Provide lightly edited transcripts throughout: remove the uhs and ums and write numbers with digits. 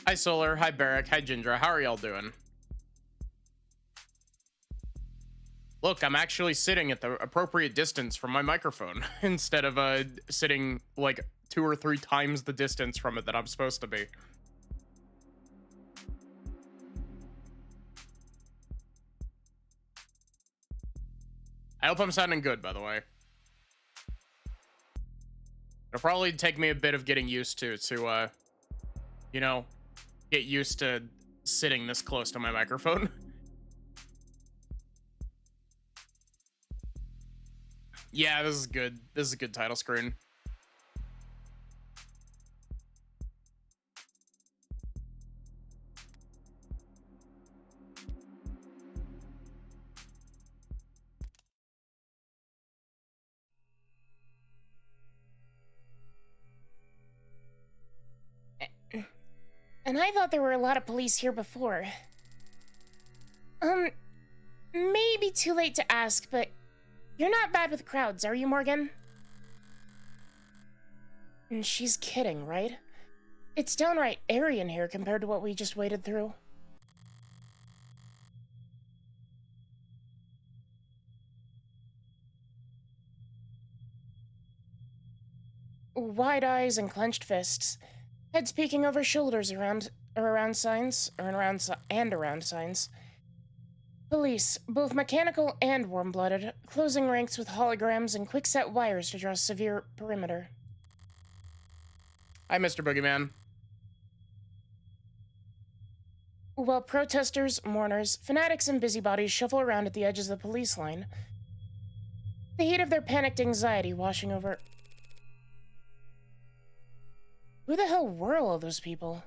Hi Solar, hi Barrack, hi Jindra. How are y'all doing? Look, I'm actually sitting at the appropriate distance from my microphone instead of sitting like 2 or 3 times the distance from it that I'm supposed to be. I hope I'm sounding good, by the way. It'll probably take me a bit of getting used to, you know, get used to sitting this close to my microphone. Yeah, this is good. This is a good title screen. And I thought there were a lot of police here before. Maybe too late to ask, but you're not bad with crowds, are you, Morgan? And she's kidding, right? It's downright airy in here compared to what we just waded through. Wide eyes and clenched fists. Heads peeking over shoulders around signs. Police, both mechanical and warm-blooded, closing ranks with holograms and quick-set wires to draw severe perimeter. Hi, Mr. Boogeyman. While protesters, mourners, fanatics, and busybodies shuffle around at the edges of the police line, the heat of their panicked anxiety washing over... Who the hell were all of those people?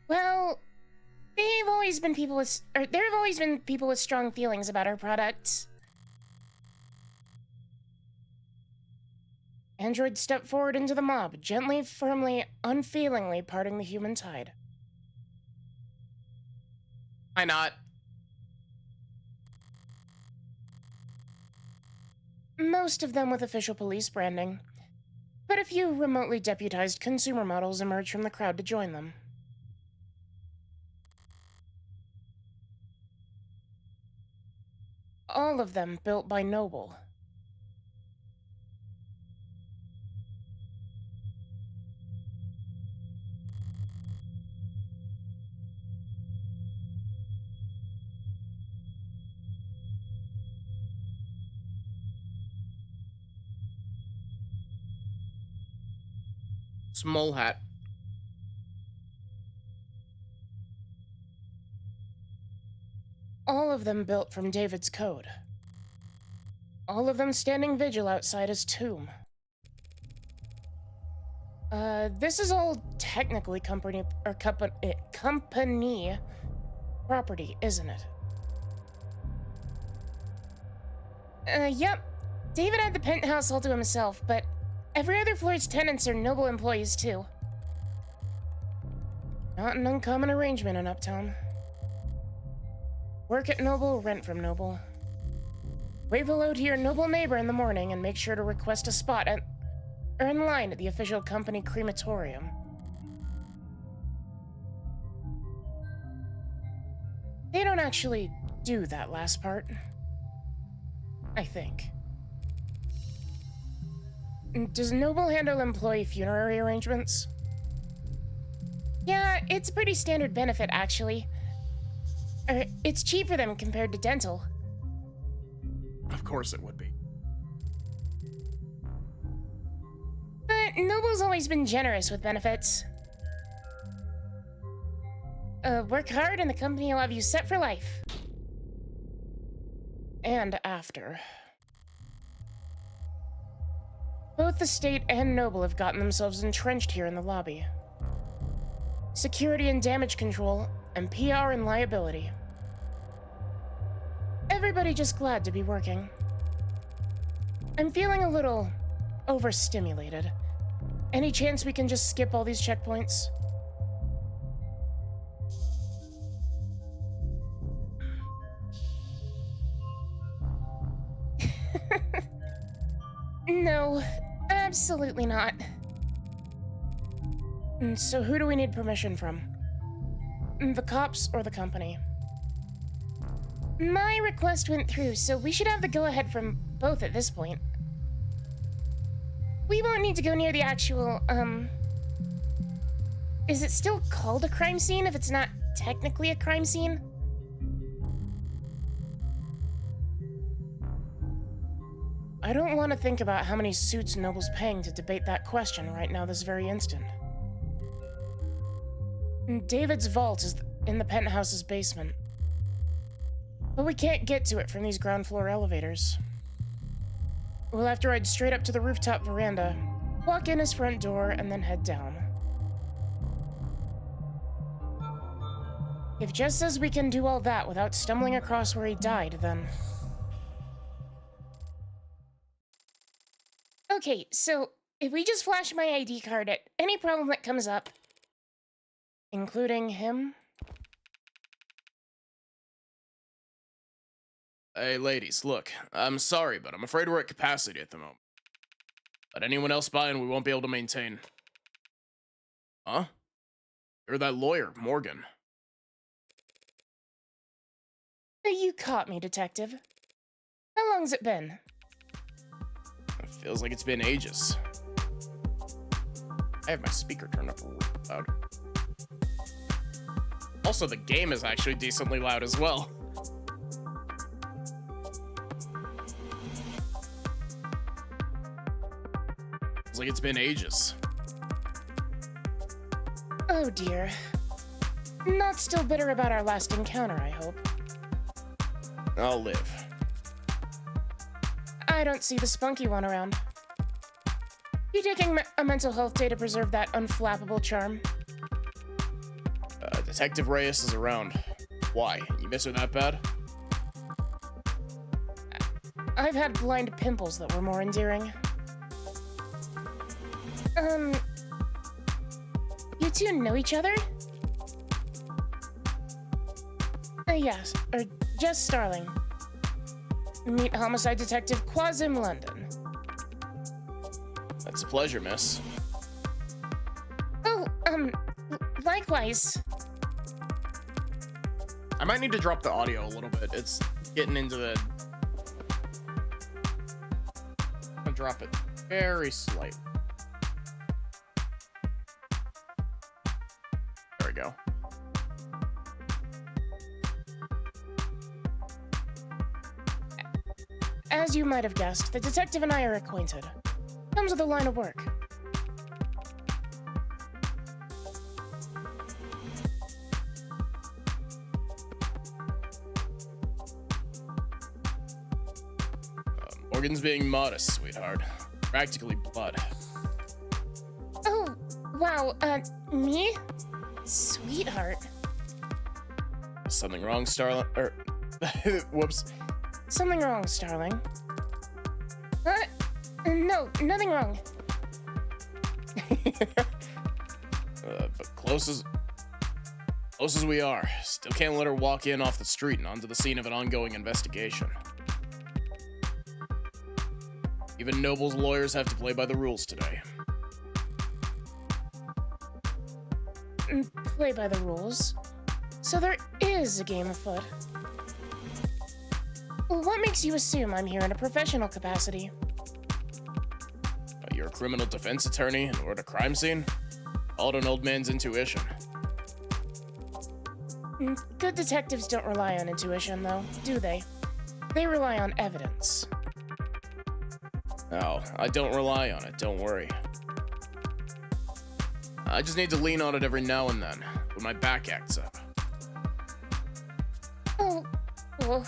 Well, there have always been people with strong feelings about our products. Android stepped forward into the mob, gently, firmly, unfailingly parting the human tide. Why not? Most of them with official police branding, but a few remotely deputized consumer models emerged from the crowd to join them. All of them built by Noble. Small hat. All of them built from David's code. All of them standing vigil outside his tomb. This is all technically company property, isn't it? Yep. David had the penthouse all to himself, but every other floor's tenants are Noble employees, too. Not an uncommon arrangement in Uptown. Work at Noble, rent from Noble. Wave hello to your Noble neighbor in the morning and make sure to request a spot in line at the official company crematorium. They don't actually do that last part, I think. Does Noble handle employee funerary arrangements? Yeah, it's a pretty standard benefit, actually. It's cheap for them compared to dental. Of course it would be. But Noble's always been generous with benefits. Work hard and the company will have you set for life. And after. Both the state and Noble have gotten themselves entrenched here in the lobby. Security and damage control, and PR and liability. Everybody just glad to be working. I'm feeling a little overstimulated. Any chance we can just skip all these checkpoints? No, absolutely not. So who do we need permission from? The cops or the company? My request went through, so we should have the go-ahead from both at this point. We won't need to go near the actual, Is it still called a crime scene if it's not technically a crime scene? I don't want to think about how many suits Noble's paying to debate that question right now this very instant. David's vault is in the penthouse's basement. But we can't get to it from these ground floor elevators. We'll have to ride straight up to the rooftop veranda, walk in his front door, and then head down. If Jess says we can do all that without stumbling across where he died, then... Okay, so if we just flash my ID card at any problem that comes up, including him... Hey, ladies, look, I'm sorry, but I'm afraid we're at capacity at the moment. Let anyone else buy and we won't be able to maintain. Huh? You're that lawyer, Morgan. You caught me, Detective. How long's it been? It feels like it's been ages. I have my speaker turned up really loud. Also, the game is actually decently loud as well. Feels like it's been ages. Oh dear. Not still bitter about our last encounter, I hope. I'll live. I don't see the spunky one around. You taking a mental health day to preserve that unflappable charm? Detective Reyes is around. Why? You miss her that bad? I've had blind pimples that were more endearing. You two know each other? Yes, or Jess Starling. Meet homicide detective Quasim London. That's a pleasure, miss. Oh, likewise. I might need to drop the audio a little bit. It's getting into the... I'm gonna drop it very slightly. There we go. As you might have guessed, the detective and I are acquainted. Comes with a line of work. Morgan's being modest, sweetheart. Practically blood. Oh, wow, me? Sweetheart. Something wrong, Starling? Whoops. Something wrong, Starling. No, nothing wrong. But close as we are, still can't let her walk in off the street and onto the scene of an ongoing investigation. Even Noble's lawyers have to play by the rules today. Play by the rules. So there is a game afoot. What makes you assume I'm here in a professional capacity? You're a criminal defense attorney and we're at a crime scene? All an old man's intuition. Good detectives don't rely on intuition, though, do they? They rely on evidence. Oh, I don't rely on it, don't worry. I just need to lean on it every now and then, when my back acts up. Oh, well...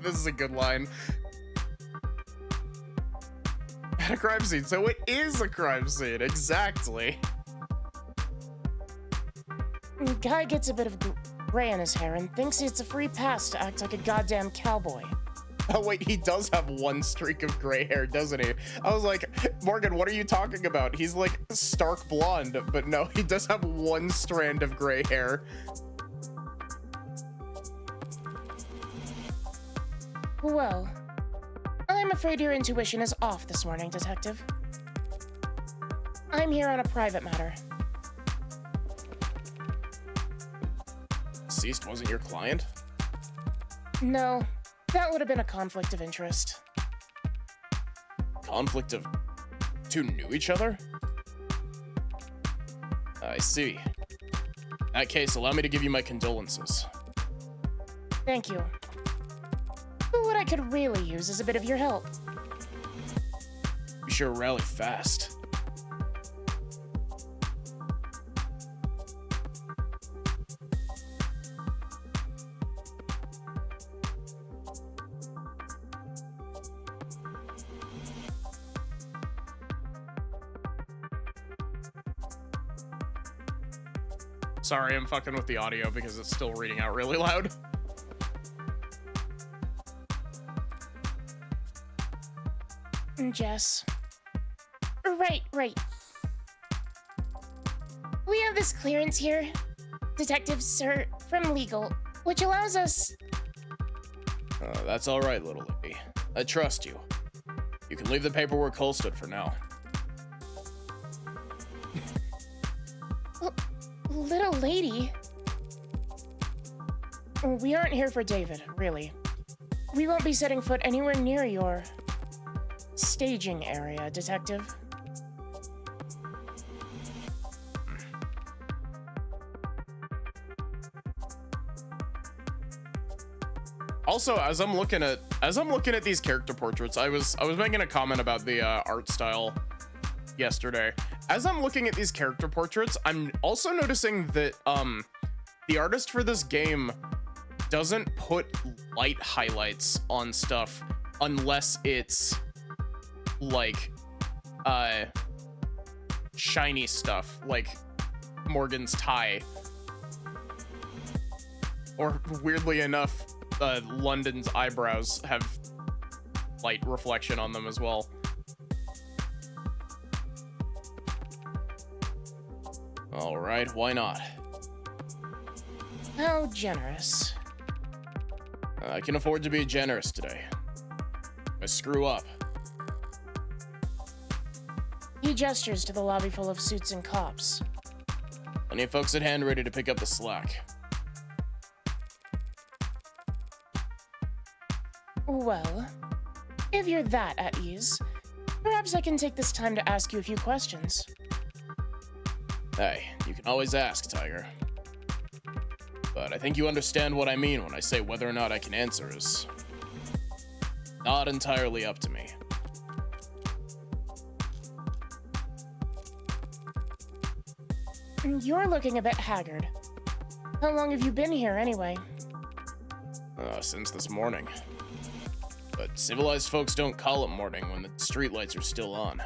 This is a good line. At a crime scene, so it is a crime scene, exactly. Guy gets a bit of gray in his hair and thinks it's a free pass to act like a goddamn cowboy. Oh wait, he does have one streak of gray hair, doesn't he? I was like, Morgan, what are you talking about? He's like stark blonde, but no, he does have one strand of gray hair. Well, I I'm afraid your intuition is off this morning, Detective. I'm here on a private matter. Deceased wasn't your client? No, that would have been a conflict of interest. Conflict of... two knew each other? I see. In that case, allow me to give you my condolences. Thank you. But what I could really use is a bit of your help. Be sure to rally fast. Sorry, I'm fucking with the audio because it's still reading out really loud. Jess. Right. We have this clearance here, Detective Sir, from legal, which allows us... That's all right, little lady. I trust you. You can leave the paperwork holstered for now. Little lady? We aren't here for David, really. We won't be setting foot anywhere near your... staging area, Detective. Also, as I'm looking at these character portraits, I was making a comment about the art style yesterday. As I'm looking at these character portraits, I'm also noticing that the artist for this game doesn't put light highlights on stuff unless it's like shiny stuff, like Morgan's tie, or weirdly enough, London's eyebrows have light reflection on them as well. All right, why not? How generous. I can afford to be generous today. I screw up. He gestures to the lobby full of suits and cops. Plenty of folks at hand ready to pick up the slack. Well, if you're that at ease, perhaps I can take this time to ask you a few questions. Hey, you can always ask, Tiger. But I think you understand what I mean when I say whether or not I can answer is not entirely up to me. You're looking a bit haggard. How long have you been here, anyway? Since this morning. But civilized folks don't call it morning when the streetlights are still on.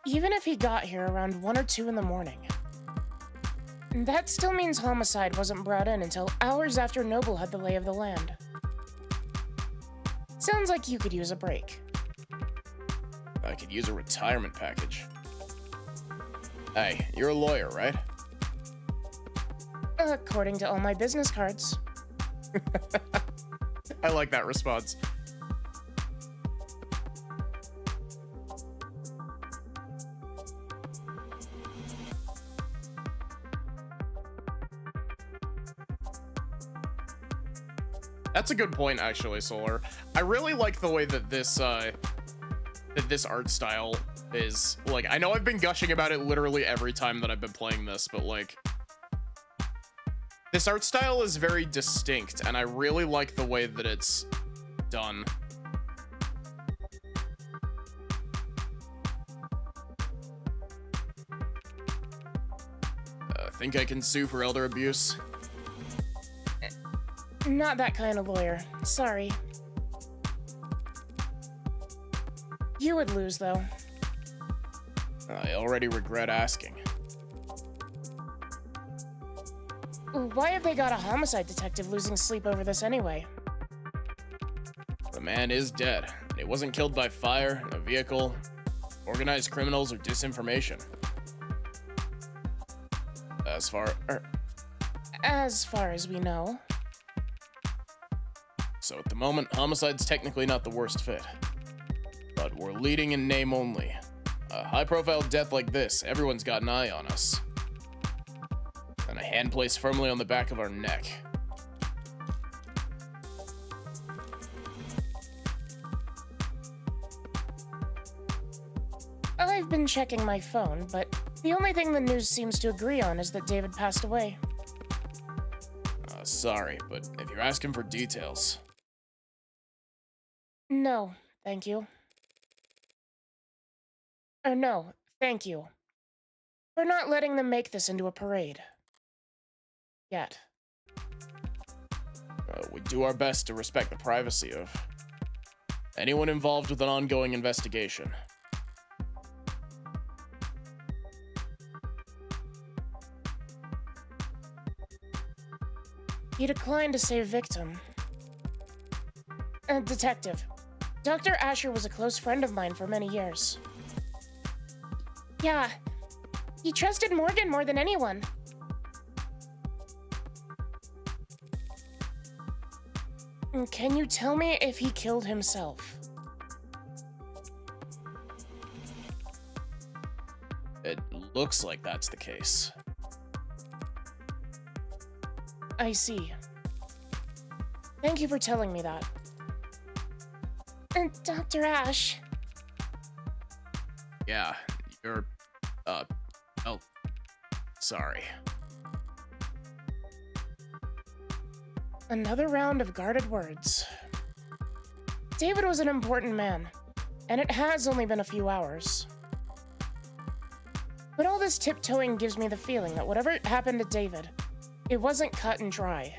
Even if he got here around 1 or 2 in the morning, that still means homicide wasn't brought in until hours after Noble had the lay of the land. Sounds like you could use a break. I could use a retirement package. Hey, you're a lawyer, right? According to all my business cards. I like that response. That's a good point, actually, Solar. I really like the way that this art style is. Like, I know I've been gushing about it literally every time that I've been playing this, but like, this art style is very distinct, and I really like the way that it's done. Think I can sue for elder abuse? Not that kind of lawyer. Sorry. You would lose, though. I already regret asking. Why have they got a homicide detective losing sleep over this anyway? The man is dead, and he wasn't killed by fire, a vehicle, organized criminals, or disinformation. As far as we know. So at the moment, homicide's technically not the worst fit. But we're leading in name only. A high-profile death like this, everyone's got an eye on us. And a hand placed firmly on the back of our neck. I've been checking my phone, but the only thing the news seems to agree on is that David passed away. Sorry, but if you're asking for details... No, thank you. Or no, thank you. For not letting them make this into a parade. Yet. We do our best to respect the privacy of anyone involved with an ongoing investigation. He declined to say victim. Detective. Dr. Asher was a close friend of mine for many years. Yeah, he trusted Morgan more than anyone. Can you tell me if he killed himself? It looks like that's the case. I see. Thank you for telling me that. Dr. Ash. Yeah, you're, oh, sorry. Another round of guarded words. David was an important man, and it has only been a few hours. But all this tiptoeing gives me the feeling that whatever happened to David, it wasn't cut and dry.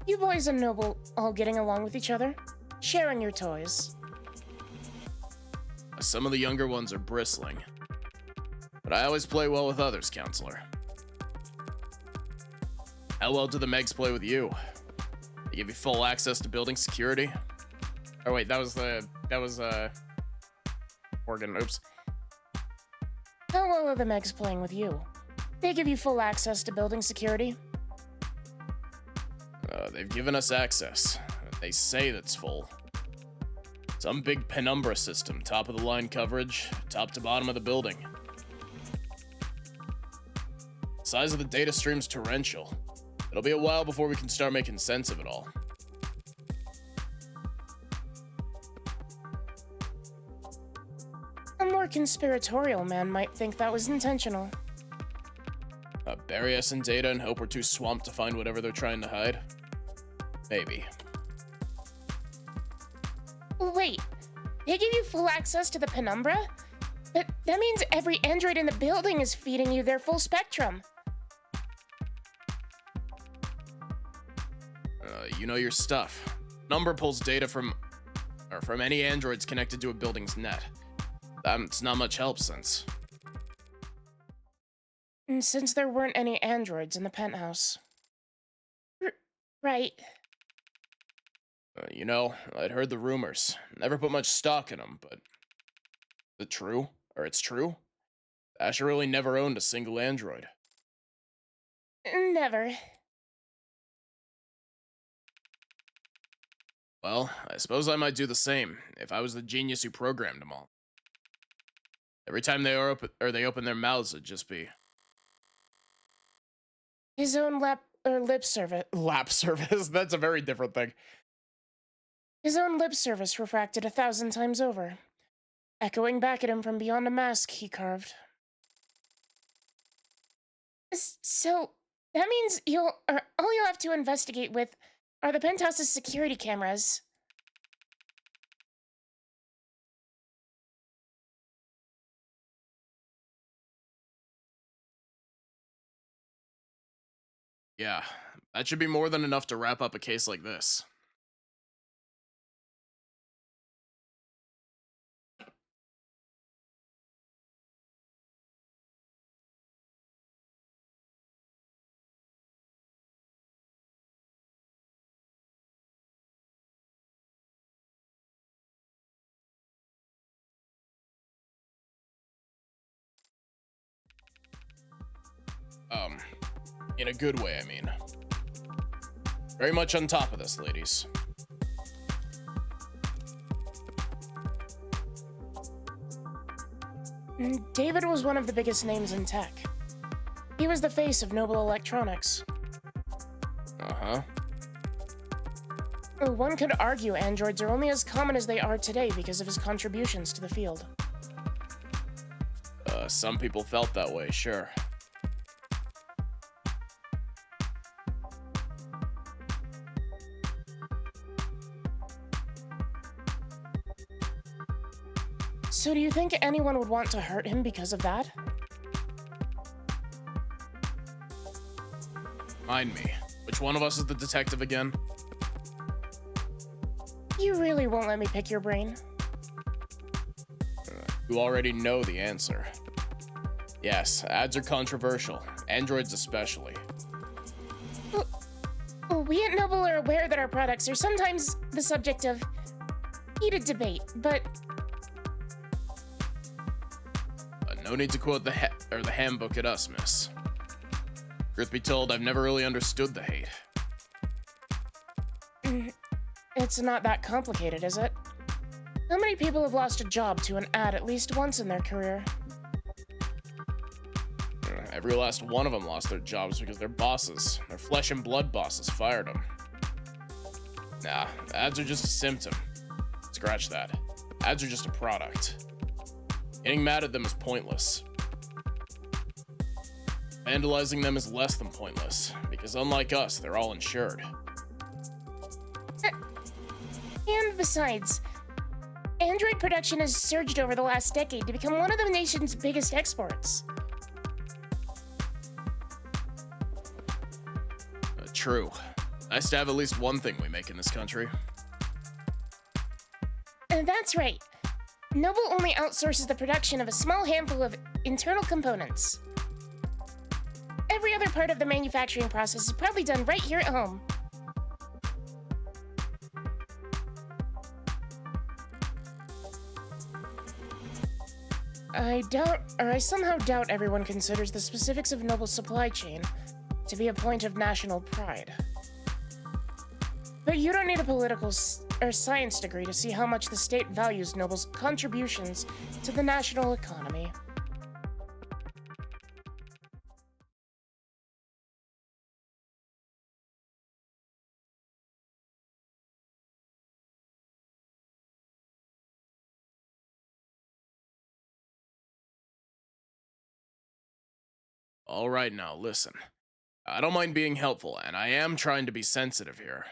You boys and Noble all getting along with each other? Sharing your toys? Some of the younger ones are bristling. But I always play well with others, Counselor. How well do the Megs play with you? They give you full access to building security? Oh wait, that was Morgan, oops. How well are the Megs playing with you? They give you full access to building security? They've given us access. They say that's full. Some big penumbra system, top of the line coverage, top to bottom of the building. Size of the data stream's torrential. It'll be a while before we can start making sense of it all. A more conspiratorial man might think that was intentional. Bury us in data and hope we're too swamped to find whatever they're trying to hide? Maybe. Wait, they give you full access to the penumbra? But that means every android in the building is feeding you their full spectrum. You know your stuff. Number pulls data from any androids connected to a building's net. That's not much help since. And since there weren't any androids in the penthouse. Right. You know, I'd heard the rumors. Never put much stock in them, but... Is it true? Or it's true? Asher really never owned a single android. Never. Well, I suppose I might do the same, if I was the genius who programmed them all. Every time they open their mouths, it'd just be... His own lip service. Lap service? That's a very different thing. His own lip service refracted 1,000 times over, echoing back at him from beyond a mask he carved. So, that means all you'll have to investigate with are the penthouse's security cameras. Yeah, that should be more than enough to wrap up a case like this. In a good way, I mean. Very much on top of this, ladies. David was one of the biggest names in tech. He was the face of Noble Electronics. Uh-huh. One could argue androids are only as common as they are today because of his contributions to the field. Some people felt that way, sure. So do you think anyone would want to hurt him because of that? Mind me. Which one of us is the detective again? You really won't let me pick your brain? You already know the answer. Yes, ads are controversial. Androids especially. We at Noble are aware that our products are sometimes the subject of heated debate, but No need to quote the handbook at us, miss. Truth be told, I've never really understood the hate. It's not that complicated, is it? How many people have lost a job to an ad at least once in their career? Every last one of them lost their jobs because their bosses, their flesh and blood bosses, fired them. Nah, ads are just a symptom. Scratch that. Ads are just a product. Getting mad at them is pointless. Vandalizing them is less than pointless, because unlike us, they're all insured. And besides, Android production has surged over the last decade to become one of the nation's biggest exports. True. Nice to have at least one thing we make in this country. And that's right. Noble only outsources the production of a small handful of internal components. Every other part of the manufacturing process is probably done right here at home. I somehow doubt everyone considers the specifics of Noble's supply chain to be a point of national pride. But you don't need a political or science degree to see how much the state values Noble's contributions to the national economy. All right, now listen. I don't mind being helpful, and I am trying to be sensitive here.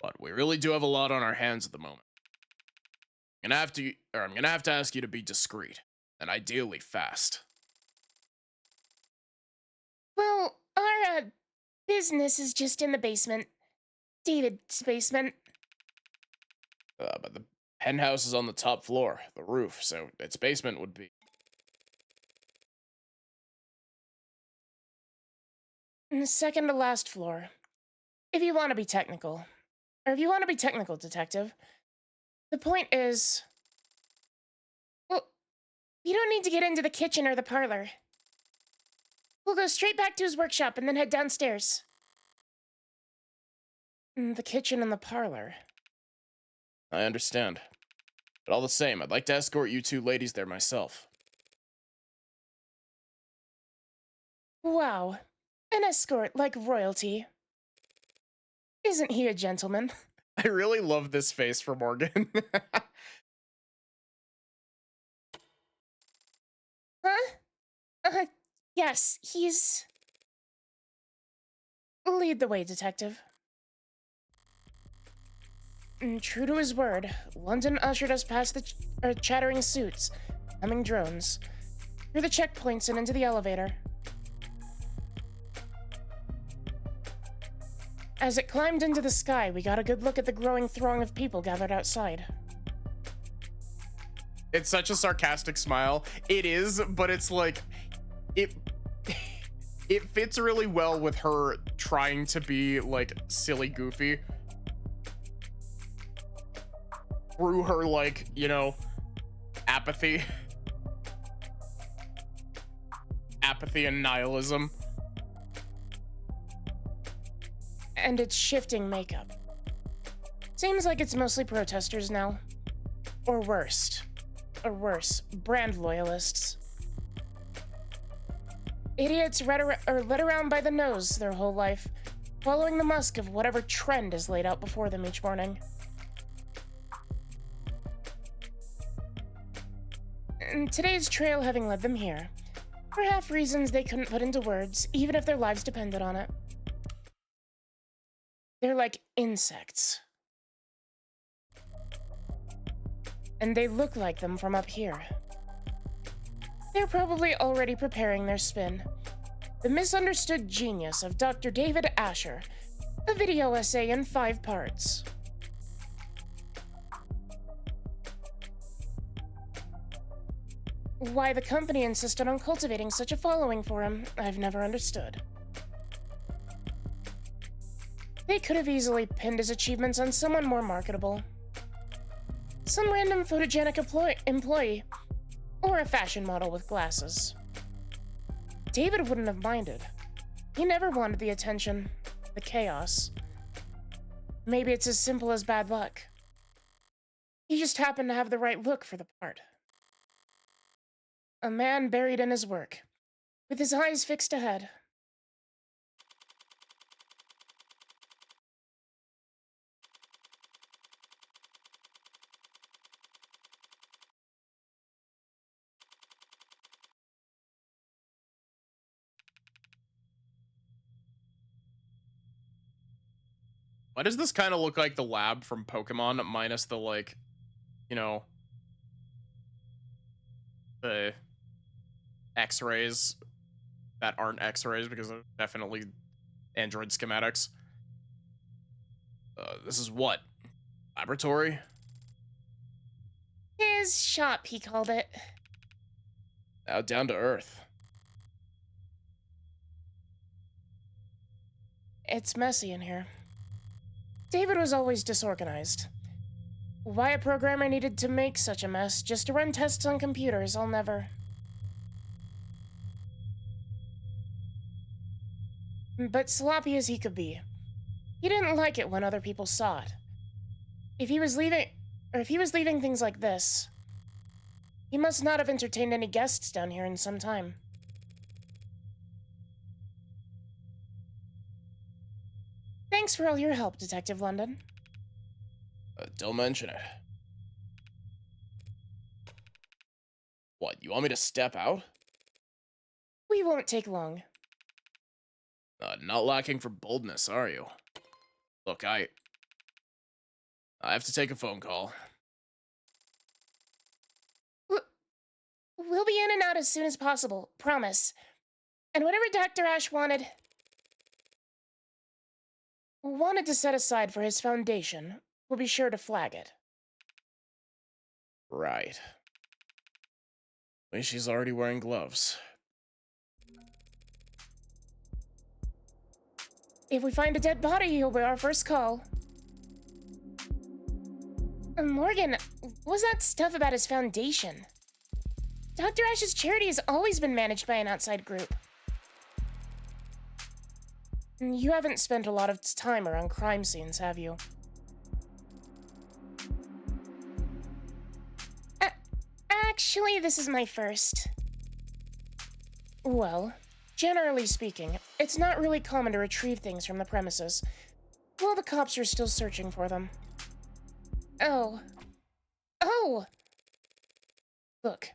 But we really do have a lot on our hands at the moment. I'm gonna have to ask you to be discreet, and ideally fast. Well, our business is just in the basement. David's basement. But the penthouse is on the top floor, the roof, so its basement would be. Second to last floor. If you want to be technical. Or if you want to be technical, detective. The point is... Well, you don't need to get into the kitchen or the parlor. We'll go straight back to his workshop and then head downstairs. The kitchen and the parlor. I understand. But all the same, I'd like to escort you two ladies there myself. Wow. An escort like royalty. Isn't he a gentleman? I really love this face for Morgan. Huh? Yes, he's... Lead the way, detective. True to his word, London ushered us past the chattering suits, humming drones, through the checkpoints and into the elevator. As it climbed into the sky, we got a good look at the growing throng of people gathered outside. It's such a sarcastic smile. It is, but it's like... It fits really well with her trying to be, like, silly goofy. Through her, like, you know, apathy. Apathy and nihilism. and its shifting makeup. Seems like it's mostly protesters now. Or worse, brand loyalists. Idiots led around by the nose their whole life, following the musk of whatever trend is laid out before them each morning. And today's trail having led them here, for half reasons they couldn't put into words, even if their lives depended on it. They're like insects. And they look like them from up here. They're probably already preparing their spin. The Misunderstood Genius of Dr. David Asher, a video essay in 5 parts. Why the company insisted on cultivating such a following for him, I've never understood. They could have easily pinned his achievements on someone more marketable. Some random photogenic employee, or a fashion model with glasses. David wouldn't have minded. He never wanted the attention, the chaos. Maybe it's as simple as bad luck. He just happened to have the right look for the part. A man buried in his work, with his eyes fixed ahead. Why does this kind of look like the lab from Pokemon, minus the, like, you know, the X-rays that aren't X-rays, because they're definitely Android schematics. This is what? Laboratory? His shop, he called it. Now down to earth. It's messy in here. David was always disorganized. Why a programmer needed to make such a mess just to run tests on computers, I'll never. But sloppy as he could be, he didn't like it when other people saw it. If he was leaving things like this, he must not have entertained any guests down here in some time. Thanks for all your help, Detective London. Don't mention it. What, you want me to step out? We won't take long. Not lacking for boldness, are you? Look, I have to take a phone call. We'll be in and out as soon as possible, promise. And whatever Dr. Ash wanted to set aside for his foundation, we'll be sure to flag it. Right. Wait, she's already wearing gloves. If we find a dead body, you'll be our first call. Morgan, what was that stuff about his foundation? Dr. Ash's charity has always been managed by an outside group. You haven't spent a lot of time around crime scenes, have you? Actually, this is my first. Well, generally speaking, it's not really common to retrieve things from the premises, while the cops are still searching for them. Oh. Look,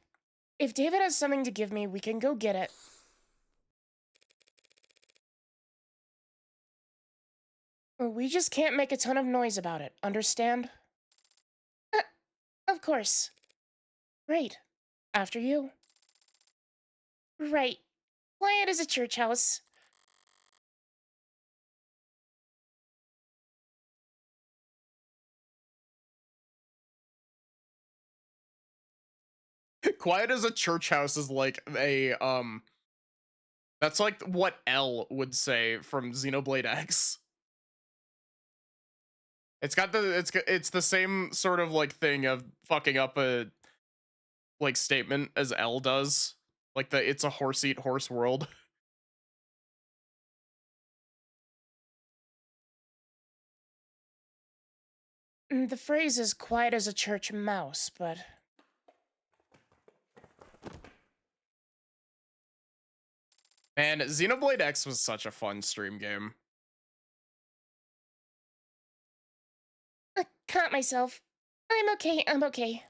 if David has something to give me, we can go get it. We just can't make a ton of noise about it, understand? Of course. Great. After you. Right. Quiet as a church house. Quiet as a church house is like a, that's like what L would say from Xenoblade X. It's got it's the same sort of like thing of fucking up a like statement as L does. Like the it's a horse eat horse world. The phrase is quiet as a church mouse, but... Man, Xenoblade X was such a fun stream game. Caught myself. I'm okay, I'm okay.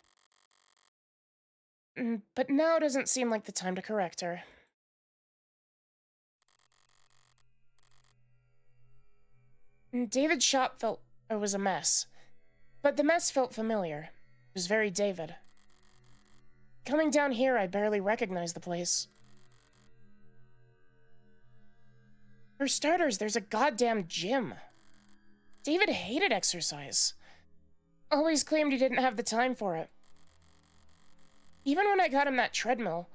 But now doesn't seem like the time to correct her. David's shop was a mess. But the mess felt familiar. It was very David. Coming down here, I barely recognized the place. For starters, there's a goddamn gym. David hated exercise. Always claimed he didn't have the time for it. Even when I got him that treadmill,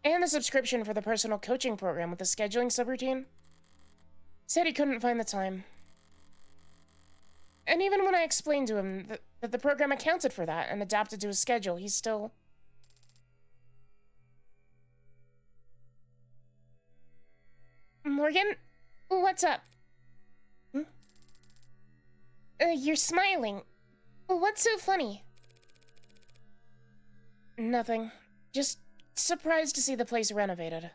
and the subscription for the personal coaching program with the scheduling subroutine, said he couldn't find the time. And even when I explained to him that the program accounted for that and adapted to his schedule, he still... Morgan? What's up? You're smiling. What's so funny? Nothing. Just surprised to see the place renovated.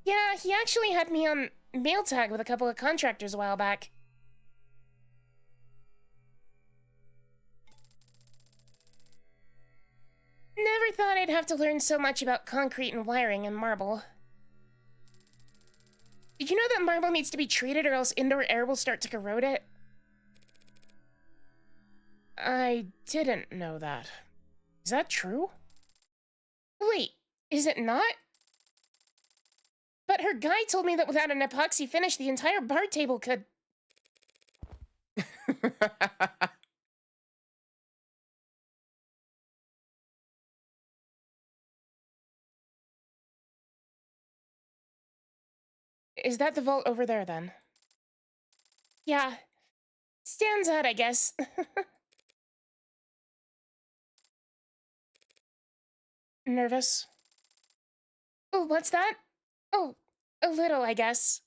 Yeah, he actually had me on mail tag with a couple of contractors a while back. Never thought I'd have to learn so much about concrete and wiring and marble. Did you know that marble needs to be treated or else indoor air will start to corrode it? I didn't know that. Is that true? Wait, is it not? But her guy told me that without an epoxy finish, the entire bar table could... Is that the vault over there, then? Yeah. Stands out, I guess. Nervous? Oh, what's that? Oh, a little, I guess.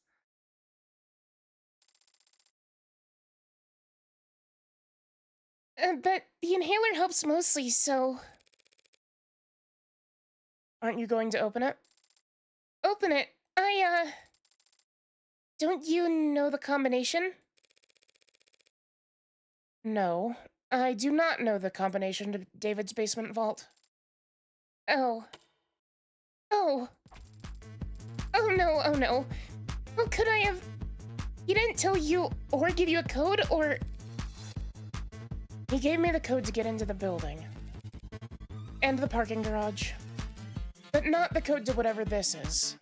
But the inhaler helps mostly, so... Aren't you going to open it? Open it? Don't you know the combination? No, I do not know the combination to David's basement vault. Oh. Oh. Oh no, oh no. How could I have... He didn't tell you or give you a code, or... He gave me the code to get into the building. And the parking garage. But not the code to whatever this is.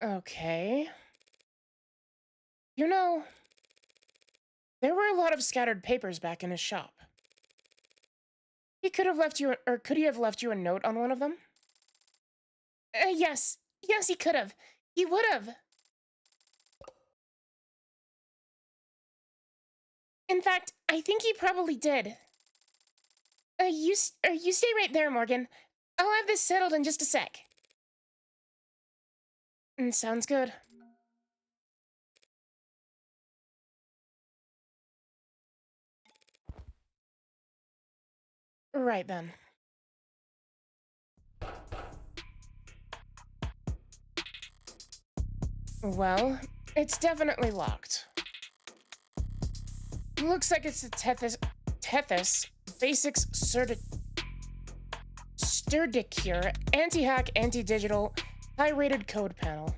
Okay. You know, there were a lot of scattered papers back in his shop. He could have left you, or could he have left you a note on one of them? Yes. Yes, he could have. He would have. In fact, I think he probably did. You stay right there, Morgan. I'll have this settled in just a sec. Sounds good. Right then. Well, it's definitely locked. Looks like it's a Tethys Basics Sturdicure anti-hack, anti-digital, high-rated code panel.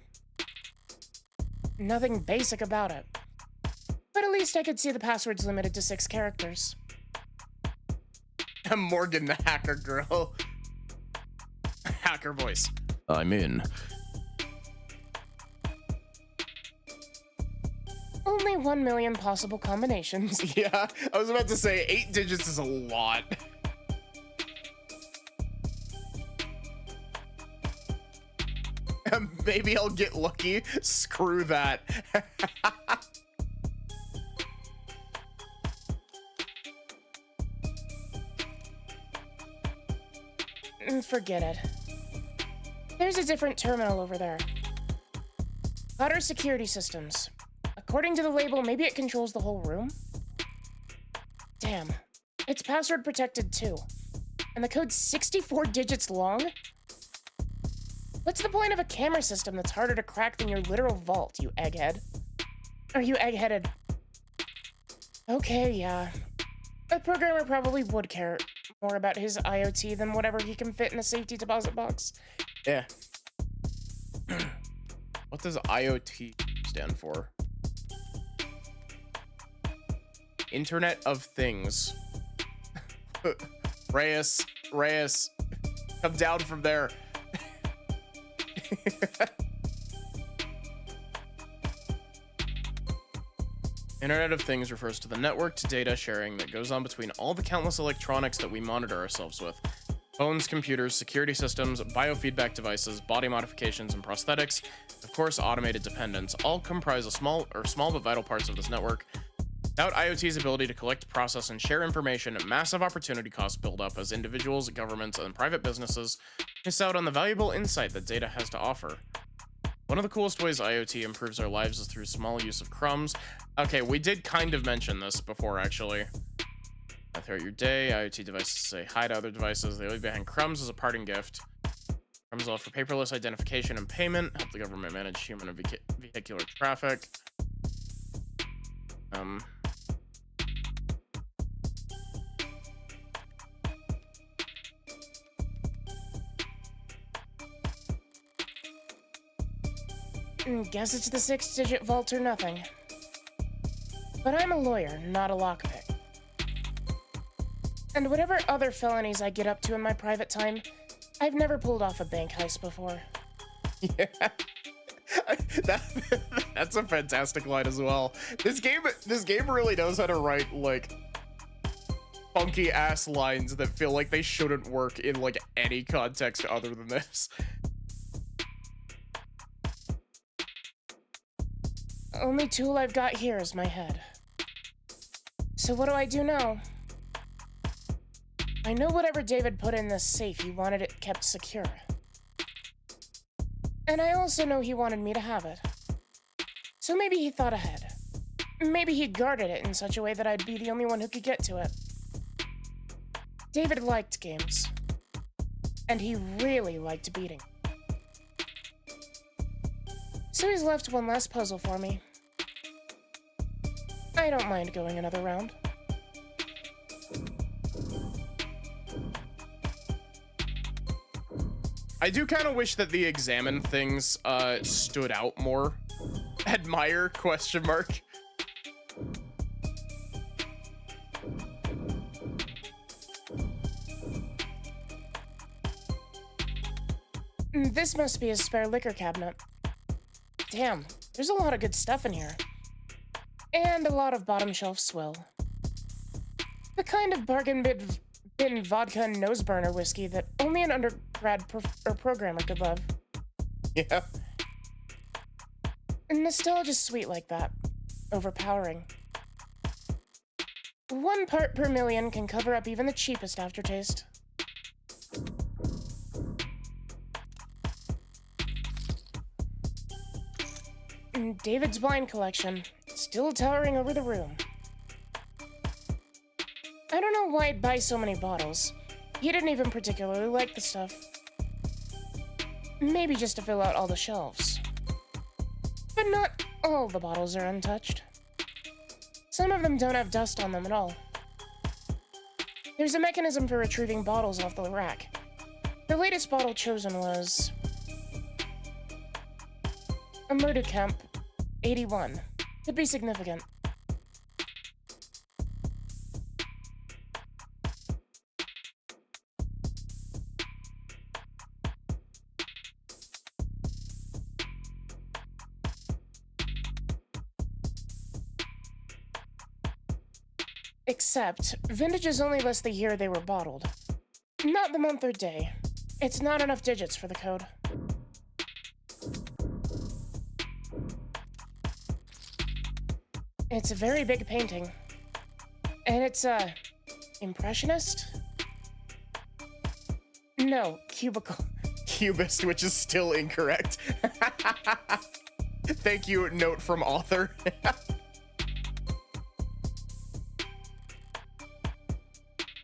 Nothing basic about it. But at least I could see the password's limited to 6 characters. Morgan the hacker girl. Hacker voice. I'm in. Only 1 million possible combinations. Yeah, I was about to say 8 digits is a lot. Maybe I'll get lucky. Screw that. Forget it. There's a different terminal over there. Got security systems. According to the label, maybe it controls the whole room? Damn. It's password protected too. And the code's 64 digits long? What's the point of a camera system that's harder to crack than your literal vault, you egghead? Are you egg-headed? Okay, yeah. A programmer probably would care more about his IoT than whatever he can fit in a safety deposit box. Yeah. What does IoT stand for? Internet of Things. Reyes, come down from there. Internet of Things refers to the networked data sharing that goes on between all the countless electronics that we monitor ourselves with. Phones, computers, security systems, biofeedback devices, body modifications, and prosthetics, of course automated dependents, all comprise a small but vital parts of this network. Without IoT's ability to collect, process, and share information, massive opportunity costs build up as individuals, governments, and private businesses miss out on the valuable insight that data has to offer. One of the coolest ways IoT improves our lives is through small use of crumbs. Okay, we did kind of mention this before, actually. Throughout your day, IoT devices say hi to other devices. They leave behind crumbs as a parting gift. Crumbs allow for paperless identification and payment, help the government manage human and vehicular traffic. Guess it's the 6-digit vault or nothing. But I'm a lawyer, not a lockpick. And whatever other felonies I get up to in my private time, I've never pulled off a bank heist before. Yeah. That's a fantastic line as well. This game really knows how to write, like, funky ass lines that feel like they shouldn't work in, like, any context other than this. Only tool I've got here is my head. So what do I do now? I know whatever David put in this safe, he wanted it kept secure. And I also know he wanted me to have it. So maybe he thought ahead. Maybe he guarded it in such a way that I'd be the only one who could get to it. David liked games. And he really liked beating. So he's left one last puzzle for me. I don't mind going another round. I do kind of wish that the examine things stood out more. Admire, question mark. This must be his spare liquor cabinet. Damn, there's a lot of good stuff in here. And a lot of bottom shelf swill. The kind of bargain bin vodka and nose burner whiskey that only an undergrad programmer could love. Yeah. And nostalgia's sweet like that. Overpowering. 1 part per million can cover up even the cheapest aftertaste. David's wine collection, still towering over the room. I don't know why he'd buy so many bottles. He didn't even particularly like the stuff. Maybe just to fill out all the shelves. But not all the bottles are untouched. Some of them don't have dust on them at all. There's a mechanism for retrieving bottles off the rack. The latest bottle chosen was a Murder Camp 81. Could be significant. Except, vintages only list the year they were bottled, not the month or day. It's not enough digits for the code. It's a very big painting. And it's, impressionist? No, cubist, which is still incorrect. Thank you, note from author.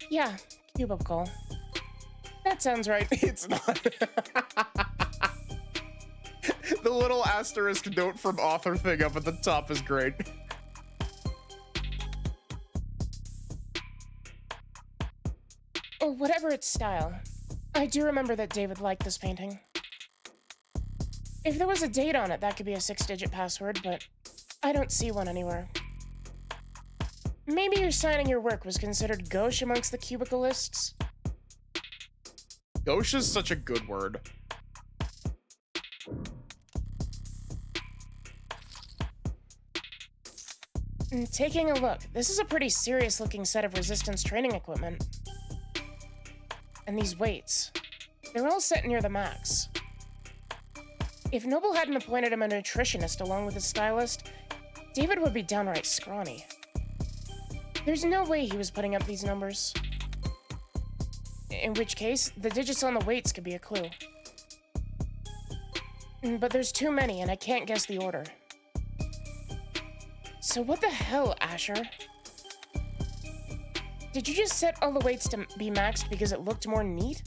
Yeah, cubicle. That sounds right. It's not. The little asterisk note from author thing up at the top is great. Whatever its style, I do remember that David liked this painting. If there was a date on it, that could be a 6-digit password, but I don't see one anywhere. Maybe your signing your work was considered gauche amongst the cubicle lists? Gauche is such a good word. Taking a look, this is a pretty serious looking set of resistance training equipment. And these weights, they're all set near the max. If Noble hadn't appointed him a nutritionist along with his stylist, David would be downright scrawny. There's no way he was putting up these numbers. In which case, the digits on the weights could be a clue. But there's too many, and I can't guess the order. So what the hell, Asher? Did you just set all the weights to be maxed because it looked more neat?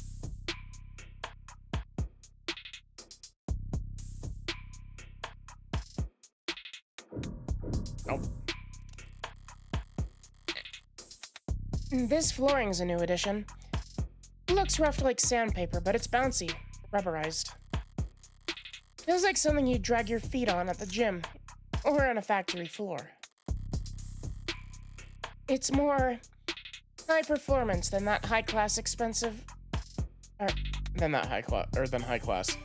Nope. This flooring's a new addition. Looks rough like sandpaper, but it's bouncy, rubberized. Feels like something you'd drag your feet on at the gym, or on a factory floor. It's more high performance than that high class expensive, Than high class.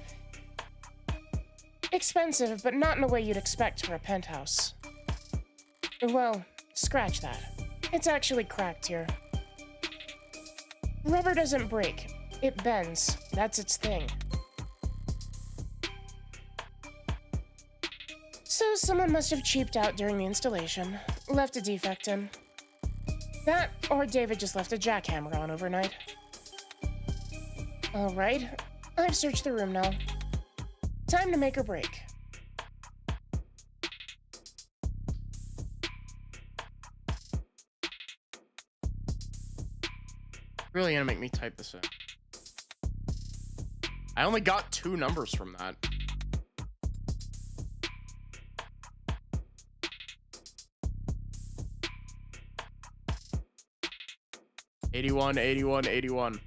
Expensive, but not in a way you'd expect for a penthouse. Well, scratch that. It's actually cracked here. Rubber doesn't break. It bends. That's its thing. So someone must have cheaped out during the installation, left a defect in. That, or David just left a jackhammer on overnight. All right, I've searched the room now. Time to make or break. Really gonna make me type this in. I only got 2 numbers from that. '81, '81, '81.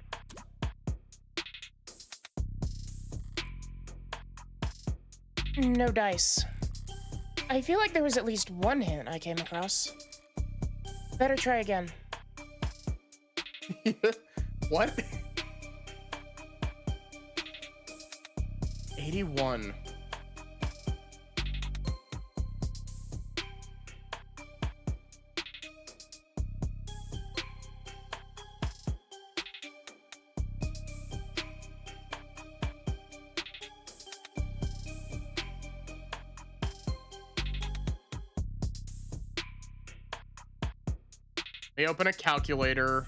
No dice. I feel like there was at least one hint I came across. Better try again. What? 81. They open a calculator.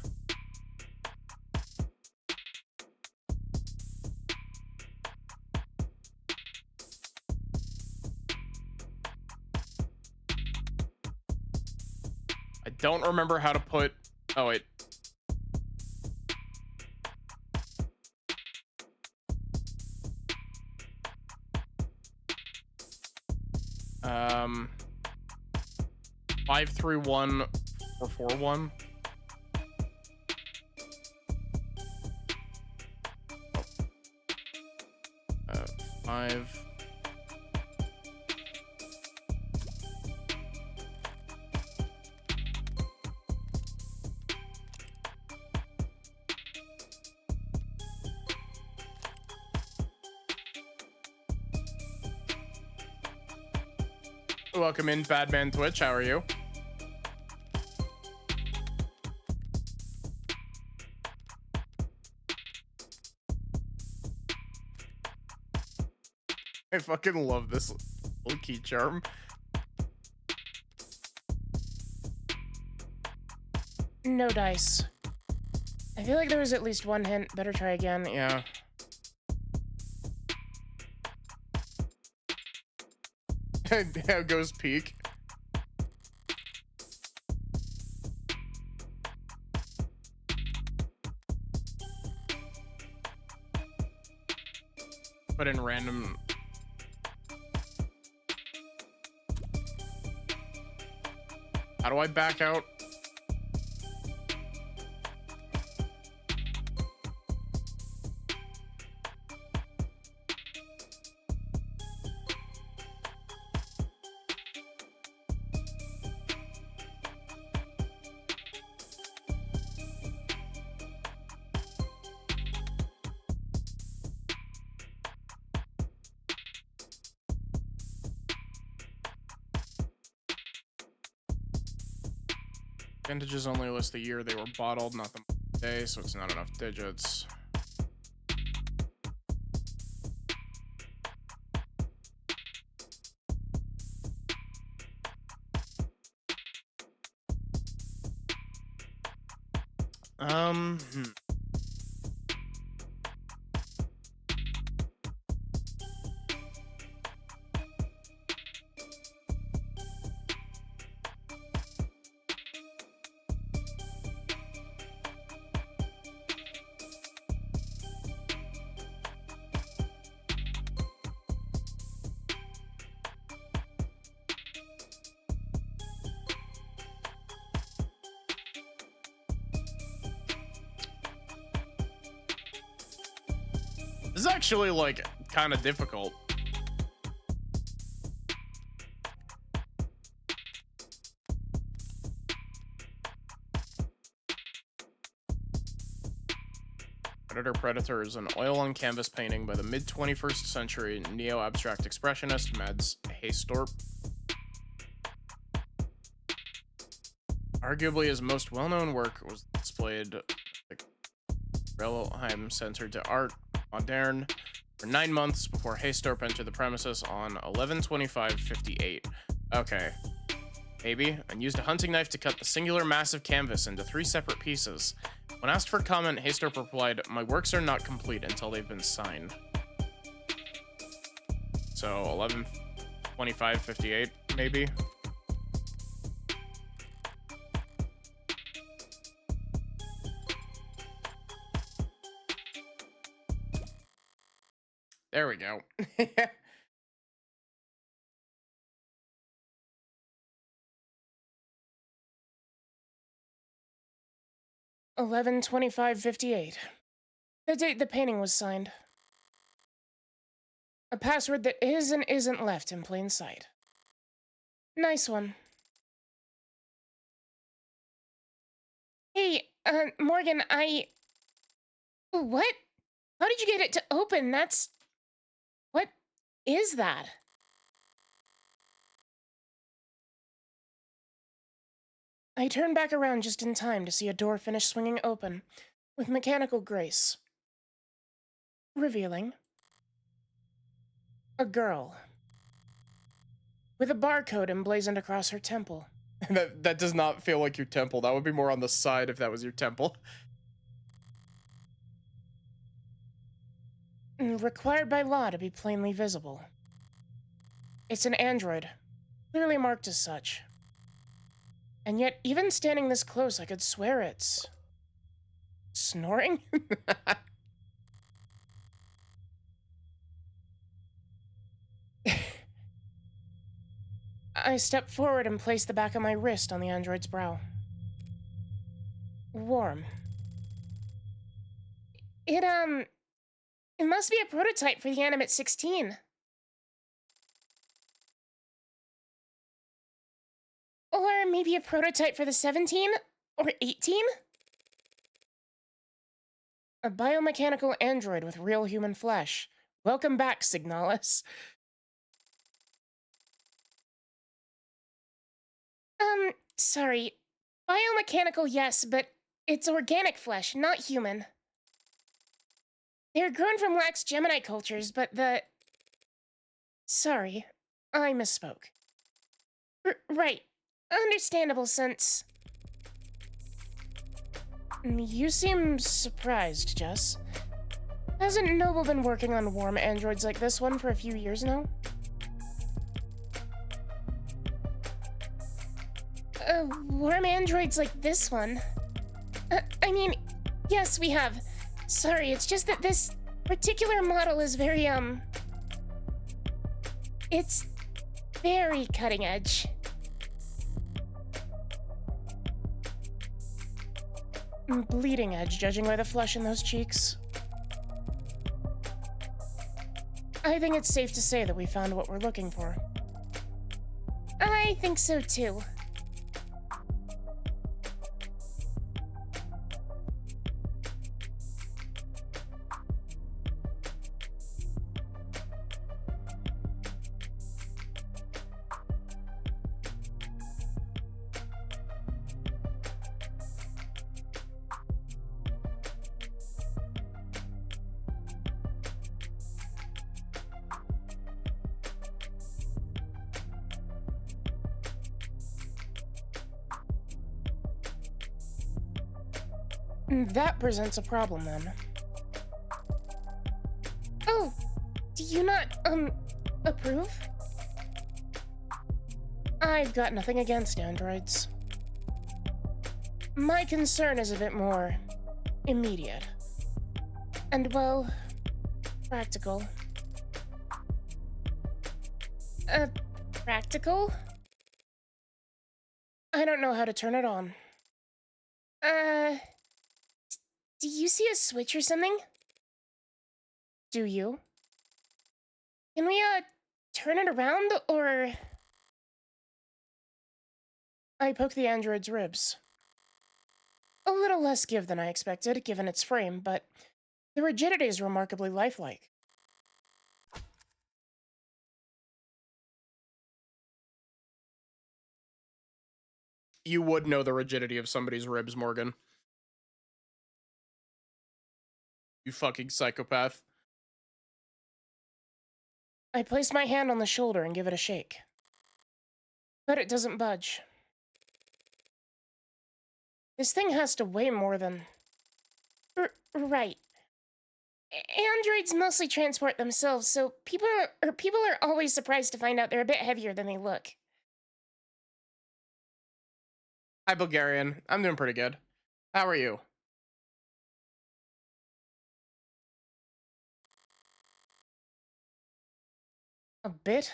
I don't remember how to put... Oh, wait. Um... 531 or 41. Oh. 5. Welcome in, Badman Twitch. How are you? I fucking love this little key charm. No dice. I feel like there was at least one hint. Better try again. Yeah. There goes Peak. Put in random. How do I back out? Vintages only list the year they were bottled, not the day, so it's not enough digits. Hmm. This is actually like kind of difficult. Predator is an oil on canvas painting by the mid 21st century neo-abstract expressionist Mads Haystorp. Arguably his most well-known work was displayed at the Relheim Center de Art Moderne for 9 months before Haystorp entered the premises on 11/25/58. Okay. Maybe, and used a hunting knife to cut the singular massive canvas into 3 separate pieces. When asked for comment, Haystorp replied, "My works are not complete until they've been signed." So 11/25/58, maybe. There we go. 11/25/58. The date the painting was signed. A password that is and isn't left in plain sight. Nice one. Hey, Morgan, What? How did you get it to open? What is that? I turned back around just in time to see a door finish swinging open, with mechanical grace. Revealing a girl with a barcode emblazoned across her temple. That does not feel like your temple. That would be more on the side if that was your temple. Required by law to be plainly visible. It's an android, clearly marked as such. And yet, even standing this close, I could swear it's snoring? I stepped forward and placed the back of my wrist on the android's brow. Warm. It must be a prototype for the Animate 16. Or maybe a prototype for the 17? Or 18? A biomechanical android with real human flesh. Welcome back, Signalis. Sorry. Biomechanical, yes, but it's organic flesh, not human. They're grown from lax Gemini cultures, but Sorry, I misspoke. Right. Understandable since... You seem surprised, Jess. Hasn't Noble been working on warm androids like this one for a few years now? warm androids like this one. I mean, yes, we have. Sorry, it's just that this particular model is very, it's very cutting edge. Bleeding edge, judging by the flesh in those cheeks. I think it's safe to say that we found what we're looking for. I think so too. That presents a problem, then. Oh, do you not, approve? I've got nothing against androids. My concern is a bit more immediate. And, well, practical. Practical? I don't know how to turn it on. Do you see a switch or something? Do you? Can we, turn it around, or... I poke the android's ribs. A little less give than I expected, given its frame, but the rigidity is remarkably lifelike. You would know the rigidity of somebody's ribs, Morgan. You fucking psychopath. I place my hand on the shoulder and give it a shake. But it doesn't budge. This thing has to weigh more than... Right. Androids mostly transport themselves, so people are always surprised to find out they're a bit heavier than they look. Hi, Bulgarian. I'm doing pretty good. How are you? A bit?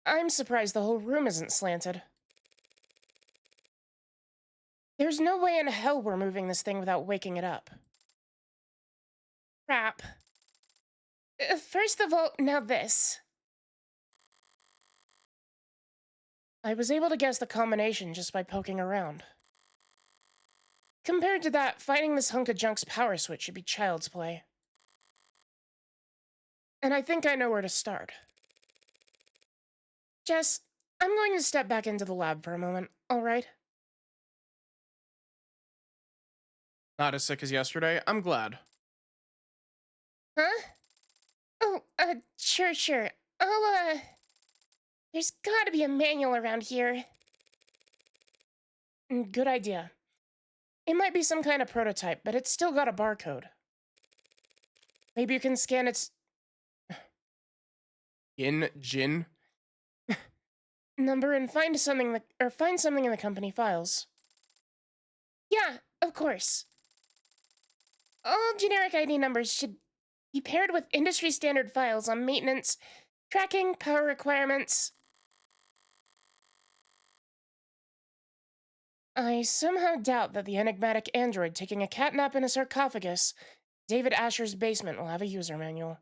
I'm surprised the whole room isn't slanted. There's no way in hell we're moving this thing without waking it up. Crap. First of all, now this. I was able to guess the combination just by poking around. Compared to that, finding this hunk of junk's power switch should be child's play. And I think I know where to start. Jess, I'm going to step back into the lab for a moment, alright? Not as sick as yesterday. I'm glad. Huh? Oh, sure. There's gotta be a manual around here. Good idea. It might be some kind of prototype, but it's still got a barcode. Maybe you can scan its... Jin? number and find something in the company files. Yeah, of course. All generic ID numbers should be paired with industry standard files on maintenance, tracking, power requirements. I somehow doubt that the enigmatic android taking a catnap in a sarcophagus, David Asher's basement, will have a user manual.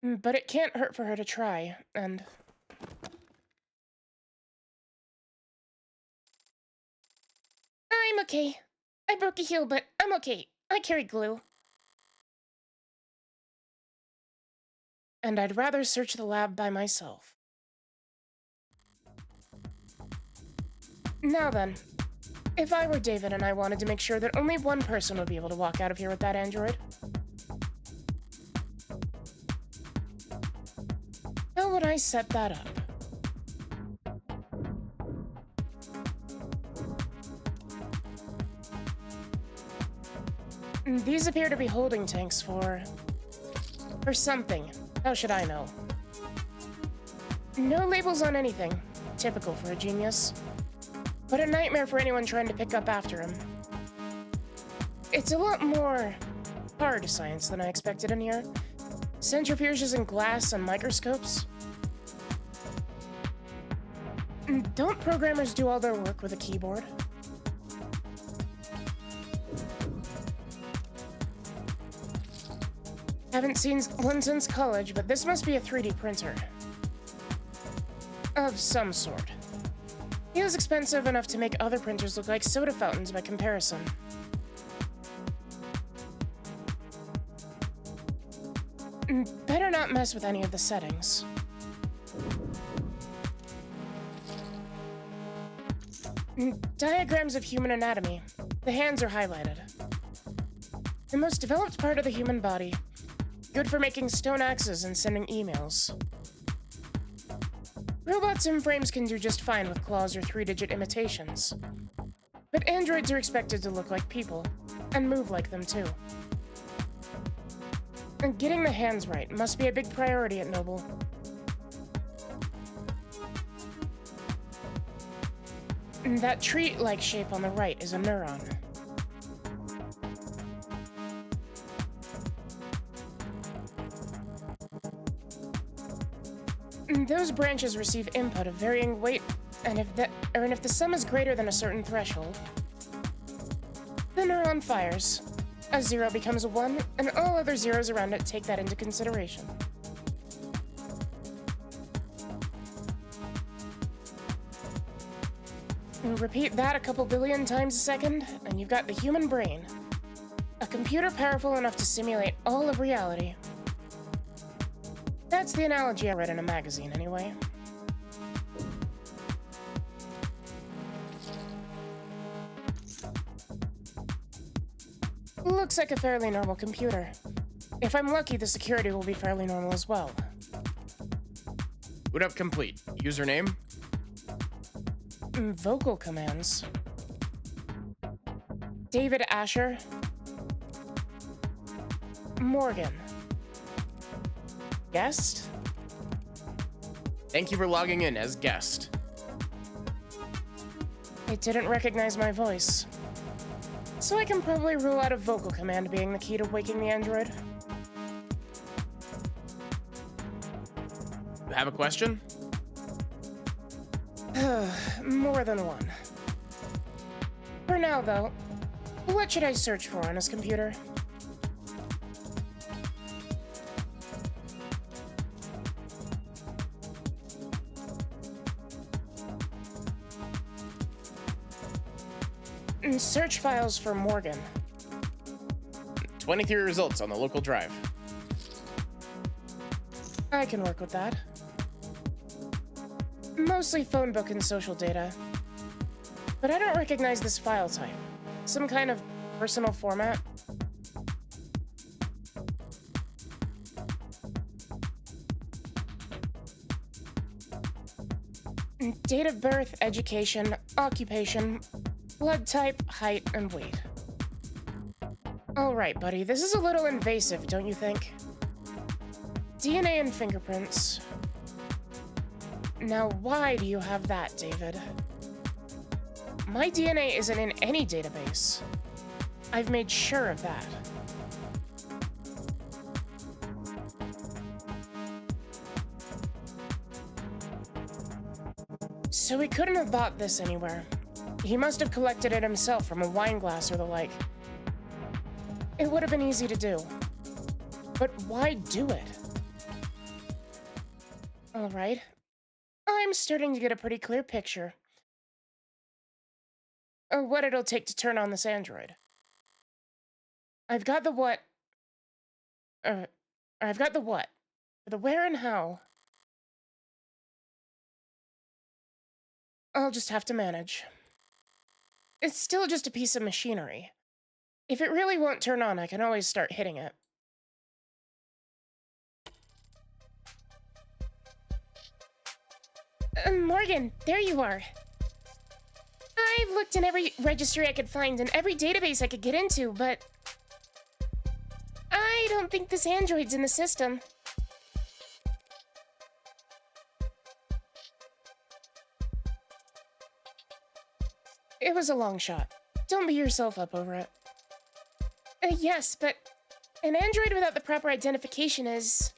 But it can't hurt for her to try, and... I'm okay. I broke a heel, but I'm okay. I carry glue. And I'd rather search the lab by myself. Now then, if I were David and I wanted to make sure that only one person would be able to walk out of here with that android, how would I set that up? These appear to be holding tanks for something. How should I know? No labels on anything. Typical for a genius. But a nightmare for anyone trying to pick up after him. It's a lot more hard science than I expected in here. Centrifuges and glass and microscopes. Don't programmers do all their work with a keyboard? Haven't seen one since college, but this must be a 3D printer. Of some sort. Feels expensive enough to make other printers look like soda fountains by comparison. Better not mess with any of the settings. Diagrams of human anatomy. The hands are highlighted. The most developed part of the human body. Good for making stone axes and sending emails. Robots and frames can do just fine with claws or 3-digit imitations. But androids are expected to look like people, and move like them too. And getting the hands right must be a big priority at Noble. And that tree-like shape on the right is a neuron. Those branches receive input of varying weight, and if the sum is greater than a certain threshold, the neuron fires. A 0 becomes a 1, and all other zeros around it take that into consideration. And repeat that a couple billion times a second, and you've got the human brain. A computer powerful enough to simulate all of reality. That's the analogy I read in a magazine, anyway. Looks like a fairly normal computer. If I'm lucky, the security will be fairly normal as well. Boot up complete. Username? Vocal commands. David Asher. Morgan. Guest? Thank you for logging in as guest. It didn't recognize my voice. So I can probably rule out a vocal command being the key to waking the android. You have a question? More than one. For now, though, what should I search for on his computer? Search files for Morgan. 23 results on the local drive. I can work with that. Mostly phone book and social data. But I don't recognize this file type. Some kind of personal format? Date of birth, education, occupation, blood type, height, and weight. All right, buddy, this is a little invasive, don't you think? DNA and fingerprints. Now, why do you have that, David? My DNA isn't in any database. I've made sure of that. So he couldn't have bought this anywhere. He must have collected it himself from a wine glass or the like. It would have been easy to do. But why do it? All right. I'm starting to get a pretty clear picture of what it'll take to turn on this android. I've got the what. I've got the what. The where and how. I'll just have to manage. It's still just a piece of machinery. If it really won't turn on, I can always start hitting it. Morgan, there you are. I've looked in every registry I could find and every database I could get into, but I don't think this android's in the system. It was a long shot. Don't beat yourself up over it. Yes, but an android without the proper identification is...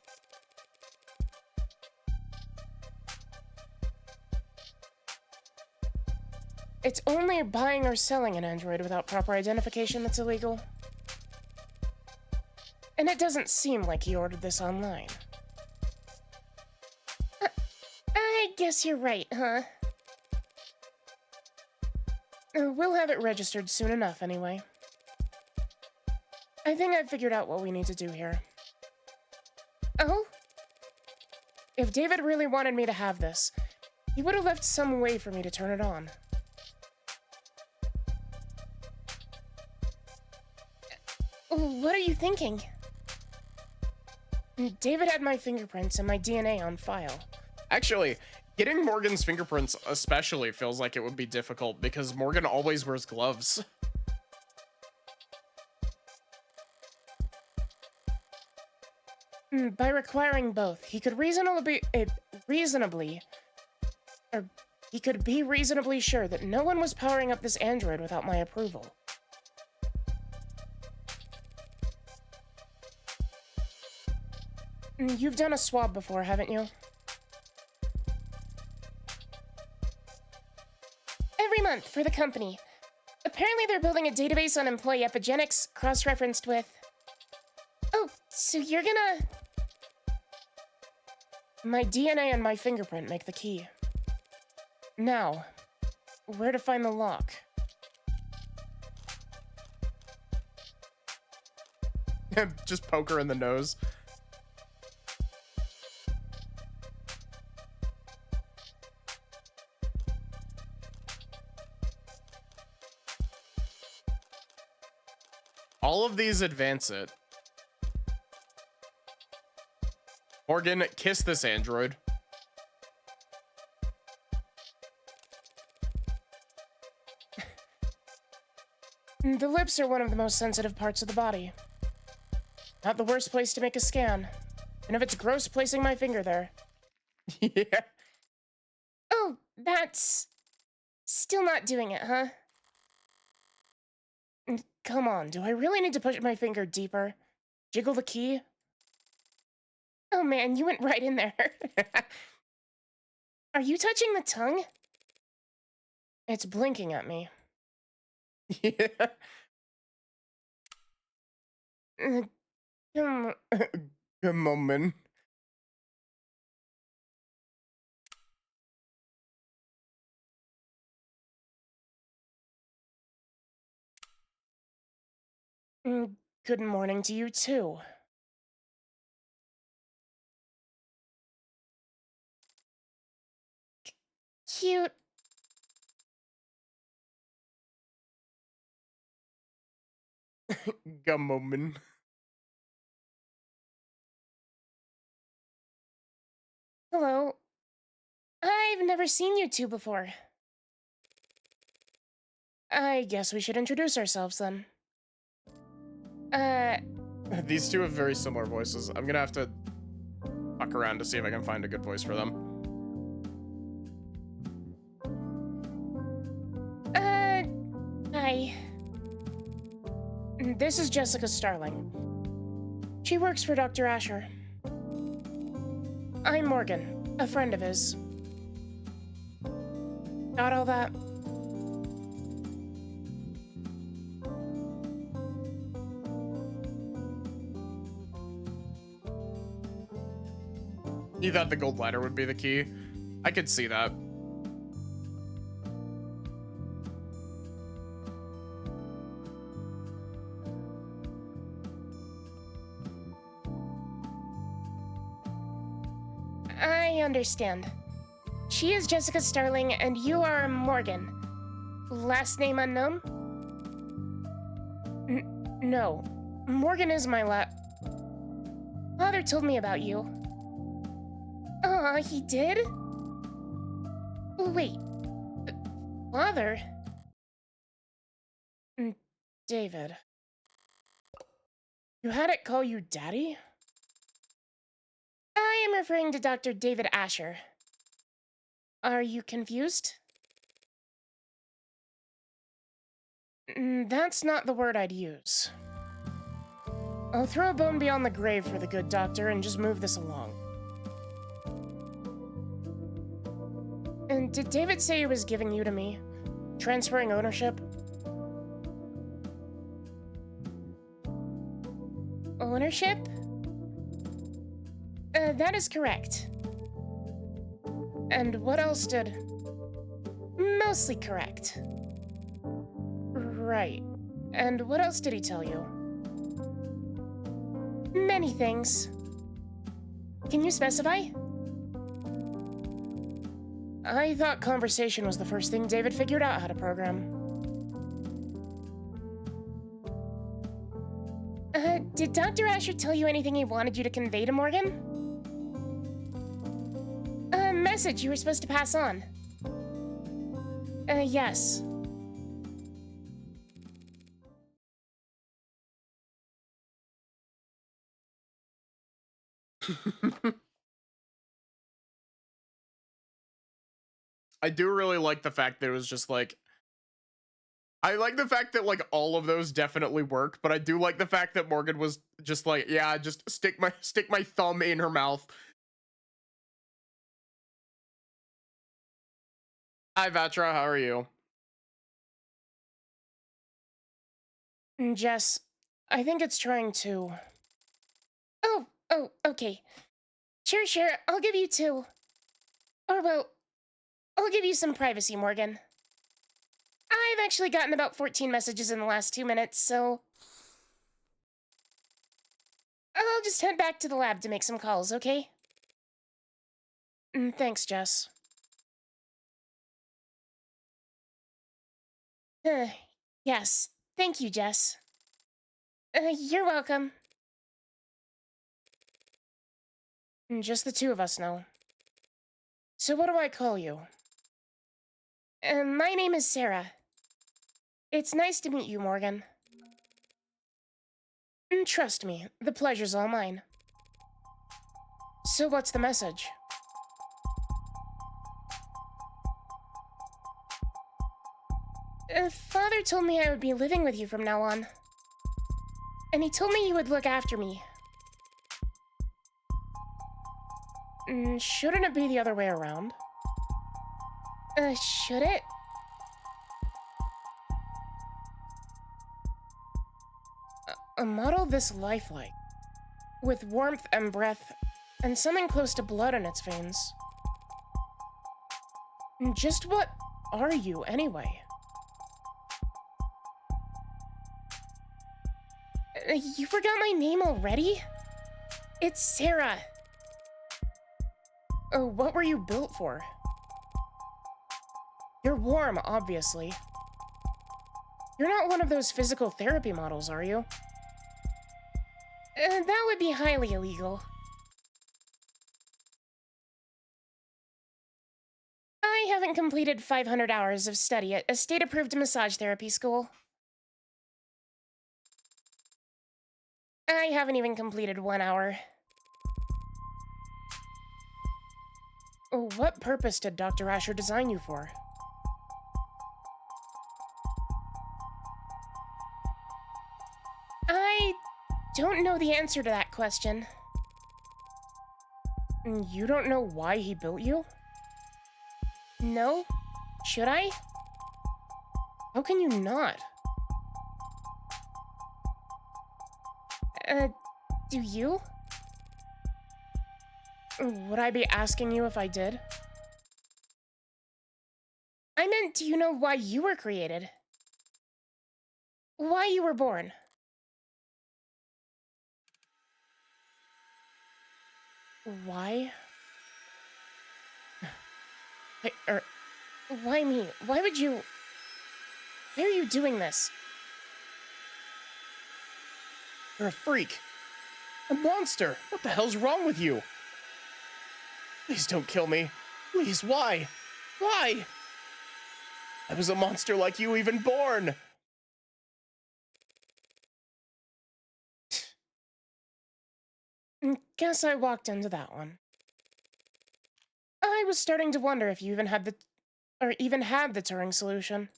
It's only buying or selling an android without proper identification that's illegal. And it doesn't seem like he ordered this online. I guess you're right, huh? We'll have it registered soon enough, anyway. I think I've figured out what we need to do here. Oh? If David really wanted me to have this, he would have left some way for me to turn it on. What are you thinking? David had my fingerprints and my DNA on file. Actually, getting Morgan's fingerprints especially feels like it would be difficult because Morgan always wears gloves. By requiring both, he could be reasonably sure that no one was powering up this android without my approval. You've done a swab before, haven't you? Every month for the company. Apparently they're building a database on employee epigenetics, cross-referenced with... Oh, so you're gonna... My DNA and my fingerprint make the key. Now, where to find the lock? Just poke her in the nose. All of these advance it. Morgan, kiss this android. The lips are one of the most sensitive parts of the body. Not the worst place to make a scan. And if it's gross placing my finger there. Yeah. Oh, that's... Still not doing it, huh? Come on, do I really need to push my finger deeper? Jiggle the key? Oh man, you went right in there. Are you touching the tongue? It's blinking at me. Yeah. Come on, man. Good morning to you, too. Cute. Come on, man. Hello. I've never seen you two before. I guess we should introduce ourselves then. These two have very similar voices. I'm gonna have to fuck around to see if I can find a good voice for them. Hi. This is Jessica Starling. She works for Dr. Asher. I'm Morgan, a friend of his. Got all that? You thought the gold ladder would be the key? I could see that. I understand. She is Jessica Starling, and you are Morgan. Last name unknown? No. Morgan is my Father told me about you. Aw, he did? Wait. Father? David. You had it call you Daddy? I am referring to Dr. David Asher. Are you confused? That's not the word I'd use. I'll throw a bone beyond the grave for the good doctor and just move this along. And did David say he was giving you to me? Transferring ownership? Ownership? That is correct. And what else did... Mostly correct. Right. And what else did he tell you? Many things. Can you specify? I thought conversation was the first thing David figured out how to program. Did Dr. Asher tell you anything he wanted you to convey to Morgan? A message you were supposed to pass on. Yes. I do really like the fact that it was just like, I like the fact that like all of those definitely work, but I do like the fact that Morgan was just like, yeah, just stick my thumb in her mouth. Hi Vatra, how are you? Jess, I think it's trying to... Oh, okay. Sure, I'll give you 2. Or, well, I'll give you some privacy, Morgan. I've actually gotten about 14 messages in the last 2 minutes, so... I'll just head back to the lab to make some calls, okay? Thanks, Jess. Yes. Thank you, Jess. You're welcome. Just the 2 of us now. So what do I call you? My name is Sarah. It's nice to meet you, Morgan. Trust me, the pleasure's all mine. So what's the message? Father told me I would be living with you from now on. And he told me you would look after me. Shouldn't it be the other way around? Should it? A model this lifelike, with warmth and breath, and something close to blood in its veins. Just what are you, anyway? You forgot my name already? It's Sarah. What were you built for? You're warm, obviously. You're not one of those physical therapy models, are you? That would be highly illegal. I haven't completed 500 hours of study at a state-approved massage therapy school. I haven't even completed 1 hour. What purpose did Dr. Asher design you for? I don't know the answer to that question. You don't know why he built you? No? Should I? How can you not? Do you? Would I be asking you if I did? I meant, do you know why you were created? Why you were born? Why? Why me? Why would you... Why are you doing this? You're a freak. A monster. What the hell's wrong with you? Please don't kill me. Please, why? Why? I was a monster like you even born. Guess I walked into that one. I was starting to wonder if you even had the Turing solution.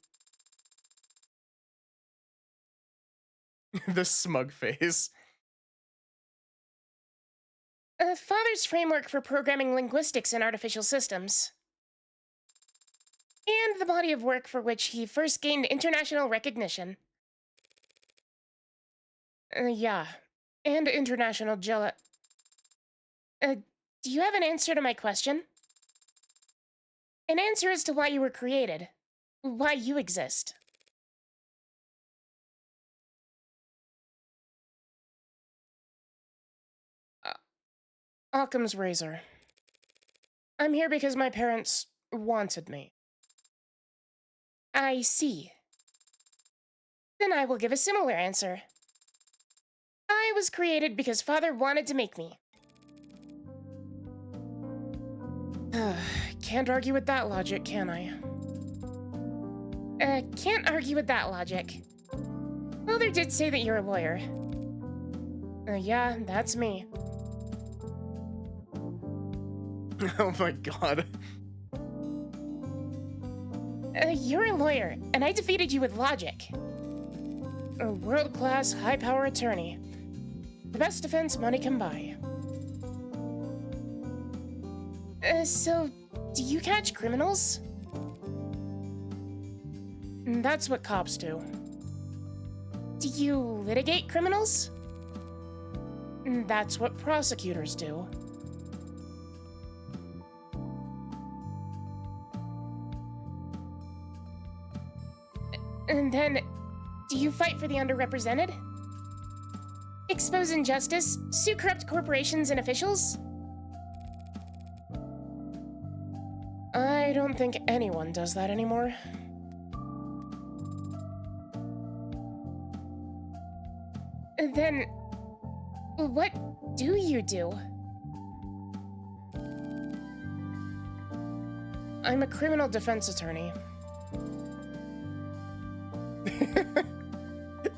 The smug face. Father's framework for programming linguistics in artificial systems. And the body of work for which he first gained international recognition. Yeah. And international do you have an answer to my question? An answer as to why you were created. Why you exist. Occam's razor. I'm here because my parents wanted me. I see. Then I will give a similar answer. I was created because Father wanted to make me. Can't argue with that logic, can I? Can't argue with that logic. Father did say that you're a lawyer. Yeah, that's me. Oh my god. You're a lawyer, and I defeated you with logic. A world-class, high-power attorney. The best defense money can buy. So, do you catch criminals? That's what cops do. Do you litigate criminals? That's what prosecutors do. And then, do you fight for the underrepresented? Expose injustice? Sue corrupt corporations and officials? I don't think anyone does that anymore. Then, what do you do? I'm a criminal defense attorney.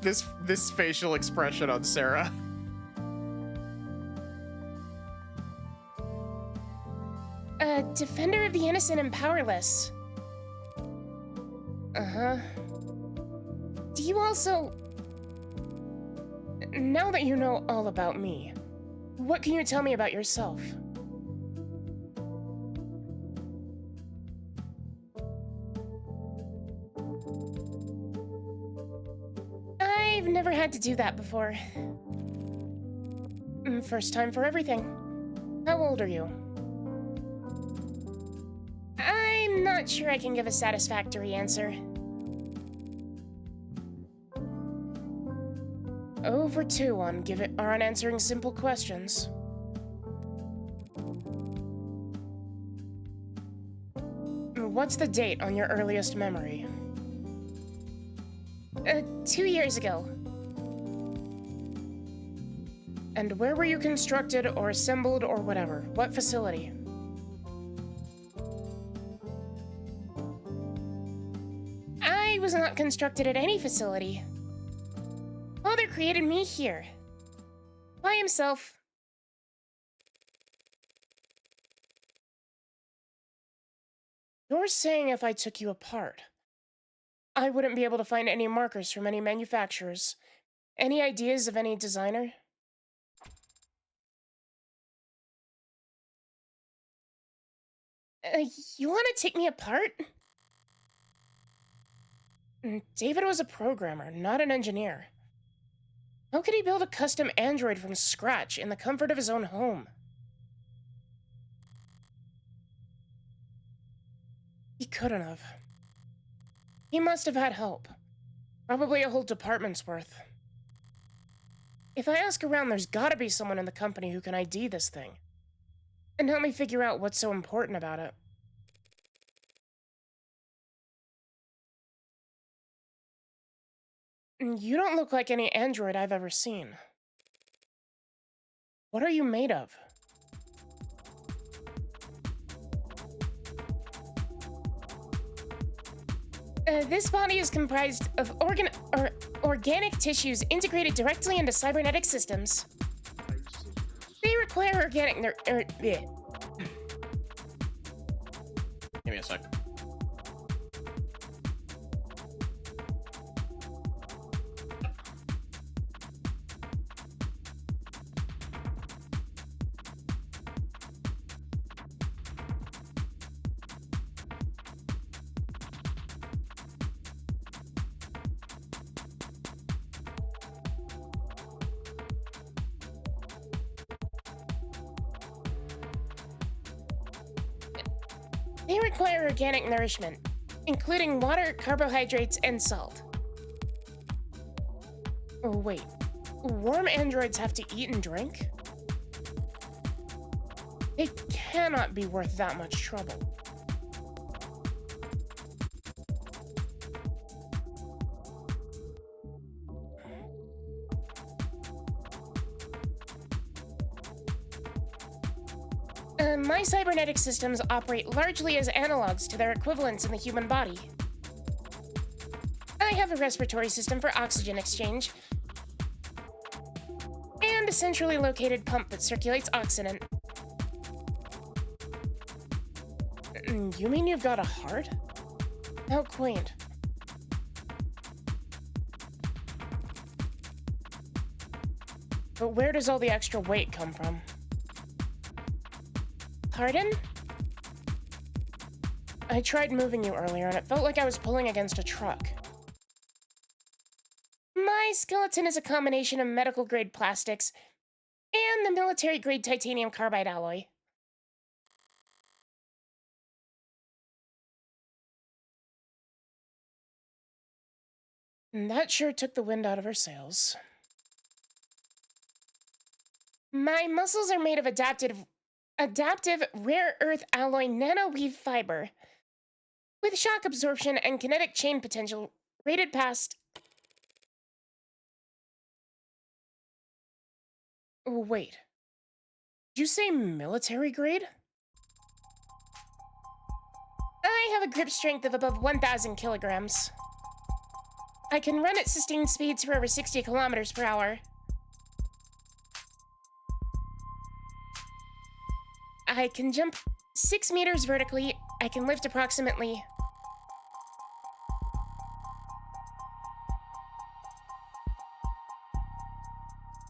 This facial expression on Sarah. A defender of the innocent and powerless. Uh-huh. Do you also... Now that you know all about me, what can you tell me about yourself? I've never had to do that before. First time for everything. How old are you? I'm not sure I can give a satisfactory answer. Over 2 on answering simple questions. What's the date on your earliest memory? 2 years ago. And where were you constructed or assembled or whatever? What facility? I was not constructed at any facility. Father created me here. By himself. You're saying if I took you apart, I wouldn't be able to find any markers from any manufacturers? Any ideas of any designer? You want to take me apart? David was a programmer, not an engineer. How could he build a custom android from scratch in the comfort of his own home? He couldn't have. He must have had help. Probably a whole department's worth. If I ask around, there's gotta be someone in the company who can ID this thing. And help me figure out what's so important about it. You don't look like any android I've ever seen. What are you made of? This body is comprised of organic tissues integrated directly into cybernetic systems. They require organic Give me a sec. They require organic nourishment, including water, carbohydrates, and salt. Oh, wait. Warm androids have to eat and drink? It cannot be worth that much trouble. My cybernetic systems operate largely as analogs to their equivalents in the human body. I have a respiratory system for oxygen exchange, and a centrally located pump that circulates oxygen. You mean you've got a heart? How quaint. But where does all the extra weight come from? Pardon? I tried moving you earlier and it felt like I was pulling against a truck. My skeleton is a combination of medical-grade plastics and the military-grade titanium carbide alloy. That sure took the wind out of her sails. My muscles are made of adaptive rare earth alloy nanoweave fiber with shock absorption and kinetic chain potential rated past... Wait. Did you say military grade? I have a grip strength of above 1,000 kilograms. I can run at sustained speeds for over 60 kilometers per hour. I can jump 6 meters vertically. I can lift approximately...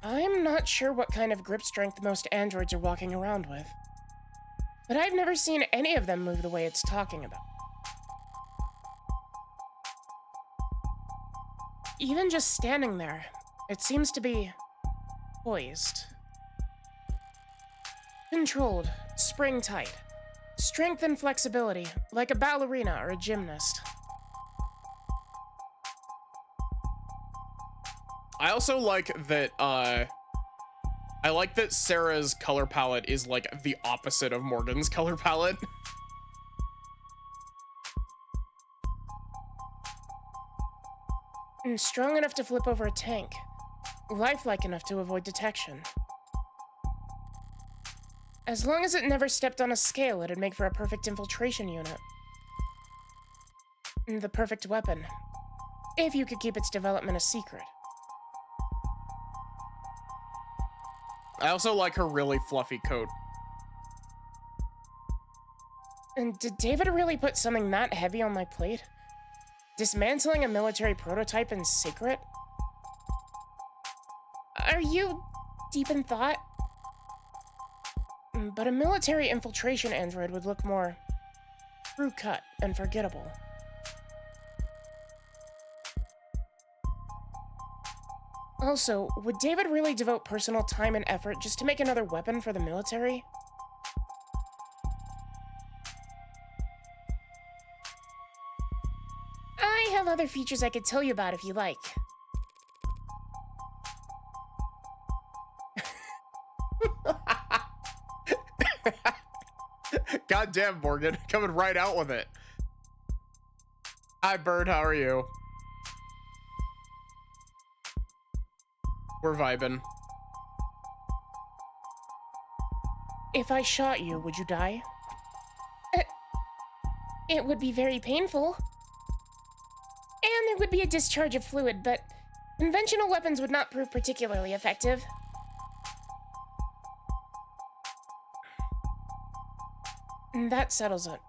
I'm not sure what kind of grip strength most androids are walking around with, but I've never seen any of them move the way it's talking about. Even just standing there, it seems to be poised. Controlled, spring-tight, strength and flexibility, like a ballerina or a gymnast. I also like that, I like that Sarah's color palette is like the opposite of Morgan's color palette. And strong enough to flip over a tank, lifelike enough to avoid detection. As long as it never stepped on a scale, it'd make for a perfect infiltration unit. And the perfect weapon, if you could keep its development a secret. I also like her really fluffy coat. And did David really put something that heavy on my plate? Dismantling a military prototype in secret? Are you deep in thought? But a military infiltration android would look more crew-cut and forgettable. Also, would David really devote personal time and effort just to make another weapon for the military? I have other features I could tell you about if you like. Goddamn, Morgan, coming right out with it. Hi, Bird, how are you? We're vibing. If I shot you, would you die? It would be very painful. And there would be a discharge of fluid, but conventional weapons would not prove particularly effective. That settles it.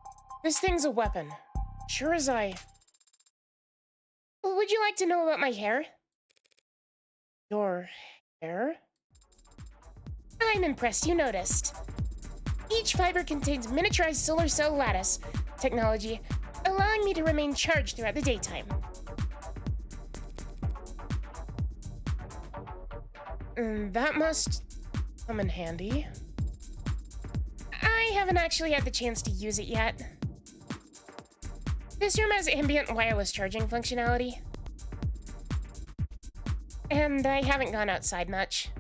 This thing's a weapon. Sure as I... Would you like to know about my hair? Your hair? I'm impressed you noticed. Each fiber contains miniaturized solar cell lattice technology, allowing me to remain charged throughout the daytime. That must come in handy. I haven't actually had the chance to use it yet. This room has ambient wireless charging functionality. And I haven't gone outside much.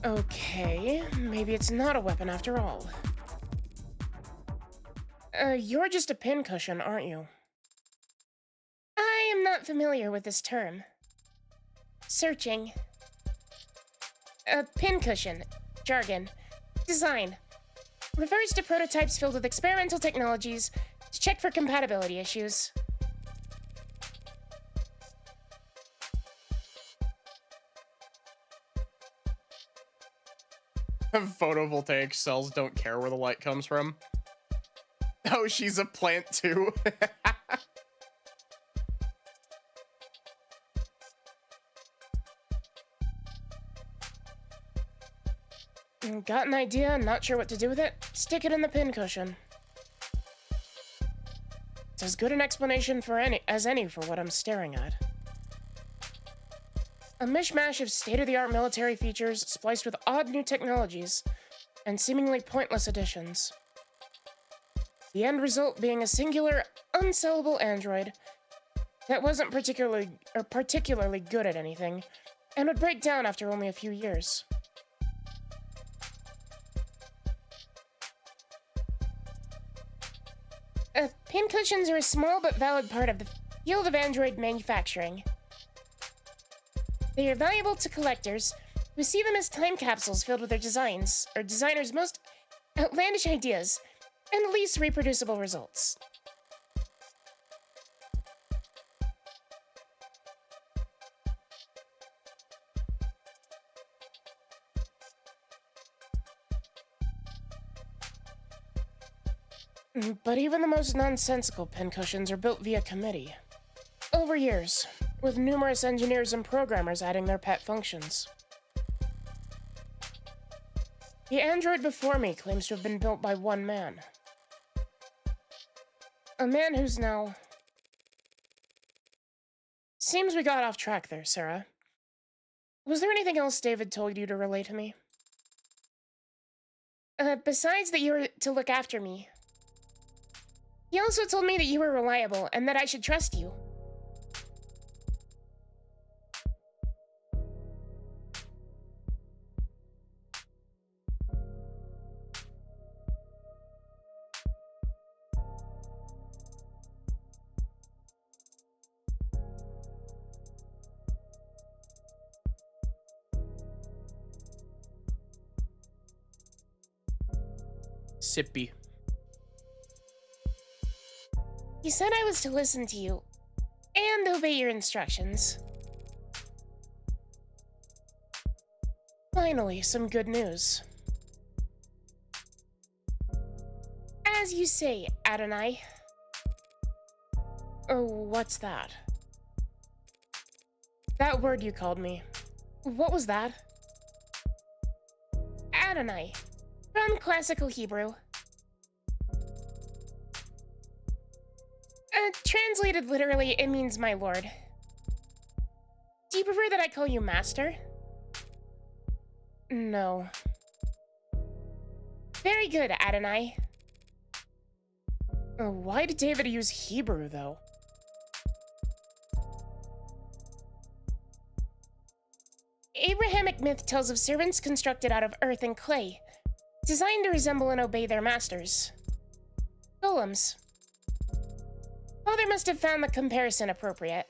Okay, maybe it's not a weapon after all. You're just a pincushion, aren't you? I am not familiar with this term. Searching. A pincushion. Jargon. Design. Refers to prototypes filled with experimental technologies to check for compatibility issues. Photovoltaic cells don't care where the light comes from. Oh, she's a plant too. Got an idea, not sure what to do with it? Stick it in the pincushion. It's as good an explanation as any for what I'm staring at. A mishmash of state-of-the-art military features spliced with odd new technologies and seemingly pointless additions. The end result being a singular, unsellable android that wasn't particularly good at anything and would break down after only a few years. Pincushions are a small but valid part of the field of android manufacturing. They are valuable to collectors who see them as time capsules filled with their designs, or designers' most outlandish ideas, and least reproducible results. But even the most nonsensical pincushions are built via committee. Over years, with numerous engineers and programmers adding their pet functions. The android before me claims to have been built by one man. A man who's now... Seems we got off track there, Sarah. Was there anything else David told you to relay to me? Besides that you were to look after me. He also told me that you were reliable and that I should trust you. Sippy. He said I was to listen to you and obey your instructions. Finally, some good news. As you say, Adonai. Oh, what's that? That word you called me. What was that? Adonai, from Classical Hebrew. Translated literally, it means my lord. Do you prefer that I call you master? No. Very good, Adonai. Why did David use Hebrew, though? Abrahamic myth tells of servants constructed out of earth and clay, designed to resemble and obey their masters. Golems. Father must have found the comparison appropriate.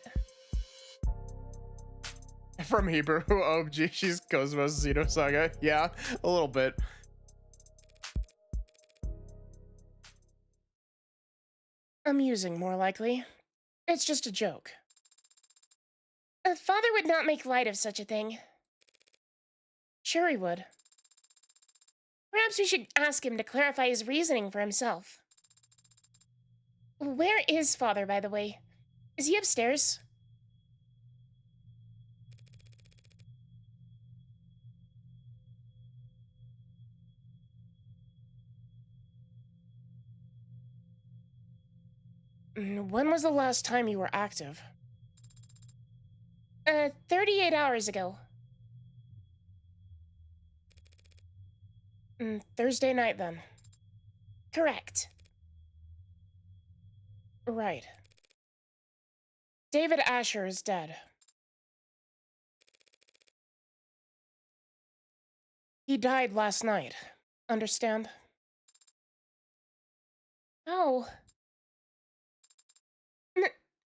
From Hebrew, oh gee, she's Cosmos Xenosaga. Yeah, a little bit. Amusing, more likely. It's just a joke. Father would not make light of such a thing. Sure he would. Perhaps we should ask him to clarify his reasoning for himself. Where is Father, by the way? Is he upstairs? When was the last time you were active? 38 hours ago. Thursday night, then. Correct. Right. David Asher is dead. He died last night. Understand? Oh.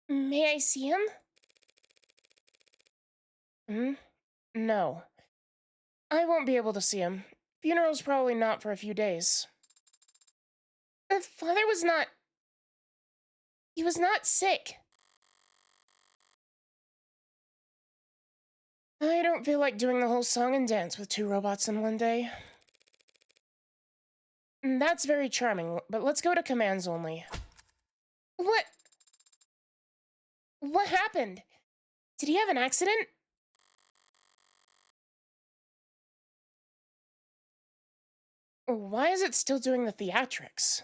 May I see him? No. I won't be able to see him. Funeral's probably not for a few days. Father was not... He was not sick. I don't feel like doing the whole song and dance with 2 robots in one day. That's very charming, but let's go to commands only. What? What happened? Did he have an accident? Why is it still doing the theatrics?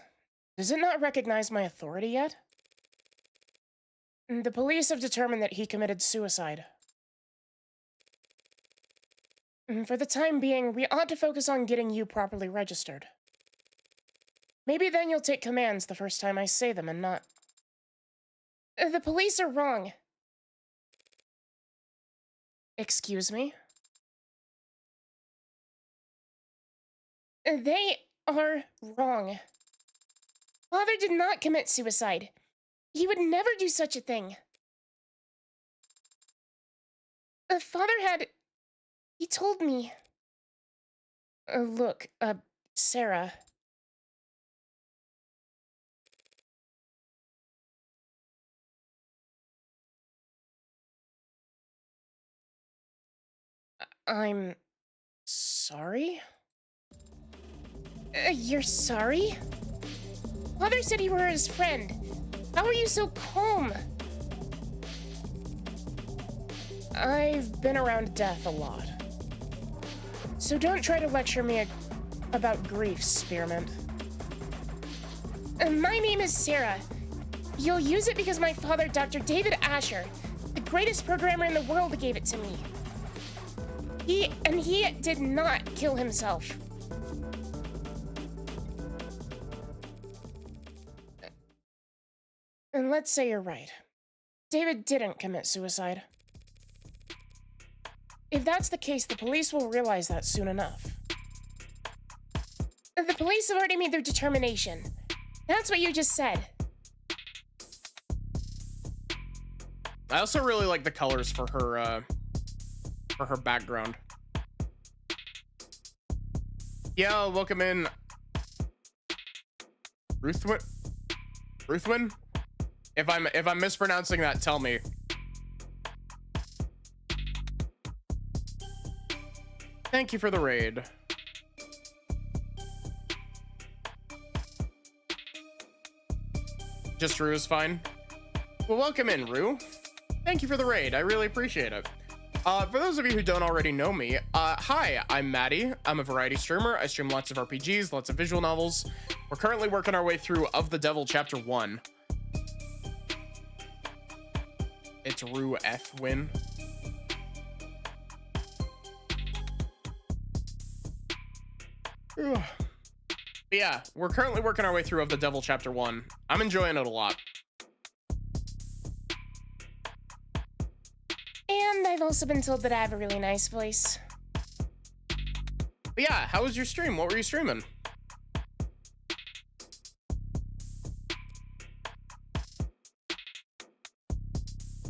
Does it not recognize my authority yet? The police have determined that he committed suicide. For the time being, we ought to focus on getting you properly registered. Maybe then you'll take commands the first time I say them and not... The police are wrong. Excuse me? They are wrong. Father did not commit suicide. He would never do such a thing. Father had... He told me. Look, Sarah... I'm... sorry? You're sorry? Father said you were his friend. How are you so calm? I've been around death a lot. So don't try to lecture me about grief, Spearmint. My name is Sarah. You'll use it because my father, Dr. David Asher, the greatest programmer in the world, gave it to me. He did not kill himself. And let's say you're right. David didn't commit suicide. If that's the case, the police will realize that soon enough. The police have already made their determination. That's what you just said. I also really like the colors for her background. Yeah, welcome in. Ruthwin? If I'm mispronouncing that, tell me. Thank you for the raid. Just Rue is fine. Well, welcome in, Rue. Thank you for the raid. I really appreciate it. For those of you who don't already know me, hi, I'm Maddie. I'm a variety streamer. I stream lots of RPGs, lots of visual novels. We're currently working our way through Of the Devil Chapter 1. It's Rue F. Win. But yeah, we're currently working our way through Of the Devil Chapter 1. I'm enjoying it a lot. And I've also been told that I have a really nice voice. But yeah, how was your stream? What were you streaming?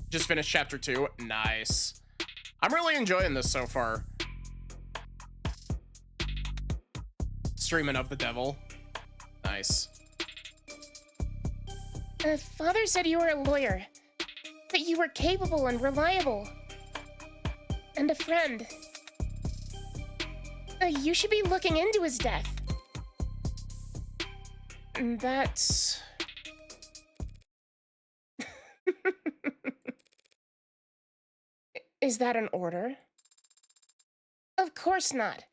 Just finished chapter 2. Nice. I'm really enjoying this so far. Streaming Of the Devil. Nice. Father said you were a lawyer. That you were capable and reliable. And a friend. You should be looking into his death. That's... Is that an order? Of course not.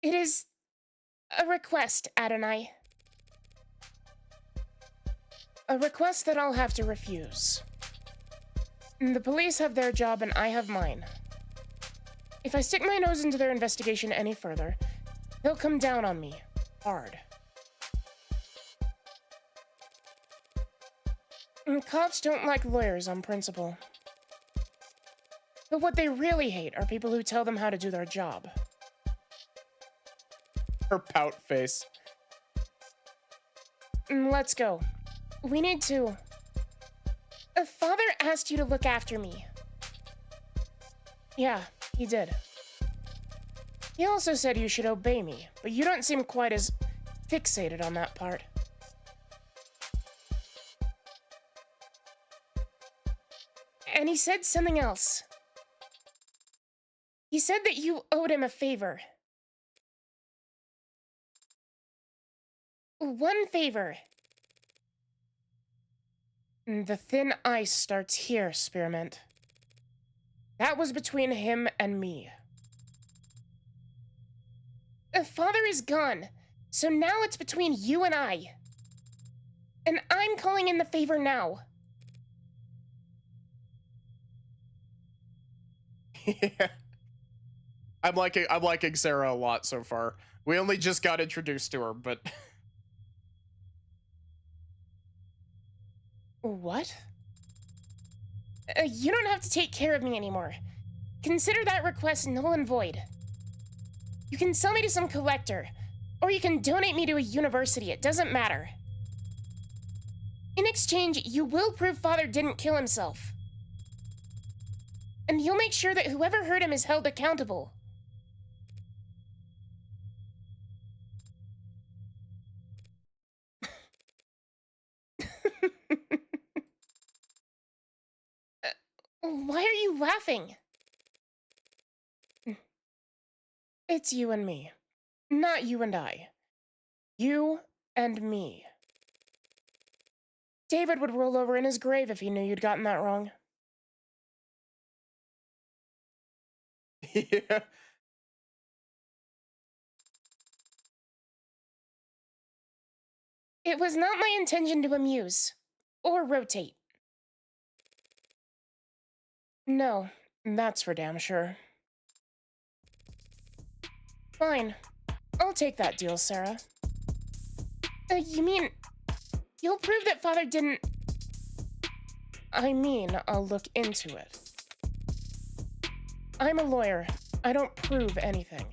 It is a request, Adonai. A request that I'll have to refuse. The police have their job and I have mine. If I stick my nose into their investigation any further, He'll come down on me. Hard. And cops don't like lawyers on principle. But what they really hate are people who tell them how to do their job. Her pout face. Let's go. We need to... Father asked you to look after me. Yeah, he did. He also said you should obey me, but you don't seem quite as fixated on that part. And he said something else. He said that you owed him a favor. One favor. The thin ice starts here, Spearmint. That was between him and me. Father is gone, so now it's between you and I. And I'm calling in the favor now. Yeah. I'm liking Sarah a lot so far. We only just got introduced to her, but What? You don't have to take care of me anymore. Consider that request null and void. You can sell me to some collector, or you can donate me to a university, it doesn't matter. In exchange, you will prove Father didn't kill himself. And you'll make sure that whoever hurt him is held accountable. Why are you laughing? It's you and me. Not you and I. You and me. David would roll over in his grave if he knew you'd gotten that wrong. yeah. It was not my intention to amuse or rotate. No, that's for damn sure. Fine. I'll take that deal, Sarah. You mean you'll prove that Father didn't... I mean, I'll look into it. I'm a lawyer. I don't prove anything.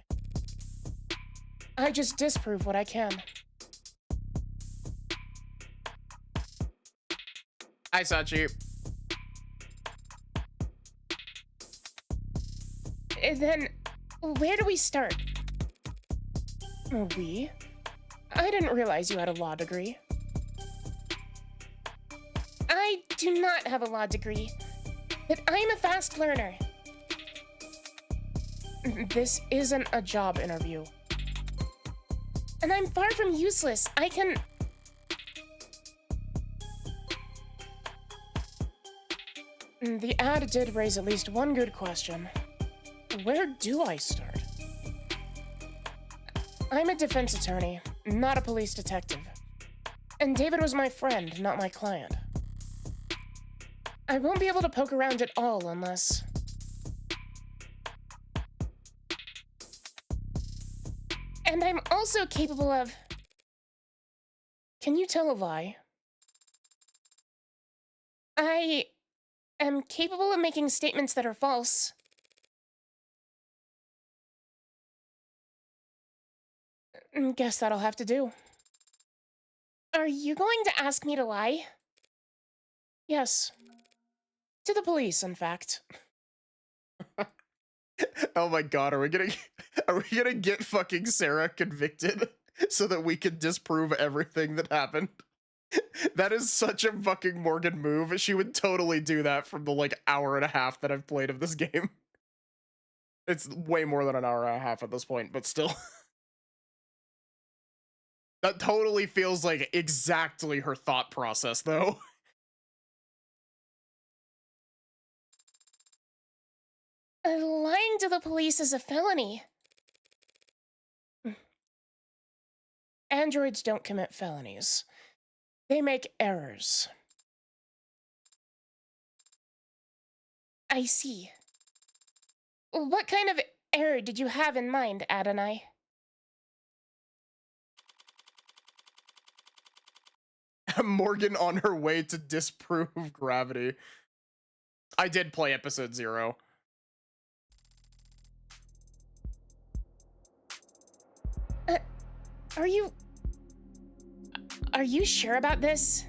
I just disprove what I can. Hi, Sachi. Then, where do we start? We? I didn't realize you had a law degree. I do not have a law degree, but I'm a fast learner. This isn't a job interview. And I'm far from useless. I can... The ad did raise at least one good question. Where do I start? I'm a defense attorney, not a police detective. And David was my friend, not my client. I won't be able to poke around at all unless... And I'm also capable of... Can you tell a lie? I am capable of making statements that are false. Guess that'll have to do. Are you going to ask me to lie? Yes. To the police, in fact. Oh my god, are we gonna get fucking Sarah convicted so that we can disprove everything that happened? That is such a fucking Morgan move. She would totally do that from the like hour and a half that I've played of this game. It's way more than an hour and a half at this point, but still. That totally feels like exactly her thought process, though. Lying to the police is a felony. Androids don't commit felonies. They make errors. I see. What kind of error did you have in mind, Adonai? Morgan on her way to disprove gravity. I did play episode 0. Are you... Are you sure about this?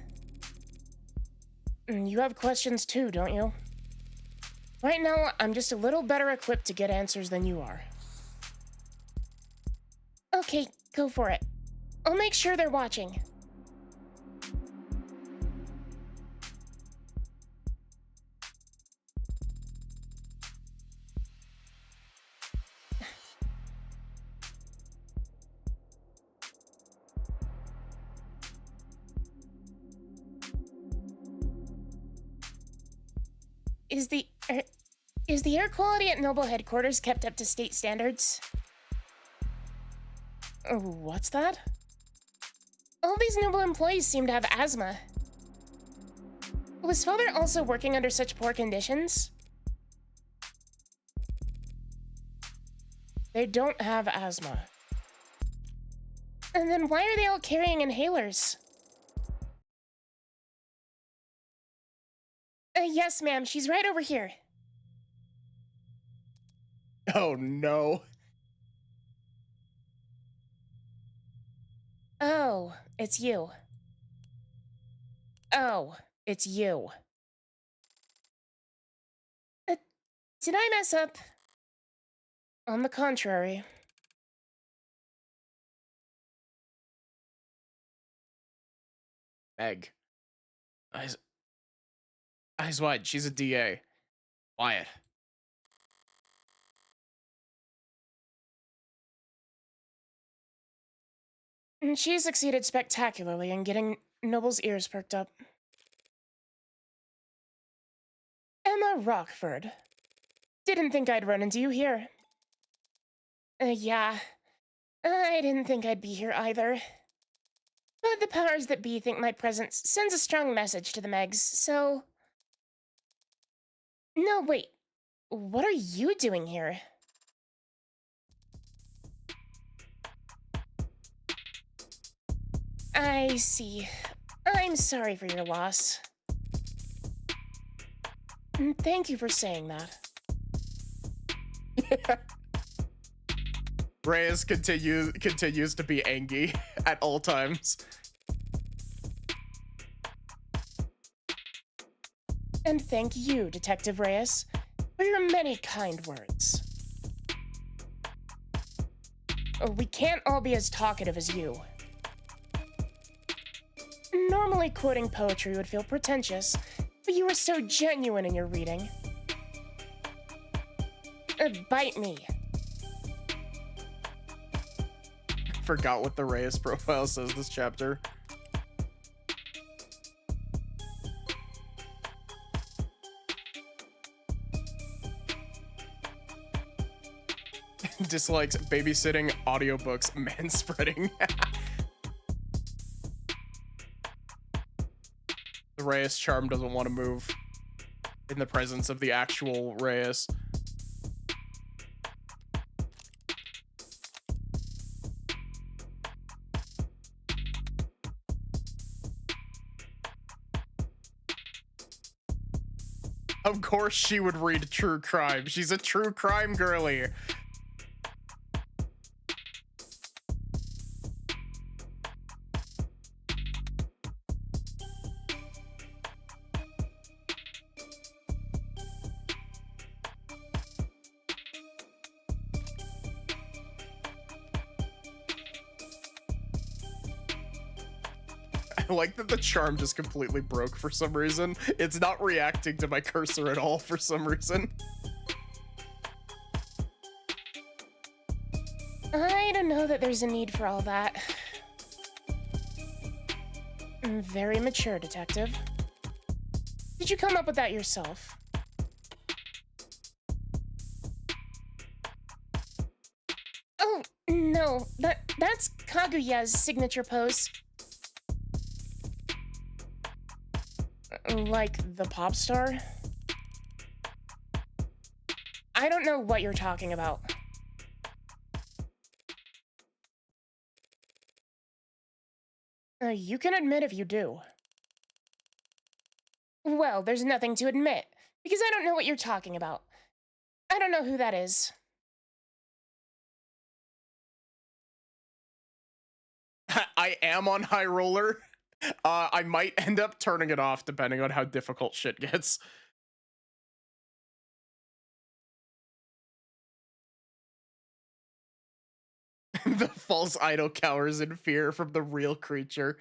You have questions too, don't you? Right now, I'm just a little better equipped to get answers than you are. Okay, go for it. I'll make sure they're watching. Is the air quality at Noble headquarters kept up to state standards? What's that? All these Noble employees seem to have asthma. Was Father also working under such poor conditions? They don't have asthma. And then why are they all carrying inhalers? Yes, ma'am, she's right over here. Oh no. Oh, it's you. Oh, it's you. Did I mess up? On the contrary. Meg. Eyes wide. She's a DA. Quiet. And she succeeded spectacularly in getting Noble's ears perked up. Emma Rockford. Didn't think I'd run into you here. Yeah. I didn't think I'd be here either. But the powers that be think my presence sends a strong message to the Megs, so... No, wait. What are you doing here? I see. I'm sorry for your loss. Thank you for saying that. Reyes continues to be angry at all times. And thank you, Detective Reyes, for your many kind words. We can't all be as talkative as you. Normally, quoting poetry would feel pretentious, but you were so genuine in your reading. Bite me. Forgot what the Reyes profile says this chapter. Dislikes babysitting, audiobooks, manspreading. The Reyes charm doesn't want to move in the presence of the actual Reyes. Of course she would read true crime. She's a true crime girly. I like that the charm just completely broke for some reason. It's not reacting to my cursor at all for some reason. I don't know that there's a need for all that. Very mature, Detective. Did you come up with that yourself? Oh, no, that's Kaguya's signature pose. Like the pop star? I don't know what you're talking about. You can admit if you do. Well, there's nothing to admit, because I don't know what you're talking about. I don't know who that is. I am on High Roller. I might end up turning it off depending on how difficult shit gets. The false idol cowers in fear from the real creature.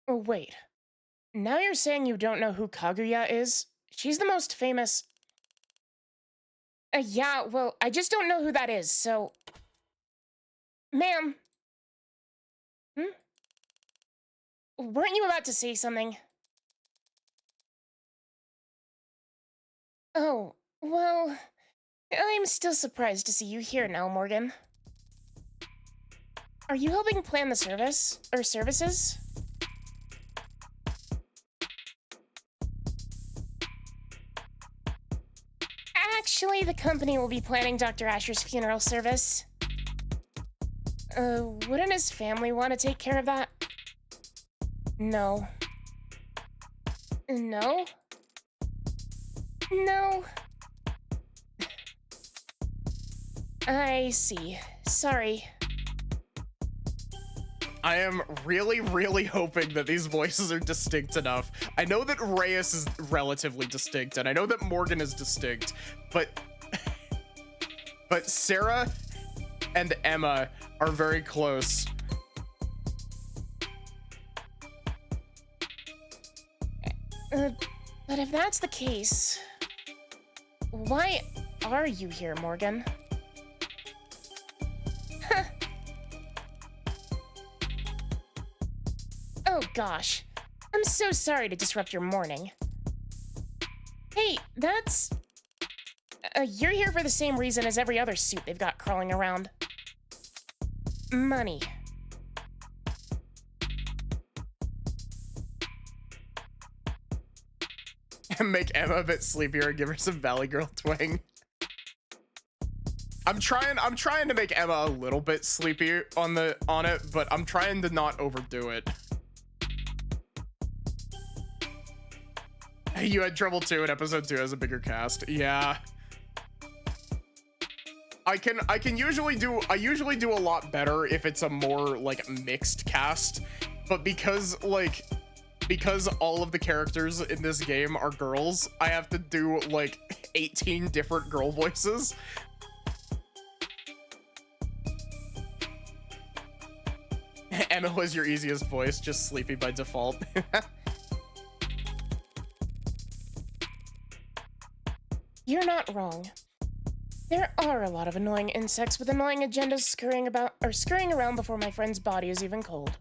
Oh, wait. Now you're saying you don't know who Kaguya is? She's the most famous... yeah, well, I just don't know who that is, so... Ma'am? Weren't you about to say something? Oh, well... I'm still surprised to see you here now, Morgan. Are you helping plan the service? Or services? Actually, the company will be planning Dr. Asher's funeral service. Wouldn't his family want to take care of that? No. No? No? I see. Sorry. I am really, really hoping that these voices are distinct enough. I know that Reyes is relatively distinct, and I know that Morgan is distinct, but Sarah and Emma are very close. But if that's the case, why are you here, Morgan? Oh gosh, I'm so sorry to disrupt your morning. Hey, that's... you're here for the same reason as every other suit they've got crawling around. Money. Make Emma a bit sleepier and give her some Valley Girl twang. I'm trying to make Emma a little bit sleepy on it, but I'm trying to not overdo it. You had trouble too in episode 2 as a bigger cast. Yeah. I usually do a lot better if it's a more like mixed cast, but because all of the characters in this game are girls, I have to do like 18 different girl voices. Emma was your easiest voice, just sleepy by default. You're not wrong. There are a lot of annoying insects with annoying agendas scurrying around before my friend's body is even cold.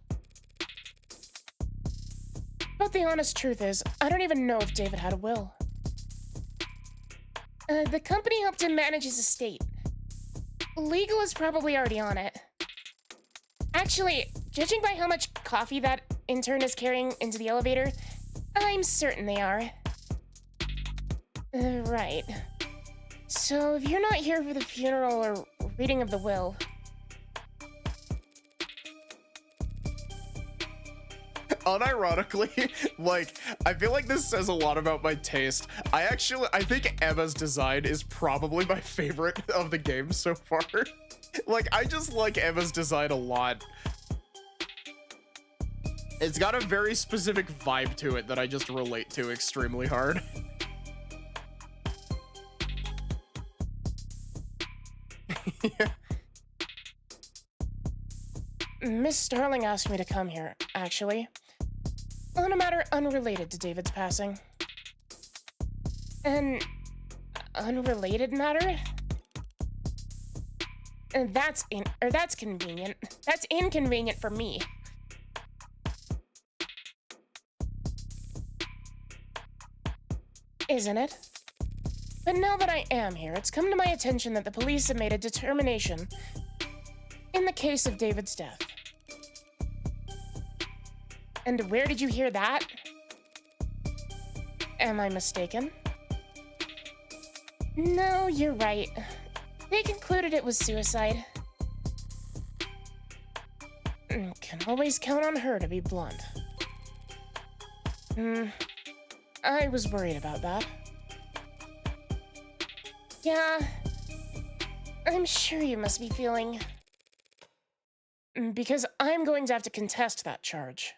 But the honest truth is, I don't even know if David had a will. The company helped him manage his estate. Legal is probably already on it. Actually, judging by how much coffee that intern is carrying into the elevator, I'm certain they are. Right. So, if you're not here for the funeral or reading of the will... Unironically, like, I feel like this says a lot about my taste. I think Emma's design is probably my favorite of the game so far. Like, I just like Emma's design a lot. It's got a very specific vibe to it that I just relate to extremely hard. Yeah. Miss Starling asked me to come here, actually. On a matter unrelated to David's passing. An unrelated matter? That's convenient. That's inconvenient for me. Isn't it? But now that I am here, it's come to my attention that the police have made a determination in the case of David's death. And where did you hear that? Am I mistaken? No, you're right. They concluded it was suicide. Can always count on her to be blunt. I was worried about that. Yeah, I'm sure you must be feeling. Because I'm going to have to contest that charge.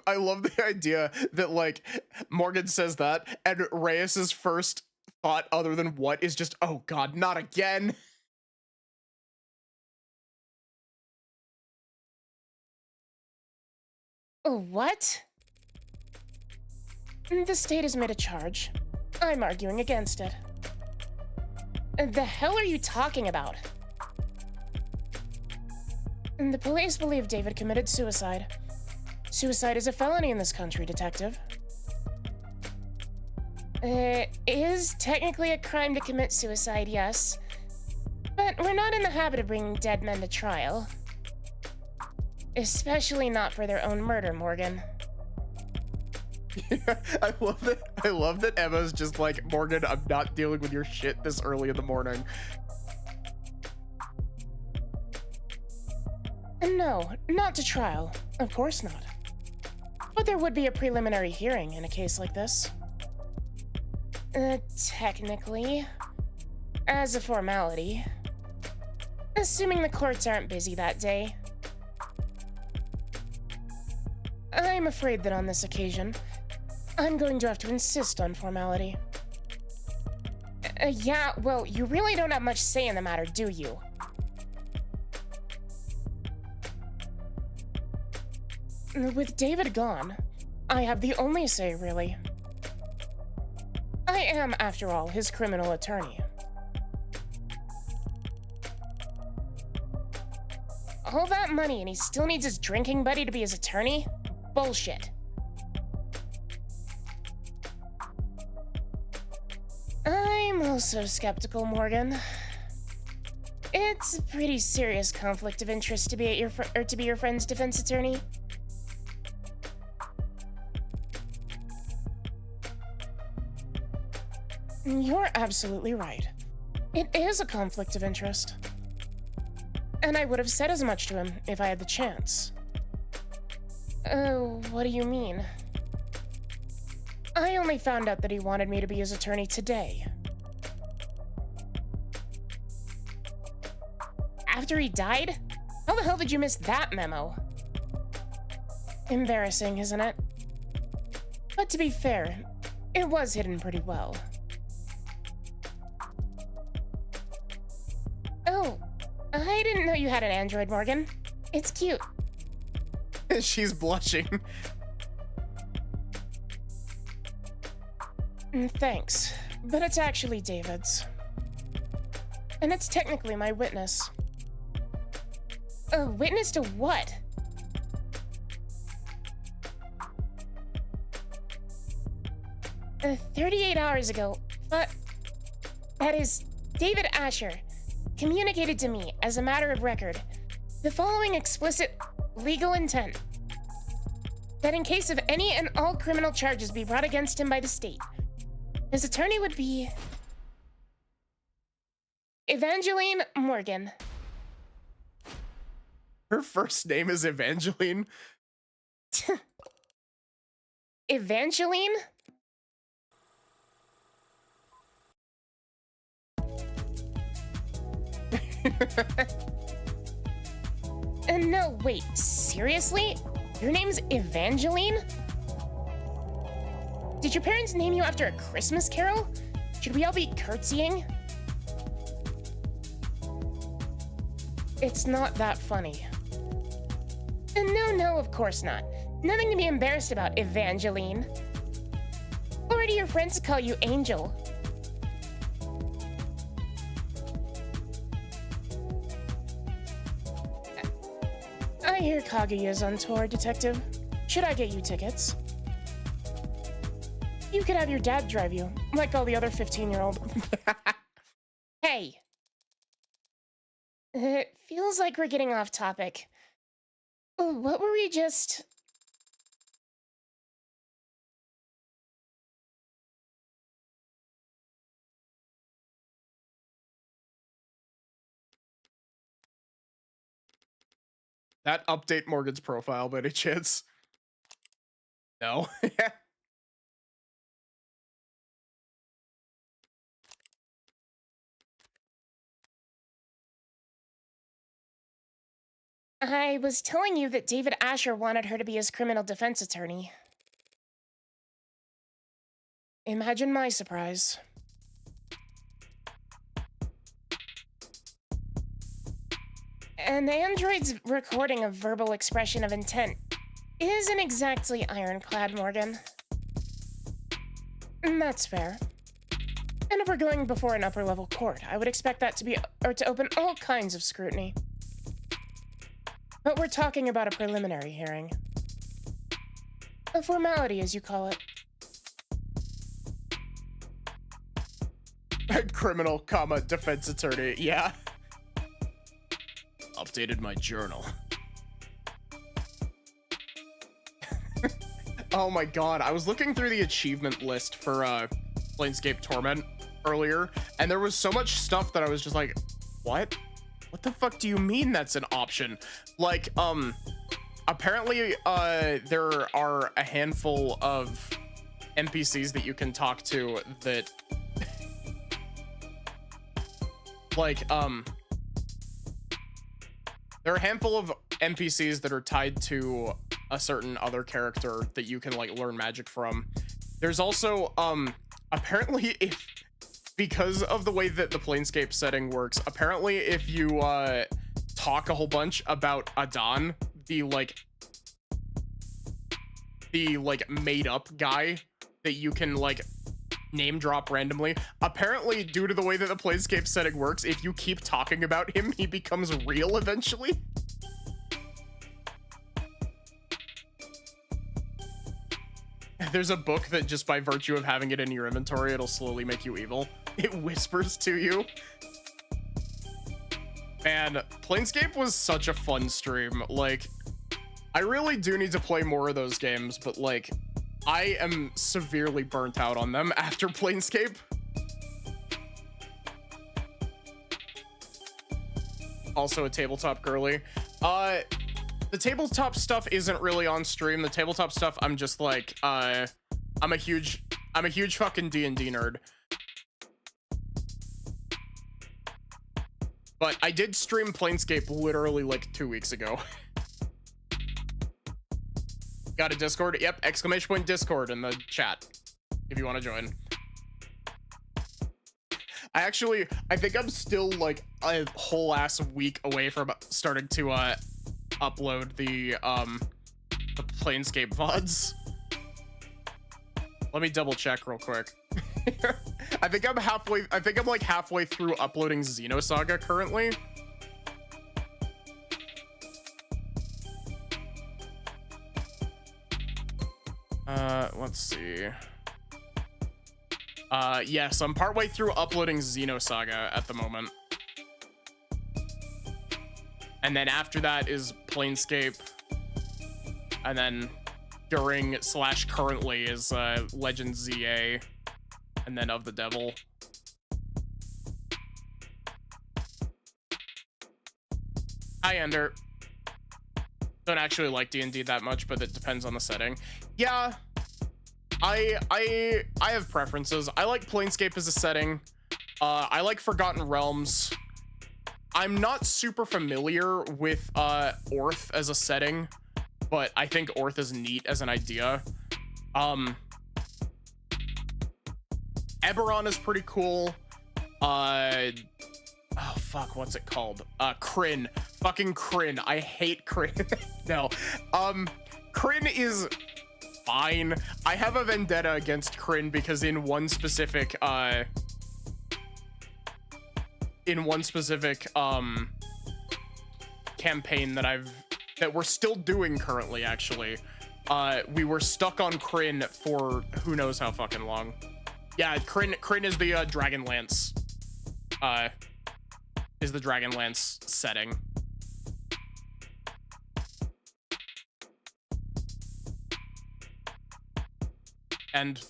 I love the idea that, like, Morgan says that, and Reyes's first thought, other than what, is just, oh god, not again. What? The state has made a charge. I'm arguing against it. The hell are you talking about? The police believe David committed suicide. Suicide is a felony in this country, Detective. It is technically a crime to commit suicide, yes. But we're not in the habit of bringing dead men to trial. Especially not for their own murder, Morgan. I love that Emma's just like, Morgan, I'm not dealing with your shit this early in the morning. No, not to trial. Of course not. But there would be a preliminary hearing in a case like this. Technically. As a formality. Assuming the courts aren't busy that day. I'm afraid that on this occasion, I'm going to have to insist on formality. Yeah, well, you really don't have much say in the matter, do you? With David gone, I have the only say, really. I am, after all, his criminal attorney. All that money and he still needs his drinking buddy to be his attorney? Bullshit. I'm also skeptical, Morgan. It's a pretty serious conflict of interest to be your friend's defense attorney. You're absolutely right. It is a conflict of interest. And I would have said as much to him if I had the chance. What do you mean? I only found out that he wanted me to be his attorney today. After he died? How the hell did you miss that memo? Embarrassing, isn't it? But to be fair, it was hidden pretty well. Oh, I didn't know you had an android, Morgan. It's cute. She's blushing. Thanks, but it's actually David's. And it's technically my witness. A witness to what? Uh, 38 hours ago, but that is, David Asher communicated to me as a matter of record the following explicit legal intent: that in case of any and all criminal charges be brought against him by the state, his attorney would be Evangeline Morgan. Her first name is Evangeline. Evangeline? No, wait, seriously? Your name's Evangeline? Did your parents name you after a Christmas carol? Should we all be curtsying? It's not that funny. No, of course not. Nothing to be embarrassed about, Evangeline. Or do your friends call you Angel? I hear Kaguya's on tour, Detective. Should I get you tickets? You could have your dad drive you, like all the other 15-year-old. Hey! It feels like we're getting off topic. What were we just... That update Morgan's profile by any chance? No. I was telling you that David Asher wanted her to be his criminal defense attorney. Imagine my surprise. An android's recording of verbal expression of intent isn't exactly ironclad, Morgan. That's fair. And if we're going before an upper-level court, I would expect that to open all kinds of scrutiny. But we're talking about a preliminary hearing. A formality, as you call it. Criminal, defense attorney. Yeah. Updated my journal. Oh my god, I was looking through the achievement list for Planescape Torment earlier, and there was so much stuff that I was just like, what? What the fuck do you mean that's an option? Like, apparently, there are a handful of NPCs that you can talk to that, like, there are a handful of NPCs that are tied to a certain other character that you can, like, learn magic from. There's also, apparently, because of the way that the Planescape setting works, apparently if you, talk a whole bunch about Adan, the made-up guy that you can, like, name drop randomly, apparently, due to the way that the Planescape setting works, if you keep talking about him, he becomes real eventually. There's a book that just by virtue of having it in your inventory, it'll slowly make you evil. It whispers to you. Man, Planescape was such a fun stream. Like, I really do need to play more of those games, but, like, I am severely burnt out on them after Planescape. Also a tabletop girly. The tabletop stuff isn't really on stream. The tabletop stuff, I'm just like, I'm a huge fucking D&D nerd. But I did stream Planescape literally like 2 weeks ago. Got a Discord? Yep, ! Discord in the chat if you want to join. I think I'm still like a whole ass week away from starting to upload the Planescape VODs. Let me double check real quick. I think I'm like halfway through uploading Xenosaga currently. Let's see. Yes, I'm partway through uploading Xenosaga at the moment. And then after that is Planescape. And then during/currently is Legend ZA. And then Of the Devil. Hi, Ender. Don't actually like D&D that much, but it depends on the setting. Yeah, I have preferences. I like Planescape as a setting. I like Forgotten Realms. I'm not super familiar with Orth as a setting, but I think Orth is neat as an idea. Eberron is pretty cool. Oh fuck, what's it called? Kryn. Fucking Kryn. I hate Kryn. No. Kryn is fine. I have a vendetta against Kryn because in one specific campaign that we're still doing currently, actually, we were stuck on Kryn for who knows how fucking long. Yeah, Kryn is the Dragonlance setting. And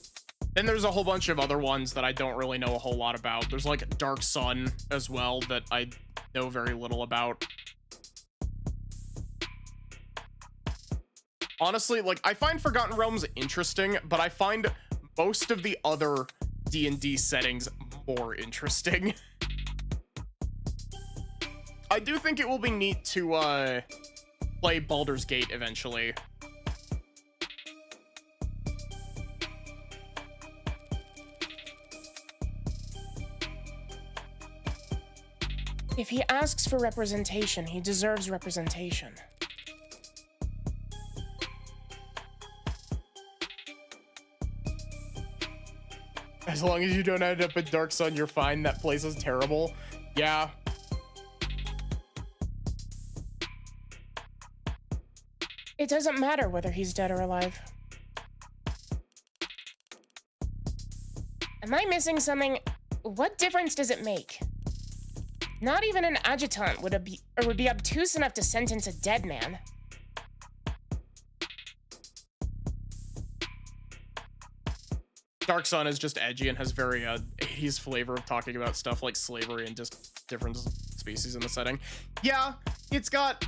then there's a whole bunch of other ones that I don't really know a whole lot about. There's like Dark Sun as well that I know very little about. honestly, like, I find Forgotten Realms interesting, but I find most of the other D&D settings more interesting. I do think it will be neat to play Baldur's Gate eventually. If he asks for representation, he deserves representation. As long as you don't end up at Dark Sun, you're fine. That place is terrible. Yeah. It doesn't matter whether he's dead or alive. Am I missing something? What difference does it make? Not even an adjutant would be obtuse enough to sentence a dead man. Dark Sun is just edgy and has very 80s flavor of talking about stuff like slavery and just different species in the setting. Yeah, it's got...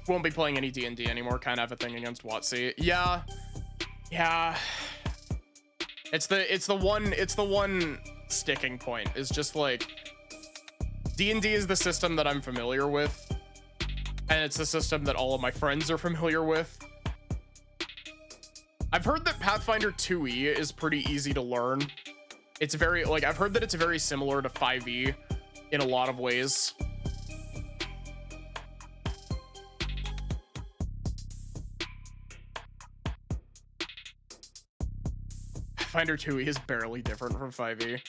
Won't be playing any D&D anymore, kind of have a thing against WotC. Yeah. Yeah. It's the one sticking point, is just like D&D is the system that I'm familiar with, and it's the system that all of my friends are familiar with. I've heard that Pathfinder 2e is pretty easy to learn. It's very, like, I've heard that it's very similar to 5e in a lot of ways. Pathfinder 2e is barely different from 5e.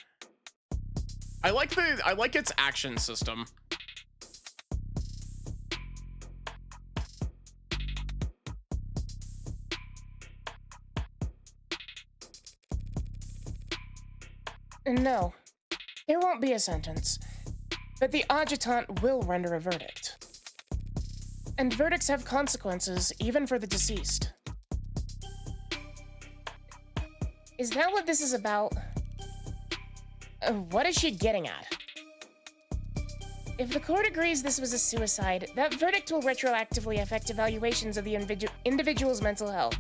I like its action system. No, there won't be a sentence, but the adjutant will render a verdict. And verdicts have consequences, even for the deceased. Is that what this is about? What is she getting at? If the court agrees this was a suicide, that verdict will retroactively affect evaluations of the individual's mental health.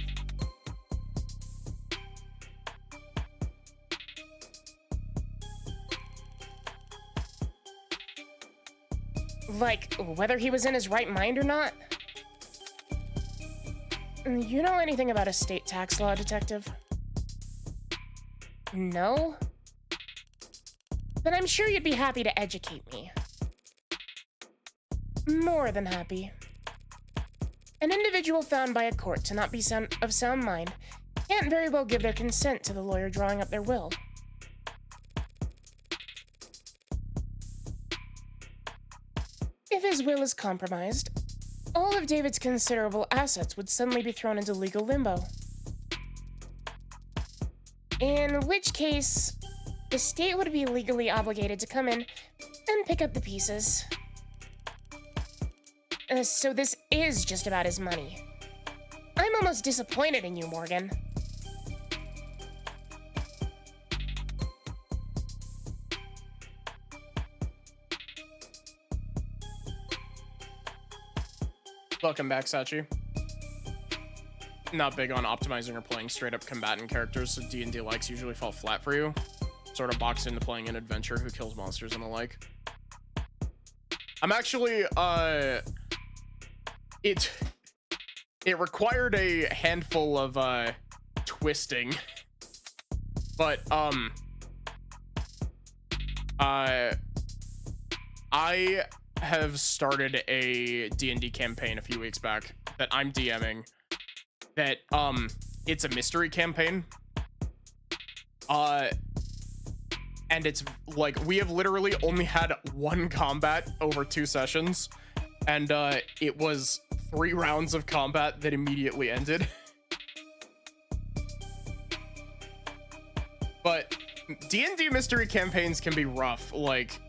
Like, whether he was in his right mind or not? You know anything about estate tax law, detective? No? But I'm sure you'd be happy to educate me. More than happy. An individual found by a court to not be of sound mind can't very well give their consent to the lawyer drawing up their will. If his will is compromised, all of David's considerable assets would suddenly be thrown into legal limbo. In which case, the state would be legally obligated to come in and pick up the pieces. So this is just about his money. I'm almost disappointed in you, Morgan. Welcome back, Sachi. Not big on optimizing or playing straight up combatant characters, so D&D likes usually fall flat for you. Sort of boxed into playing an adventurer who kills monsters and the like. I'm actually, it required a handful of, twisting. But, I have started a D&D campaign a few weeks back that I'm DMing that it's a mystery campaign, and it's like we have literally only had one combat over 2 sessions, and it was 3 rounds of combat that immediately ended. But D&D mystery campaigns can be rough. Like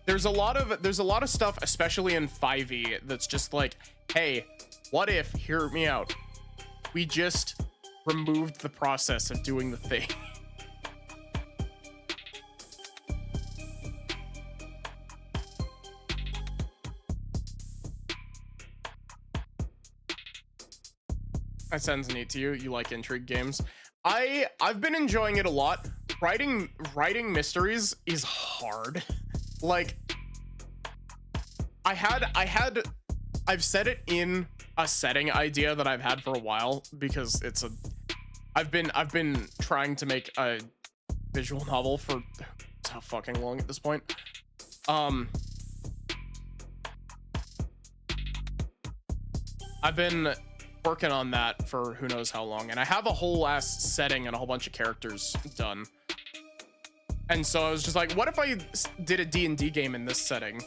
there's a lot of stuff, especially in 5e, that's just like, hey, what if, hear me out, we just removed the process of doing the thing. That sounds neat to you. You like intrigue games. I've been enjoying it a lot. Writing mysteries is hard. Like, I've said it in a setting idea that I've had for a while, because I've been trying to make a visual novel for how fucking long at this point. I've been working on that for who knows how long, and I have a whole ass setting and a whole bunch of characters done. And so I was just like, what if I did a D&D game in this setting?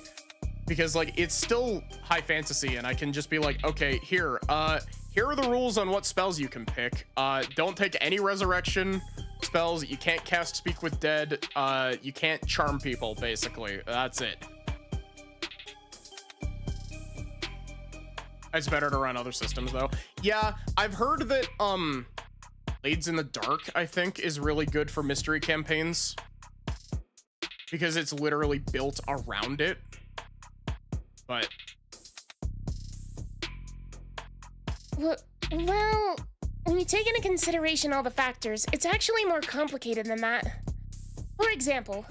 Because like, it's still high fantasy, and I can just be like, okay, here are the rules on what spells you can pick. Don't take any resurrection spells. You can't cast Speak with Dead. You can't charm people, basically. That's it. It's better to run other systems, though. Yeah, I've heard that Blades in the Dark, I think, is really good for mystery campaigns, because it's literally built around it. But well, when you take into consideration all the factors, it's actually more complicated than that. For example,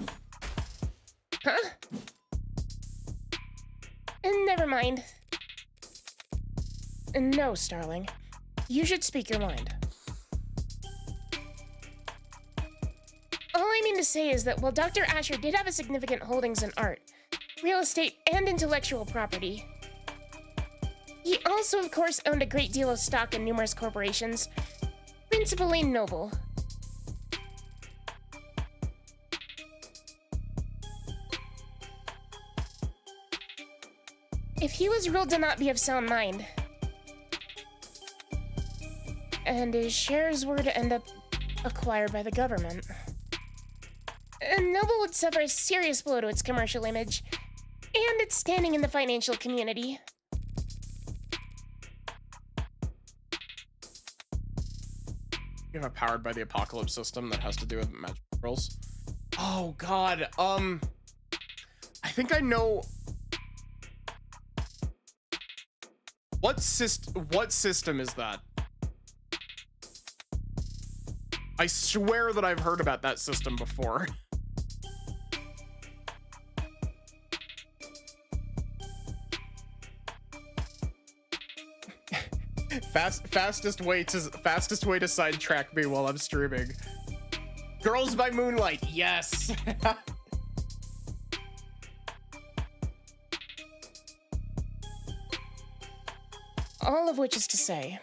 never mind. No, Starling. You should speak your mind. All I mean to say is that while Dr. Asher did have a significant holdings in art, real estate, and intellectual property, he also, of course, owned a great deal of stock in numerous corporations, principally Noble. If he was ruled to not be of sound mind, and his shares were to end up acquired by the government, Noble would suffer a serious blow to its commercial image and its standing in the financial community. you have a powered by the apocalypse system that has to do with magic rolls. Oh god, I think I know what system is that? I swear that I've heard about that system before. Fastest way to sidetrack me while I'm streaming. Girls by Moonlight, yes. All of which is to say,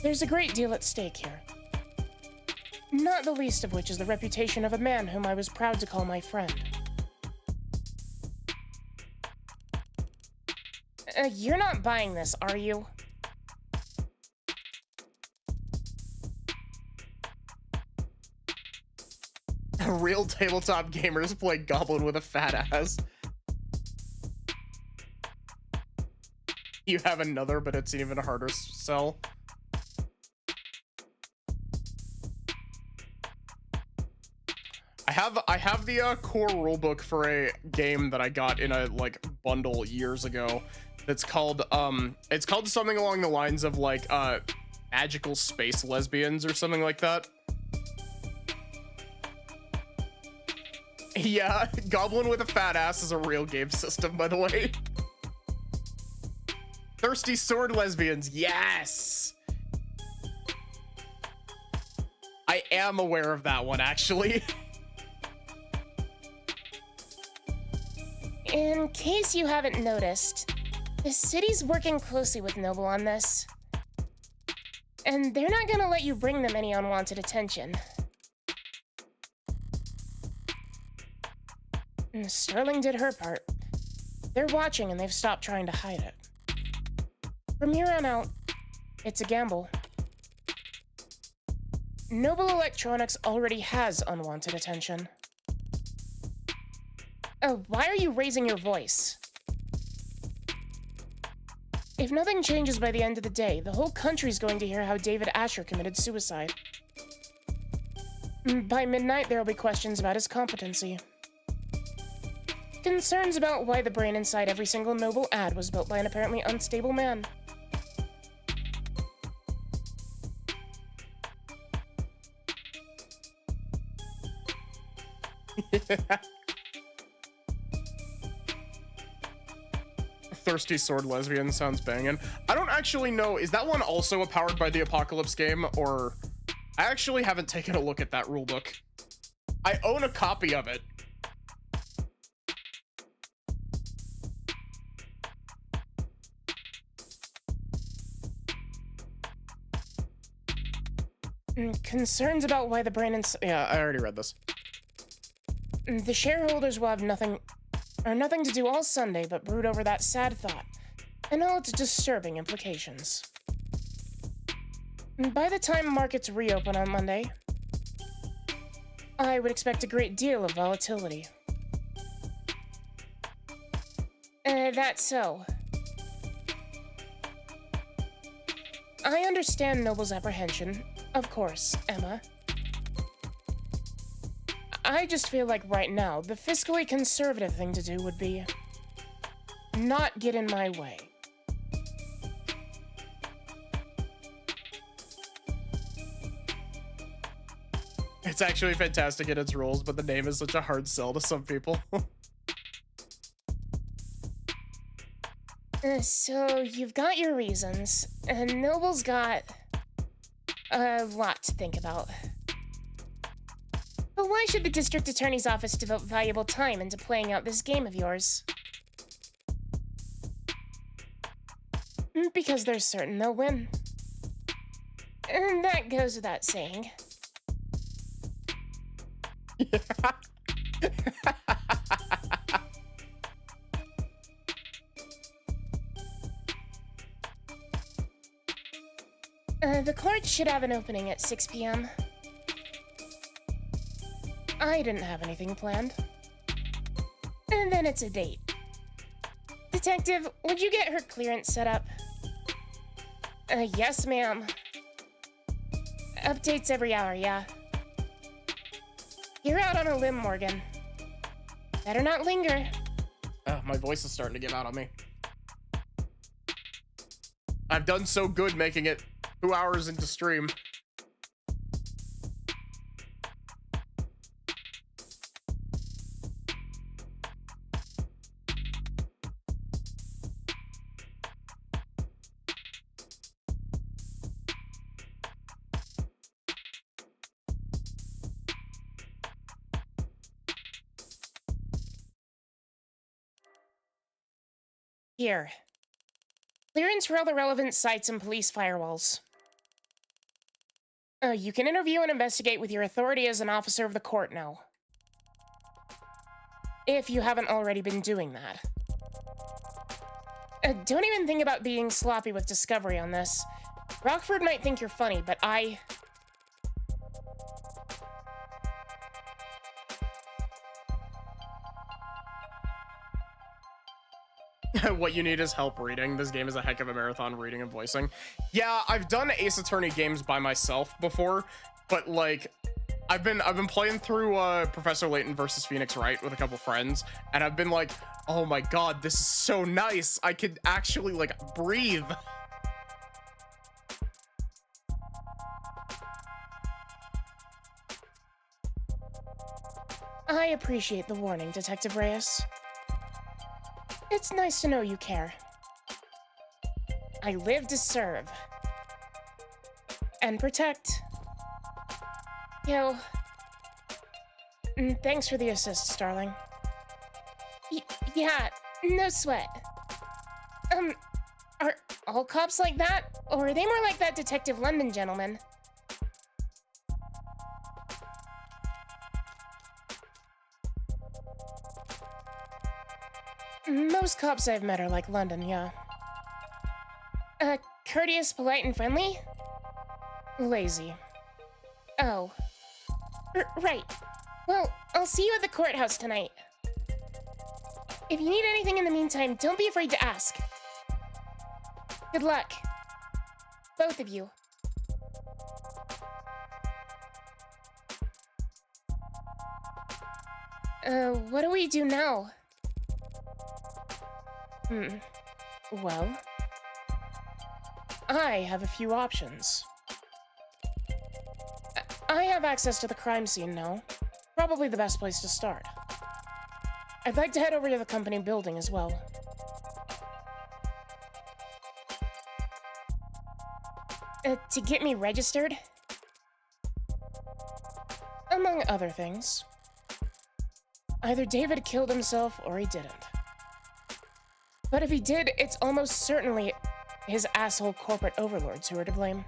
there's a great deal at stake here. Not the least of which is the reputation of a man whom I was proud to call my friend. You're not buying this, are you? Real tabletop gamers play Goblin with a fat ass. You have another, but it's an even harder sell. I have the core rulebook for a game that I got in a like bundle years ago. That's called something along the lines of like magical space lesbians or something like that. Yeah, Goblin with a fat ass is a real game system, by the way. Thirsty sword lesbians, yes! I am aware of that one, actually. In case you haven't noticed, the city's working closely with Noble on this. And they're not gonna let you bring them any unwanted attention. Sterling did her part. They're watching and they've stopped trying to hide it. From here on out, it's a gamble. Noble Electronics already has unwanted attention. Oh, why are you raising your voice? If nothing changes by the end of the day, the whole country's going to hear how David Asher committed suicide. By midnight, there will be questions about his competency. Concerns about why the brain inside every single Noble ad was built by an apparently unstable man. Thirsty sword lesbian sounds banging. I don't actually know. Is that one also a Powered by the Apocalypse game, or I actually haven't taken a look at that rulebook. I own a copy of it. Concerns about why the brain and... Yeah, I already read this. The shareholders will have nothing to do all Sunday but brood over that sad thought and all its disturbing implications. By the time markets reopen on Monday, I would expect a great deal of volatility. That's so. I understand Noble's apprehension, of course, Emma. I just feel like right now, the fiscally conservative thing to do would be not get in my way. It's actually fantastic in its rules, but the name is such a hard sell to some people. So you've got your reasons, and Noble's got a lot to think about. But why should the district attorney's office devote valuable time into playing out this game of yours? Because they're certain they'll win. And that goes without saying. The court should have an opening at 6 p.m. I didn't have anything planned. And then it's a date. Detective, would you get her clearance set up? Yes, ma'am. Updates every hour, yeah. You're out on a limb, Morgan. Better not linger. My voice is starting to give out on me. I've done so good making it 2 hours into stream. Here. Clearance for all the relevant sites and police firewalls. You can interview and investigate with your authority as an officer of the court now. If you haven't already been doing that. Don't even think about being sloppy with discovery on this. Rockford might think you're funny, but What you need is help reading. This game is a heck of a marathon reading and voicing. Yeah, I've done Ace Attorney games by myself before, but like I've been playing through Professor Layton versus Phoenix Wright with a couple friends, and I've been like, oh my god, this is so nice. I could actually like breathe. I appreciate the warning, Detective Reyes. It's nice to know you care. I live to serve. And protect. Yo. Thanks for the assist, darling. Yeah, no sweat. Are all cops like that? Or are they more like that Detective London gentleman? Most cops I've met are like London, yeah. Courteous, polite, and friendly? Lazy. Oh. Right. Well, I'll see you at the courthouse tonight. If you need anything in the meantime, don't be afraid to ask. Good luck. Both of you. What do we do now? Well, I have a few options. I have access to the crime scene now, Probably the best place to start. I'd like to head over to the company building as well. To get me registered? Among other things. Either David killed himself or he didn't. But if he did, it's almost certainly his asshole corporate overlords who are to blame.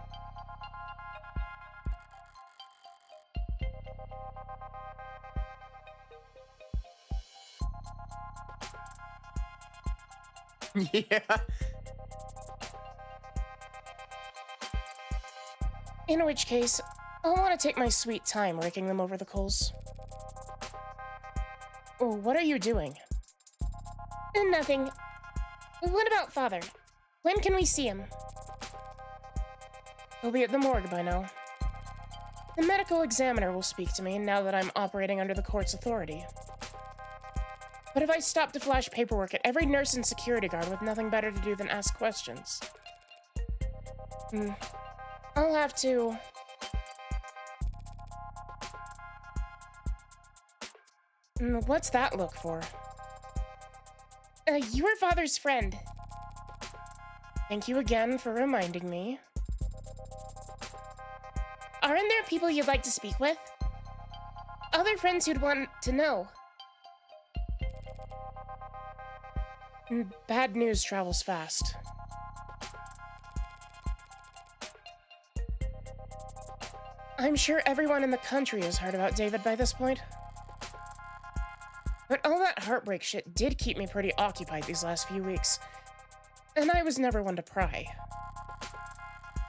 Yeah. In which case, I'll want to take my sweet time raking them over the coals. Oh, what are you doing? Nothing. What about Father? When can we see him? He'll be at the morgue by now. The medical examiner will speak to me now that I'm operating under the court's authority. But if I stop to flash paperwork at every nurse and security guard with nothing better to do than ask questions, I'll have to... What's that look for? You were Father's friend. Thank you again for reminding me. Aren't there people you'd like to speak with? Other friends who'd want to know. Bad news travels fast. I'm sure everyone in the country has heard about David by this point. But all that heartbreak shit did keep me pretty occupied these last few weeks, and I was never one to pry.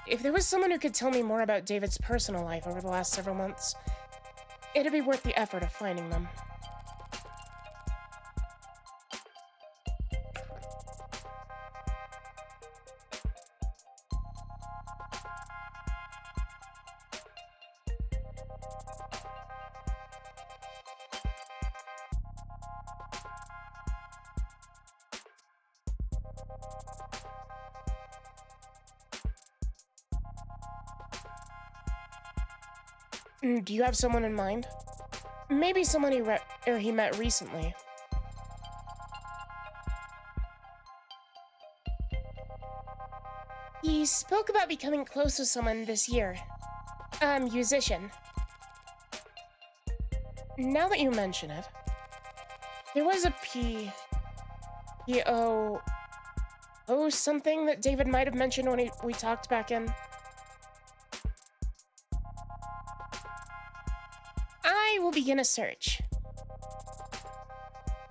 If there was someone who could tell me more about David's personal life over the last several months, it'd be worth the effort of finding them. Do you have someone in mind? Maybe someone he met recently. He spoke about becoming close with someone this year. A musician. Now that you mention it, there was a something that David might have mentioned when we talked back in. I will begin a search.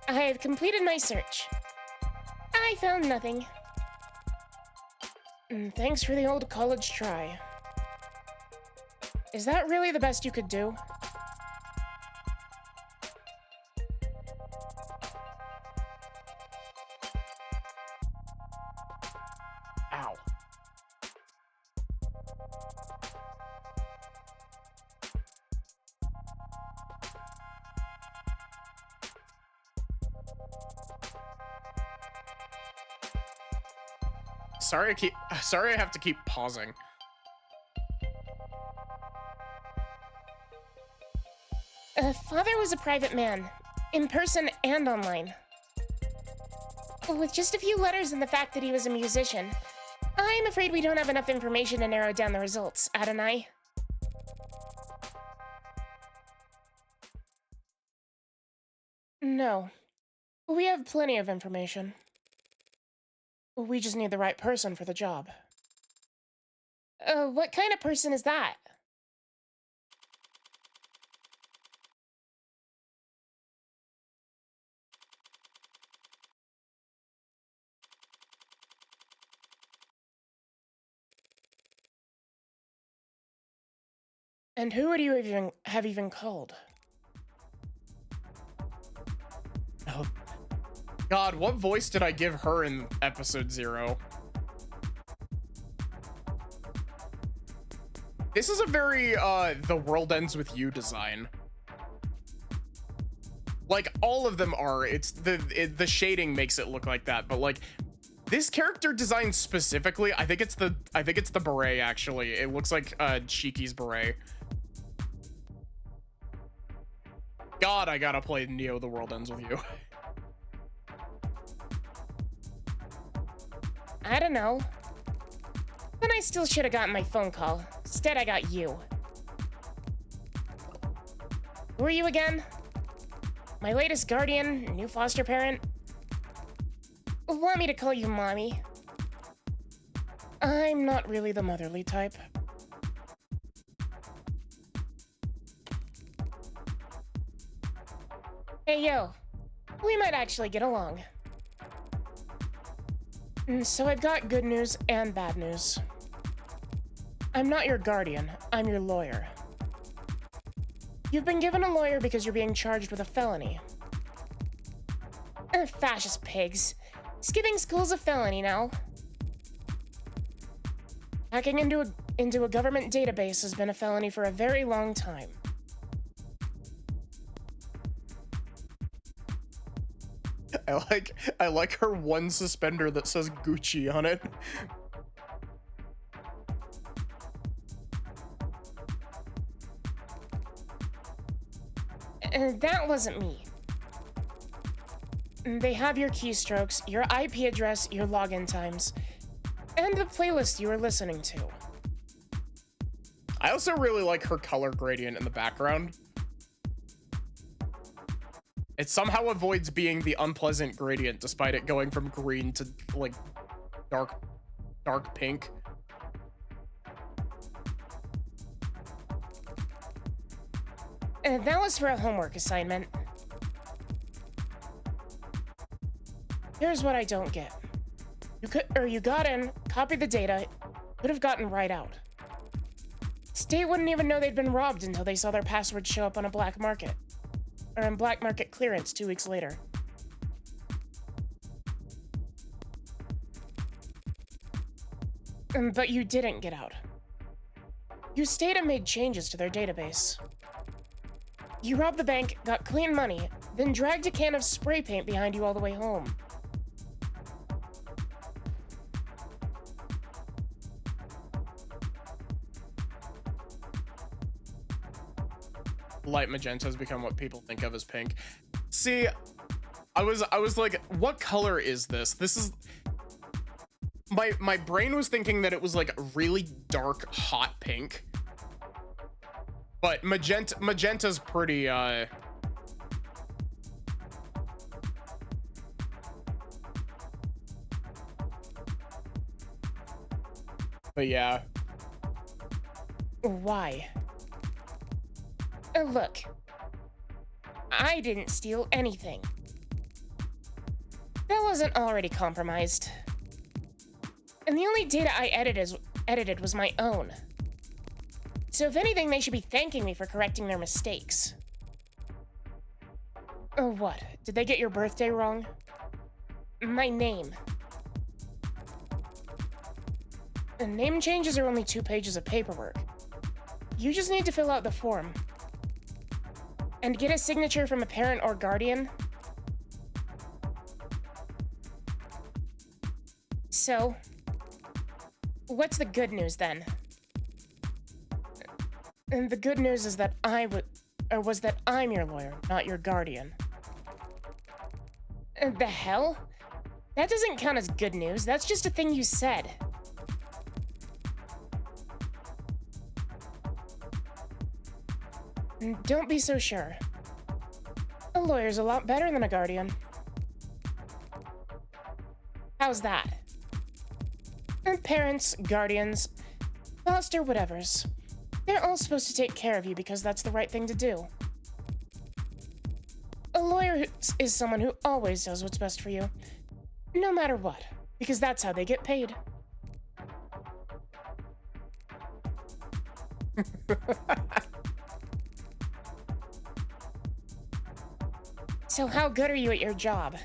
I have completed my search. I found nothing. Thanks for the old college try. Is that really the best you could do? Ow. Sorry I have to keep pausing. Father was a private man, in person and online. With just a few letters and the fact that he was a musician, I'm afraid we don't have enough information to narrow down the results, Adonai. No. We have plenty of information. We just need the right person for the job. What kind of person is that? And who would you have even called? Oh, God, what voice did I give her in episode 0? This is a very, The World Ends With You design. Like, all of them are. It's the shading makes it look like that, but like, this character design specifically, I think it's the beret, actually. It looks like Shiki's beret. God, I gotta play Neo: The World Ends With You. I don't know. Then I still should have gotten my phone call. Instead, I got you. Who are you again? My latest guardian, new foster parent? Want me to call you Mommy? I'm not really the motherly type. Hey, yo. We might actually get along. So I've got good news and bad news. I'm not your guardian, I'm your lawyer. You've been given a lawyer because you're being charged with a felony. Fascist pigs. Skipping school's a felony now. Hacking into a government database has been a felony for a very long time. I like her one suspender that says Gucci on it. That wasn't me. They have your keystrokes, your IP address, your login times, and the playlist you were listening to. I also really like her color gradient in the background. It somehow avoids being the unpleasant gradient despite it going from green to like dark pink. That was for a homework assignment. Here's what I don't get. You got in, copied the data, could have gotten right out. State wouldn't even know they'd been robbed until they saw their password show up on a black market. Or in black market clearance 2 weeks later. But you didn't get out. You stayed and made changes to their database. You robbed the bank, got clean money, then dragged a can of spray paint behind you all the way home. Light magenta has become what people think of as pink. See, I was like, what color is this? This is my brain was thinking that it was like a really dark hot pink. But magenta's pretty but yeah. Why? Look. I didn't steal anything. That wasn't already compromised. And the only data I edited was my own. So if anything, they should be thanking me for correcting their mistakes. Oh, what? Did they get your birthday wrong? My name. And name changes are only 2 pages of paperwork. You just need to fill out the form. And get a signature from a parent or guardian. So, what's the good news then? And the good news is that was that I'm your lawyer, not your guardian. The hell? That doesn't count as good news. That's just a thing you said. Don't be so sure. A lawyer's a lot better than a guardian. How's that? And parents, guardians, foster whatevers. They're all supposed to take care of you because that's the right thing to do. A lawyer is someone who always does what's best for you, no matter what, because that's how they get paid. So how good are you at your job?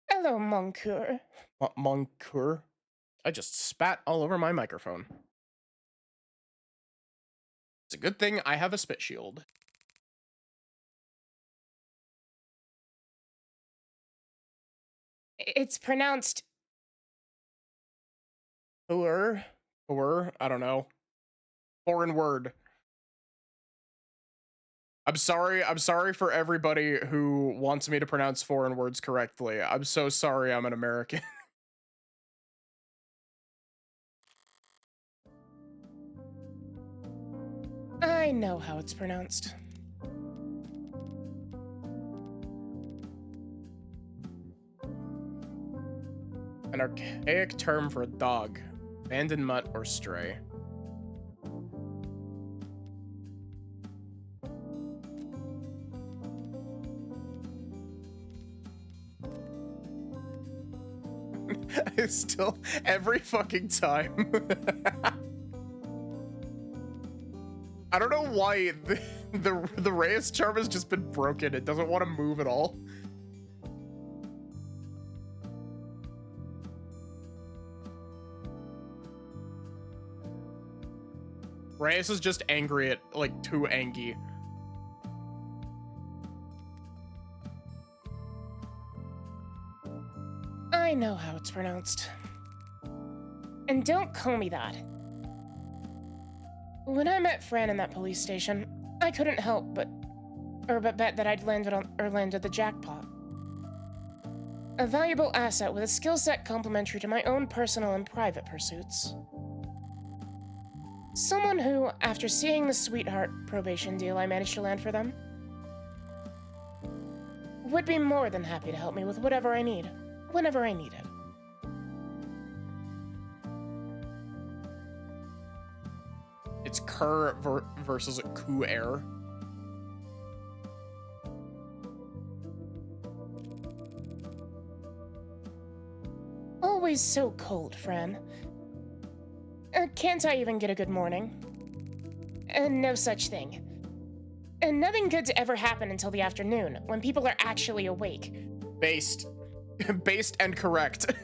Hello, Monsieur. Monsieur? I just spat all over my microphone. It's a good thing I have a spit shield. It's pronounced. Or, I don't know. Foreign word. I'm sorry for everybody who wants me to pronounce foreign words correctly. I'm so sorry I'm an American. I know how it's pronounced. An archaic term for a dog. Abandoned mutt or stray. Still, every fucking time. I don't know why the Reyes charm has just been broken. It doesn't want to move at all. Reyes is just angry at, like, too angry. I know how it's pronounced. And don't call me that. When I met Fran in that police station, I couldn't help but bet that I'd landed the jackpot. A valuable asset with a skill set complementary to my own personal and private pursuits. Someone who, after seeing the sweetheart probation deal I managed to land for them, would be more than happy to help me with whatever I need, whenever I need it. It's Kerr versus Ku-air. Always so cold, Fran. Can't I even get a good morning? No such thing. And nothing good's ever happen until the afternoon, when people are actually awake. Based. Based and correct.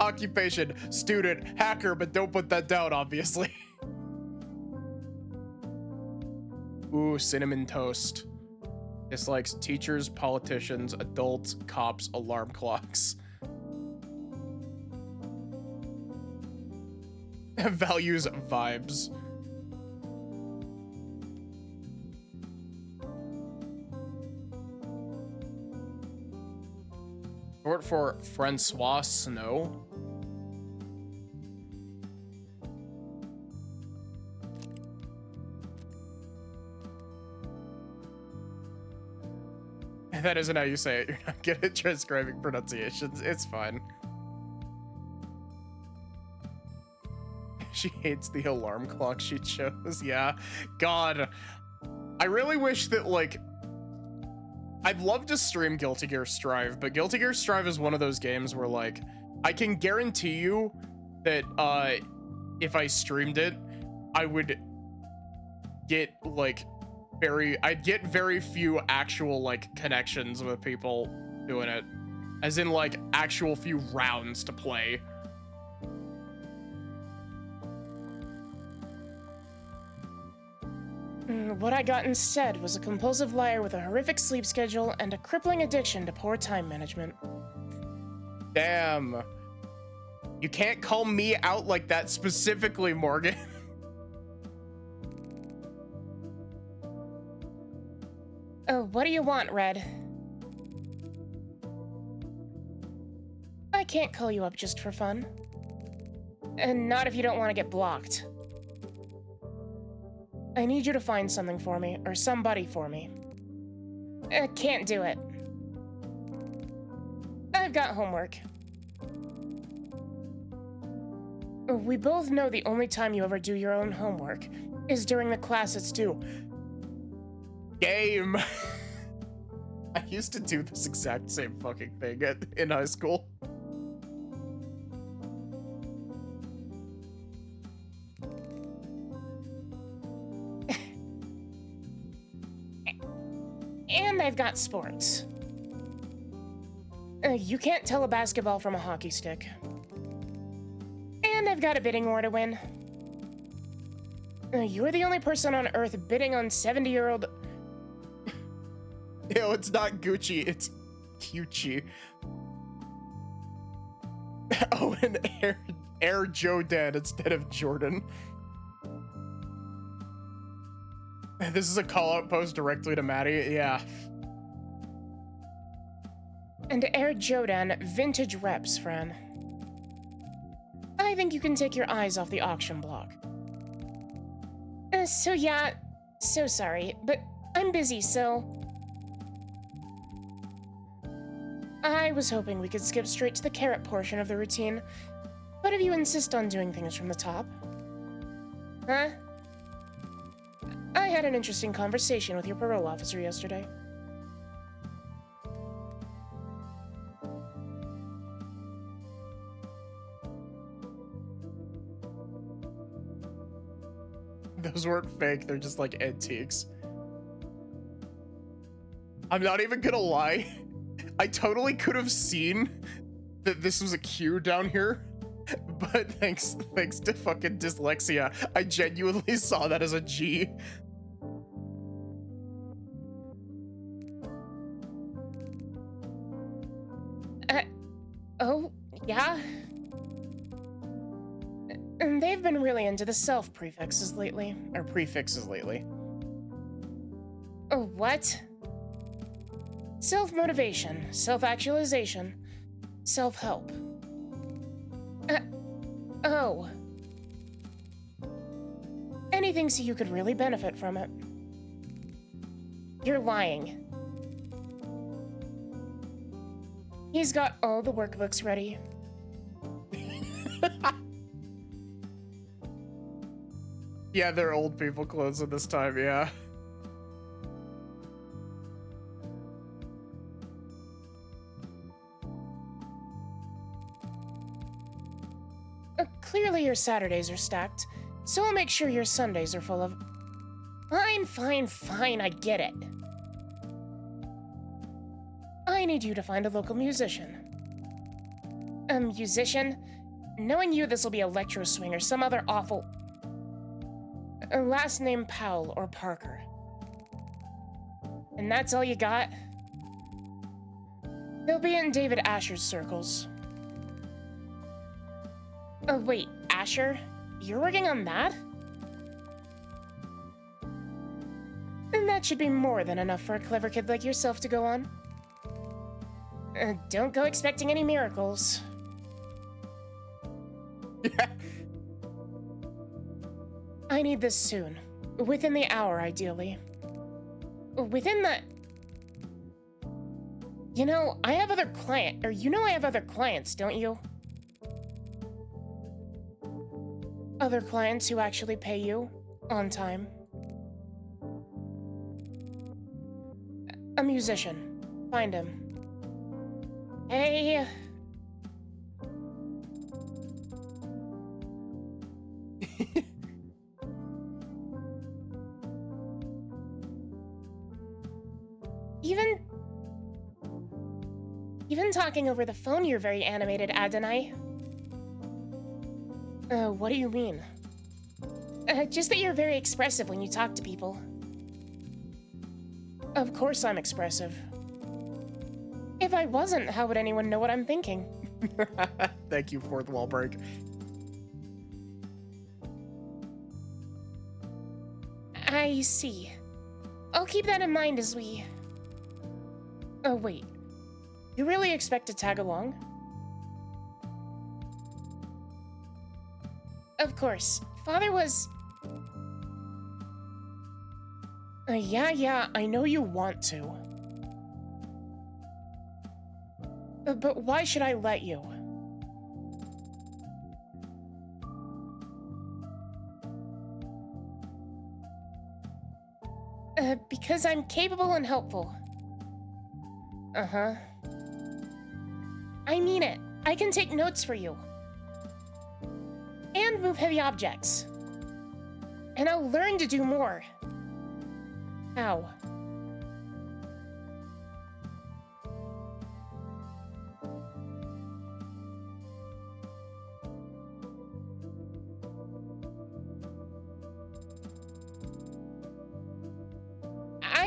Occupation, student, hacker, but don't put that down, obviously. Ooh, cinnamon toast. Dislikes teachers, politicians, adults, cops, alarm clocks. Values vibes. Short for Francois Snow. That isn't how you say it. You're not good at transcribing pronunciations. It's fine. She hates the alarm clock she chose. Yeah. God. I really wish that, like, I'd love to stream Guilty Gear Strive, but Guilty Gear Strive is one of those games where, like, I can guarantee you that if I streamed it, I would get, like, I'd get very few actual, like, connections with people doing it. As in, like, actual few rounds to play. What I got instead was a compulsive liar with a horrific sleep schedule and a crippling addiction to poor time management. Damn. You can't call me out like that specifically, Morgan. What do you want, Red? I can't call you up just for fun. And not if you don't want to get blocked. I need you to find something for me, or somebody for me. Can't do it. I've got homework. We both know the only time you ever do your own homework is during the class it's due. Game. I used to do this exact same fucking thing in high school. And I've got sports. You can't tell a basketball from a hockey stick. And I've got a bidding war to win. You're the only person on Earth bidding on 70-year-old... Yo, it's not Gucci, it's Gucci. Oh, and Air Joe Dad instead of Jordan. This is a call-out post directly to Maddie, yeah. And Air Jodan vintage reps, Fran. I think you can take your eyes off the auction block. So yeah, so sorry, but I'm busy, so... I was hoping we could skip straight to the carrot portion of the routine, but if you insist on doing things from the top... Huh? I had an interesting conversation with your parole officer yesterday. Those weren't fake, they're just like antiques. I'm not even gonna lie. I totally could have seen that this was a Q down here, but thanks to fucking dyslexia, I genuinely saw that as a G. Oh, yeah? And they've been really into the self prefixes lately. Or prefixes lately. Oh, what? Self-motivation, self-actualization, self-help. Oh. Anything so you could really benefit from it. You're lying. He's got all the workbooks ready. Yeah, they're old people clothes at this time, yeah. Clearly your Saturdays are stacked, so I'll make sure your Sundays are full of... Fine, I get it. I need you to find a local musician. A musician? Knowing you, this will be Electro Swing or some other awful... last name Powell or Parker. And that's all you got? They'll be in David Asher's circles. Oh, wait, Asher? You're working on that? And that should be more than enough for a clever kid like yourself to go on. Don't go expecting any miracles. Yeah. I need this soon. Within the hour, ideally. Within the... You know, I have other I have other clients, don't you? Other clients who actually pay you on time. A musician. Find him. Hey. Even talking over the phone, you're very animated, Adonai. What do you mean? Just that you're very expressive when you talk to people. Of course I'm expressive. If I wasn't, how would anyone know what I'm thinking? Thank you, fourth wall break. I see. I'll keep that in mind as we... Oh, wait. You really expect to tag along? Of course. Father was... Yeah, I know you want to. But why should I let you? Because I'm capable and helpful. Uh-huh. I mean it. I can take notes for you. And move heavy objects. And I'll learn to do more. How?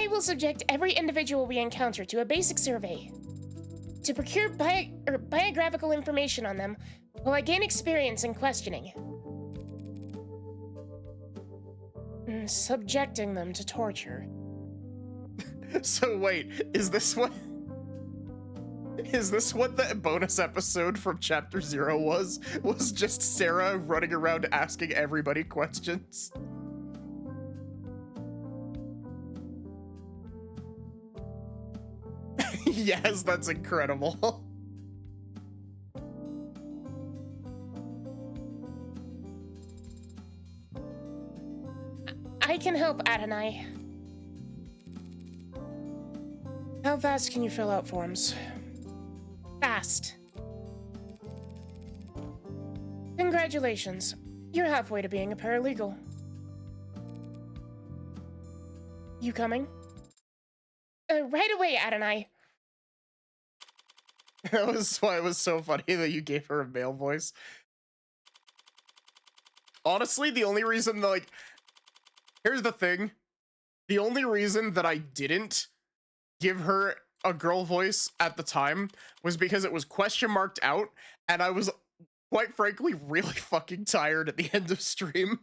will subject every individual we encounter to a basic survey to procure biographical information on them while I gain experience in questioning. Subjecting them to torture. So wait, is this what the bonus episode from chapter 0 was? Was just Sarah running around asking everybody questions? Yes, that's incredible. I can help, Adonai. How fast can you fill out forms? Fast. Congratulations. You're halfway to being a paralegal. You coming? Right away, Adonai. That was why it was so funny that you gave her a male voice. Honestly, the only reason that, like, here's the thing. The only reason that I didn't give her a girl voice at the time was because it was question marked out, and I was, quite frankly, really fucking tired at the end of stream.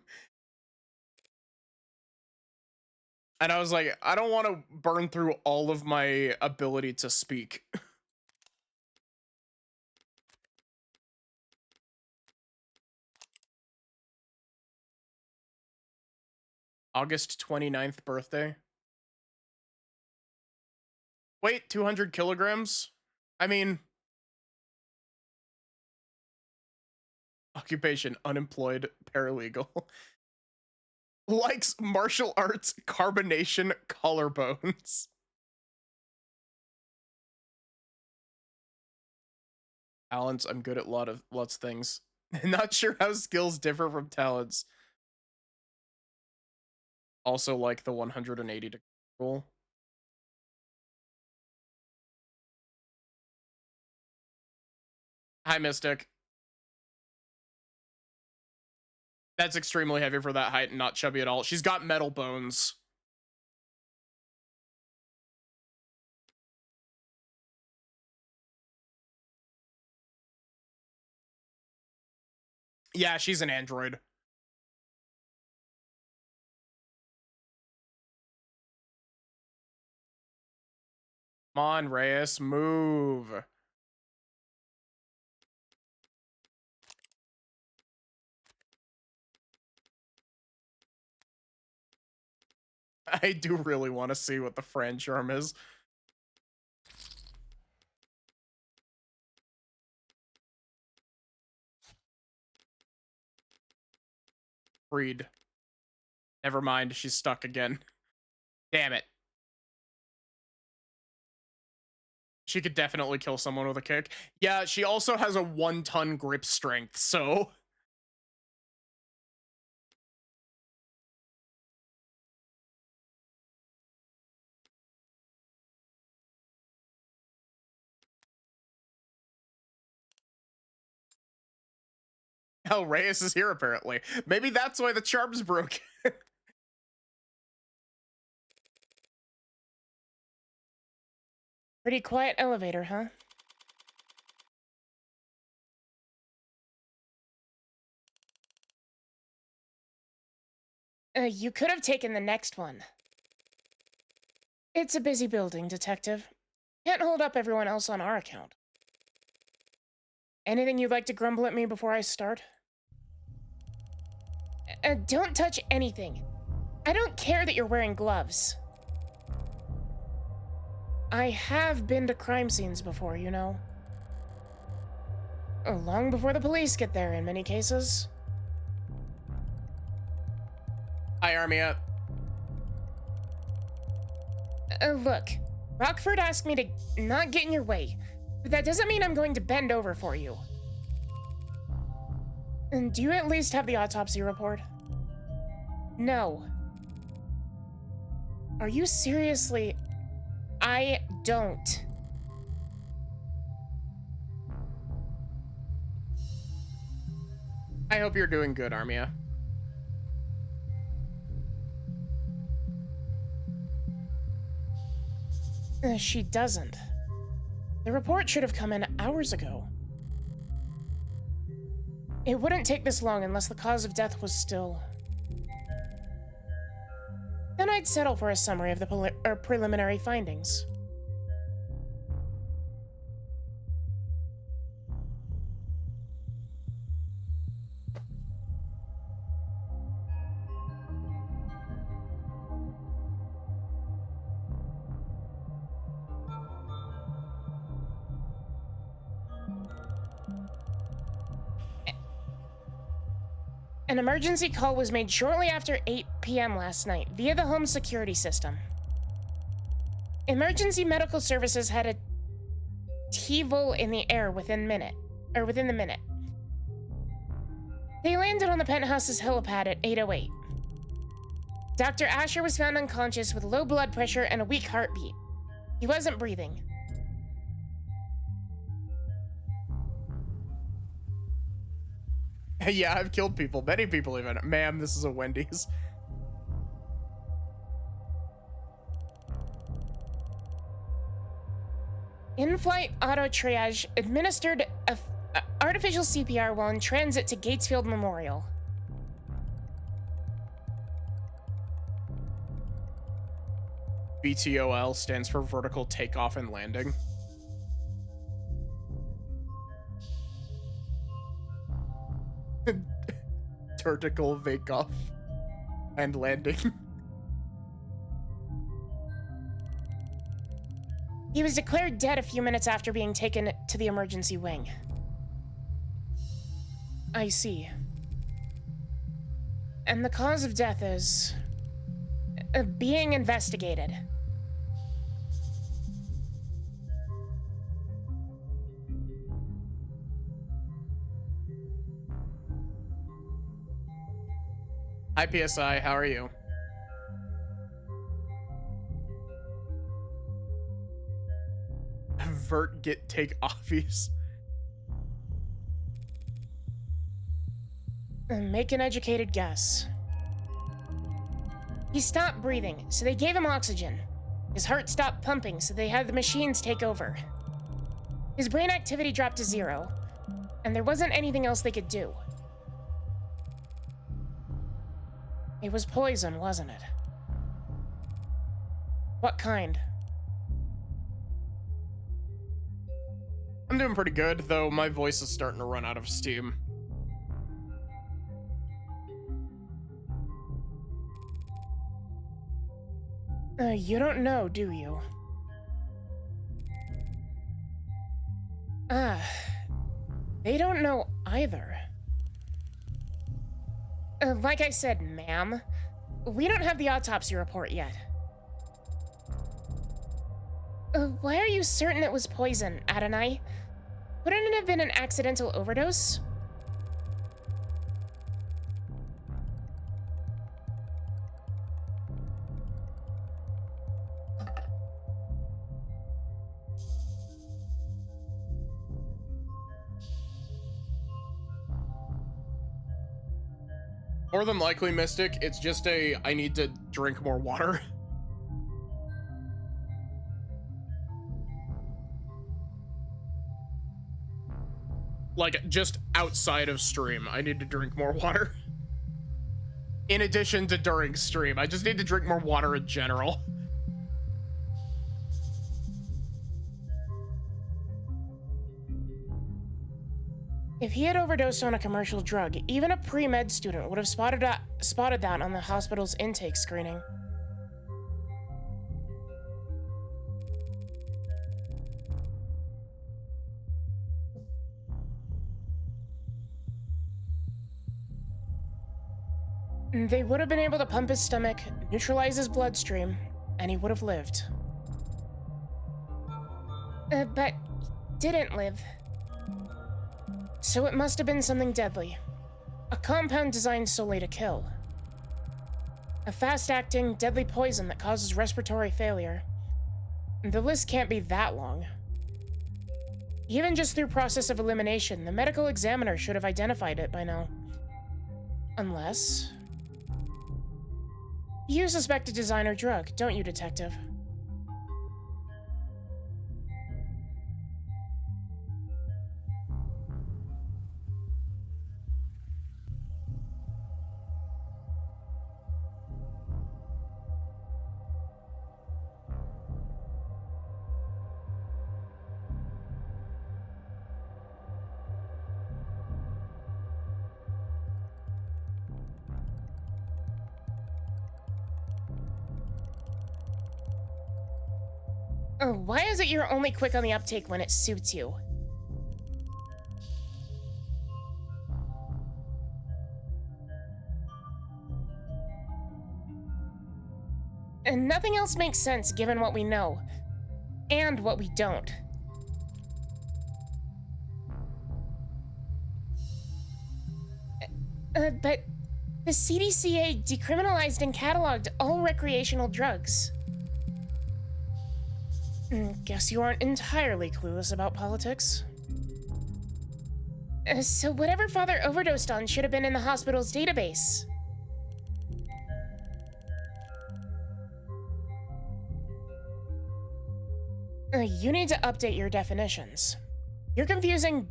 And I was like, I don't want to burn through all of my ability to speak. August 29th birthday. Wait, 200 kilograms? I mean... Occupation, unemployed, paralegal. Likes martial arts, carbonation, collarbones. Talents, I'm good at lots of things. Not sure how skills differ from talents. Also like the 180 degree rule. Hi, Mystic. That's extremely heavy for that height and not chubby at all. She's got metal bones. Yeah, she's an android. Come on, Reyes, move. I do really want to see what the Fran charm is. Freed. Never mind, she's stuck again. Damn it. She could definitely kill someone with a kick. Yeah, she also has a 1-ton grip strength, so... Oh, Reyes is here, apparently. Maybe that's why the charm's broke. Pretty quiet elevator, huh? You could have taken the next one. It's a busy building, Detective. Can't hold up everyone else on our account. Anything you'd like to grumble at me before I start? Don't touch anything. I don't care that you're wearing gloves. I have been to crime scenes before, you know. Long before the police get there, in many cases. Hi, Armia. Look, Rockford asked me to not get in your way, but that doesn't mean I'm going to bend over for you. And do you at least have the autopsy report? No. Are you seriously... I don't. I hope you're doing good, Armia. She doesn't. The report should have come in hours ago. It wouldn't take this long unless the cause of death was still... Then I'd settle for a summary of the preliminary findings. An emergency call was made shortly after 8 p.m. last night via the home security system. Emergency medical services had a TEVOL in the air within the minute. They landed on the penthouse's helipad at 8:08. Dr. Asher was found unconscious with low blood pressure and a weak heartbeat. He wasn't breathing. Yeah, I've killed people. Many people even. Ma'am, this is a Wendy's. In-flight auto triage administered artificial CPR while in transit to Gatesfield Memorial. VTOL stands for vertical takeoff and landing. Vertical takeoff and landing. He was declared dead a few minutes after being taken to the emergency wing. I see. And the cause of death is... being investigated. Hi, PSI. How are you? Vert get take offies. Make an educated guess. He stopped breathing, so they gave him oxygen. His heart stopped pumping, so they had the machines take over. His brain activity dropped to 0, and there wasn't anything else they could do. It was poison, wasn't it? What kind? I'm doing pretty good, though my voice is starting to run out of steam. You don't know, do you? They don't know either. Like I said, ma'am, we don't have the autopsy report yet. Why are you certain it was poison, Adonai? Wouldn't it have been an accidental overdose? More than likely, Mystic, it's just I need to drink more water. Like, just outside of stream, I need to drink more water. In addition to during stream, I just need to drink more water in general. If he had overdosed on a commercial drug, even a pre-med student would have spotted that on the hospital's intake screening. They would have been able to pump his stomach, neutralize his bloodstream, and he would have lived. But didn't live. So it must have been something deadly. A compound designed solely to kill. A fast-acting, deadly poison that causes respiratory failure. The list can't be that long. Even just through process of elimination, the medical examiner should have identified it by now. Unless... You suspect a designer drug, don't you, Detective? Why is it you're only quick on the uptake when it suits you? And nothing else makes sense given what we know. And what we don't. But the CDCA decriminalized and cataloged all recreational drugs. Guess you aren't entirely clueless about politics. So whatever Father overdosed on should have been in the hospital's database. You need to update your definitions. You're confusing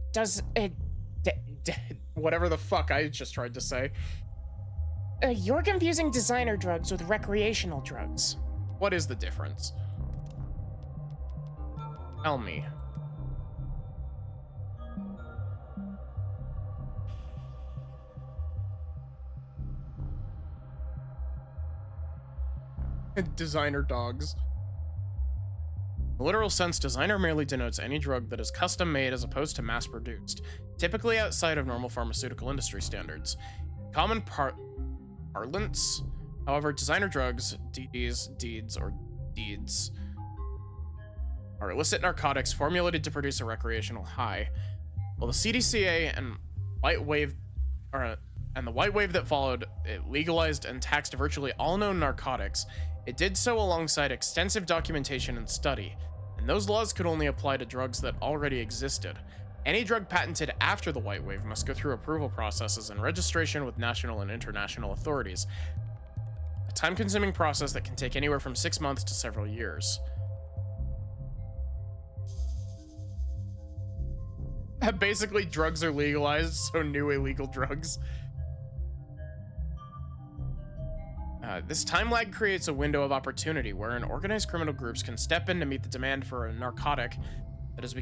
Whatever the fuck I just tried to say. You're confusing designer drugs with recreational drugs. What is the difference? Tell me. Designer dogs. In the literal sense, designer merely denotes any drug that is custom made as opposed to mass produced, typically outside of normal pharmaceutical industry standards. Common parlance, however, designer drugs, deeds, are illicit narcotics formulated to produce a recreational high. While the CDCA and the white wave that followed, it legalized and taxed virtually all known narcotics. It did so alongside extensive documentation and study, and those laws could only apply to drugs that already existed. Any drug patented after the white wave must go through approval processes and registration with national and international authorities, a time-consuming process that can take anywhere from 6 months to several years. Basically, drugs are legalized, so new illegal drugs. This time lag creates a window of opportunity wherein organized criminal groups can step in to meet the demand for a narcotic that has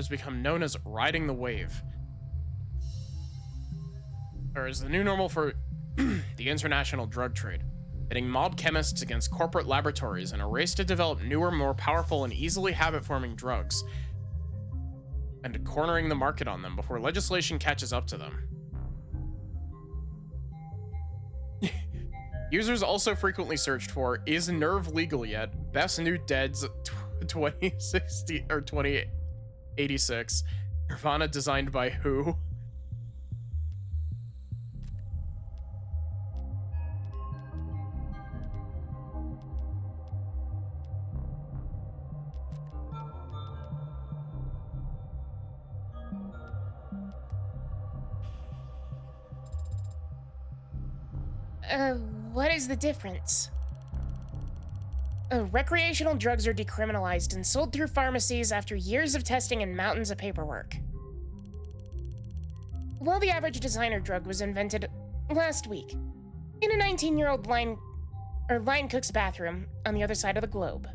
become known as riding the wave, or as the new normal for the international drug trade, pitting mob chemists against corporate laboratories in a race to develop newer, more powerful, and easily habit-forming drugs, and cornering the market on them before legislation catches up to them. Users also frequently searched for, is Nerve legal yet? Best New Deads 2060 or 2086. Nirvana designed by who? What is the difference? Recreational drugs are decriminalized and sold through pharmacies after years of testing and mountains of paperwork. While the average designer drug was invented last week in a 19-year-old line cook's bathroom on the other side of the globe.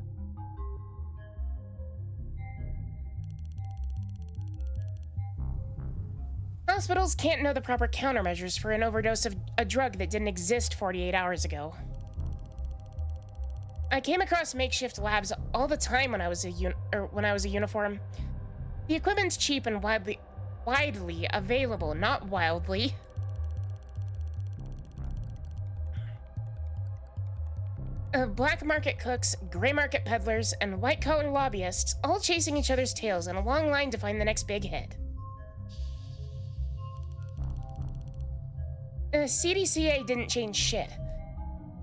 Hospitals can't know the proper countermeasures for an overdose of a drug that didn't exist 48 hours ago. I came across makeshift labs all the time when I was a uniform. The equipment's cheap and widely available, not wildly. Black market cooks, gray market peddlers, and white-collar lobbyists all chasing each other's tails in a long line to find the next big hit. CDCA didn't change shit.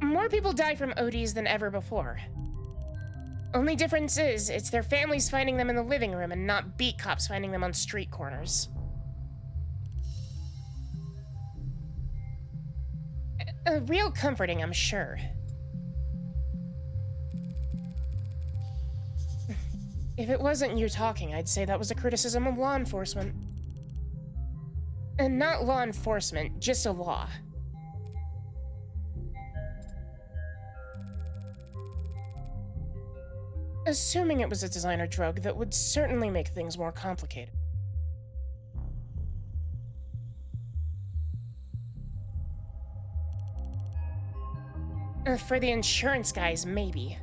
More people die from ODs than ever before. Only difference is, it's their families finding them in the living room and not beat cops finding them on street corners. Real comforting, I'm sure. If it wasn't you talking, I'd say that was a criticism of law enforcement. And not law enforcement, just a law. Assuming it was a designer drug, that would certainly make things more complicated. For the insurance guys, maybe.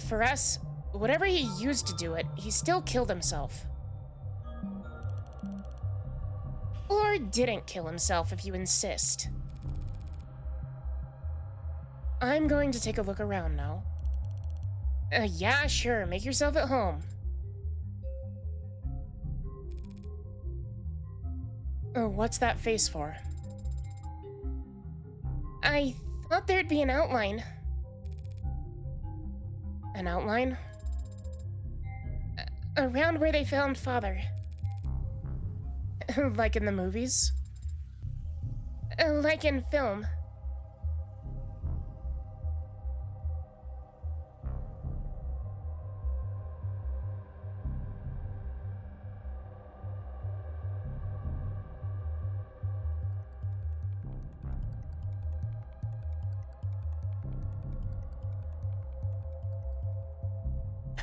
For us, Whatever he used to do it, he still killed himself. Or didn't kill himself, if you insist. I'm going to take a look around now. Yeah, sure, make yourself at home. What's that face for? I thought there'd be an outline. An outline? Around where they found Father. Like in the movies? Like in film.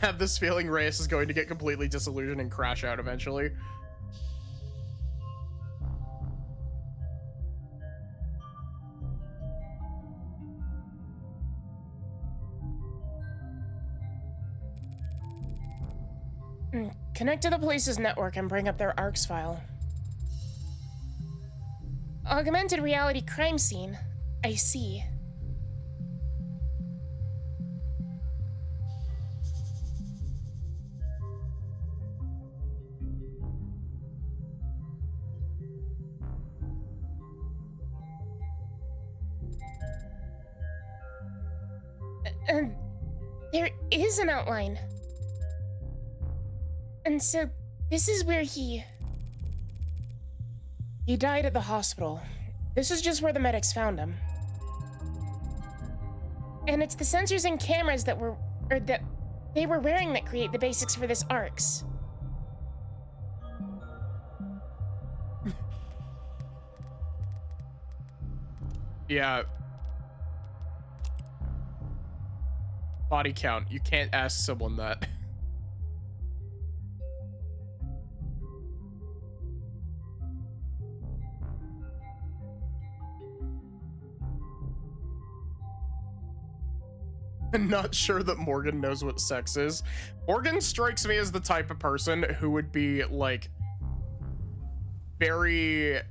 Have this feeling Reyes is going to get completely disillusioned and crash out eventually. Connect to the police's network and bring up their ARCS file. Augmented reality crime scene. I see. There is an outline. And so, this is where he died at the hospital. This is just where the medics found him. And it's the sensors and cameras that they were wearing that create the basics for this ARCS. Yeah. Body count. You can't ask someone that. I'm not sure that Morgan knows what sex is. Morgan strikes me as the type of person who would be, like, very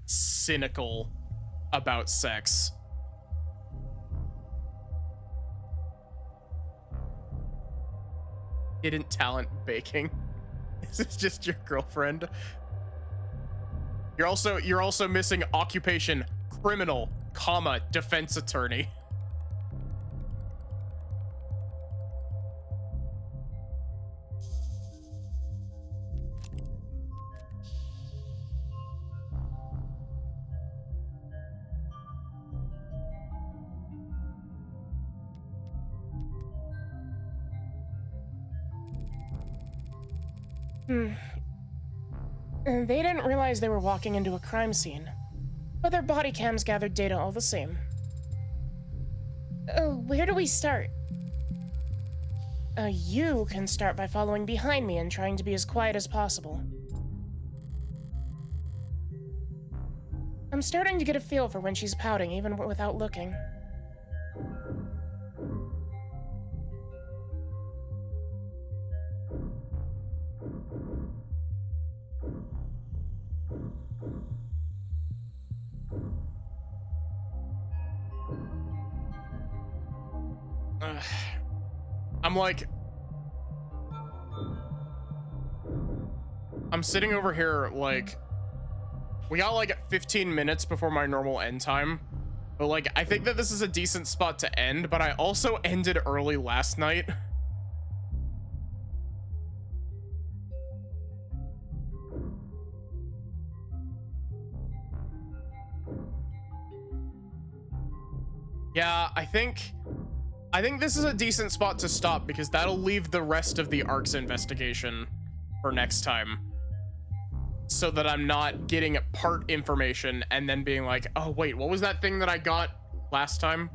cynical about sex. Hidden talent baking. Is this just your girlfriend? You're also missing occupation criminal, comma, defense attorney. They didn't realize they were walking into a crime scene, but their body cams gathered data all the same. Where do we start? You can start by following behind me and trying to be as quiet as possible. I'm starting to get a feel for when she's pouting, even without looking. I'm like, I'm sitting over here like, we got like 15 minutes before my normal end time, but like, I think that this is a decent spot to end, but I also ended early last night. Yeah, I think this is a decent spot to stop because that'll leave the rest of the ARCS investigation for next time. So that I'm not getting part information and then being like, oh wait, what was that thing that I got last time?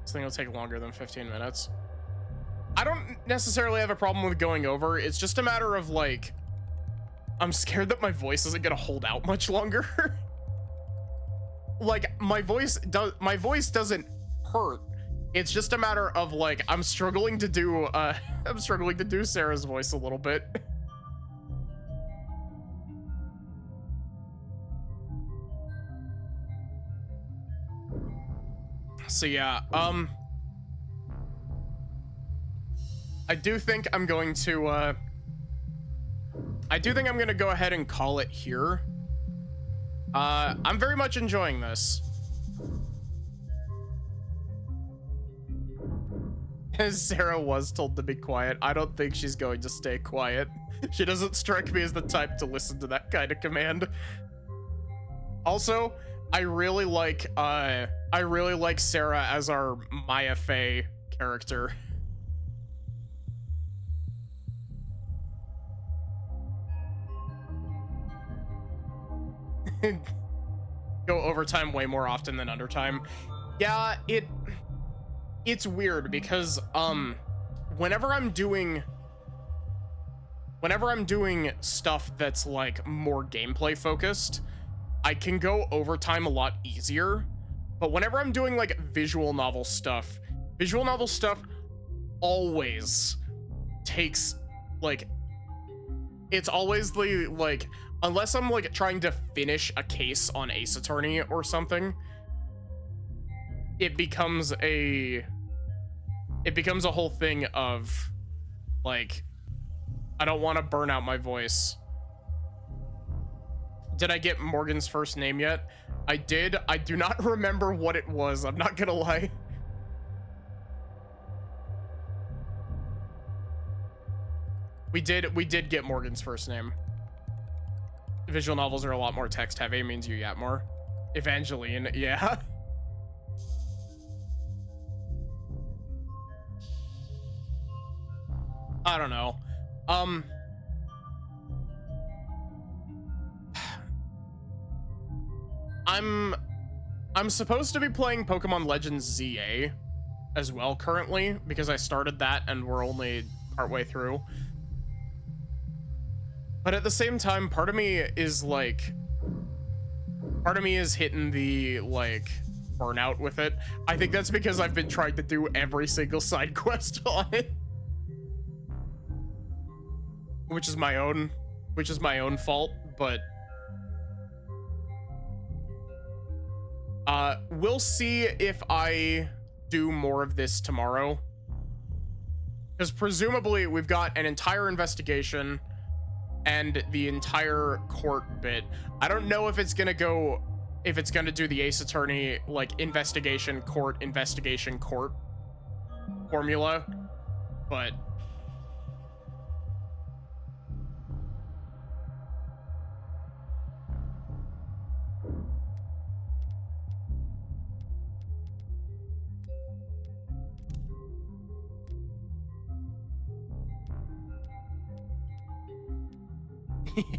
This thing will take longer than 15 minutes. I don't necessarily have a problem with going over. It's just a matter of like, I'm scared that my voice isn't gonna hold out much longer. like my voice doesn't hurt. It's just a matter of like I'm struggling to do Sarah's voice a little bit. So yeah, I do think I'm going to go ahead and call it here. I'm very much enjoying this. Sarah was told to be quiet. I don't think she's going to stay quiet. She doesn't strike me as the type to listen to that kind of command. Also, I really like Sarah as our Maya Fey character. Go overtime way more often than undertime. Yeah, it's weird because whenever I'm doing stuff that's like more gameplay focused, I can go overtime a lot easier. But whenever I'm doing like visual novel stuff always takes like, it's always the like, unless I'm like trying to finish a case on Ace Attorney or something, it becomes a whole thing of like, I don't want to burn out my voice. Did I get Morgan's first name yet? I did. I do not remember what it was. I'm not gonna lie. We did get Morgan's first name. Visual novels are a lot more text heavy, means you get more. Evangeline, yeah. I don't know. I'm supposed to be playing Pokemon Legends ZA as well currently, because I started that and we're only partway through. But at the same time, part of me is hitting the like burnout with it. I think that's because I've been trying to do every single side quest on it. Which is my own fault, but we'll see if I do more of this tomorrow. Because presumably we've got an entire investigation and the entire court bit. I don't know if it's gonna do the Ace Attorney like investigation court formula, but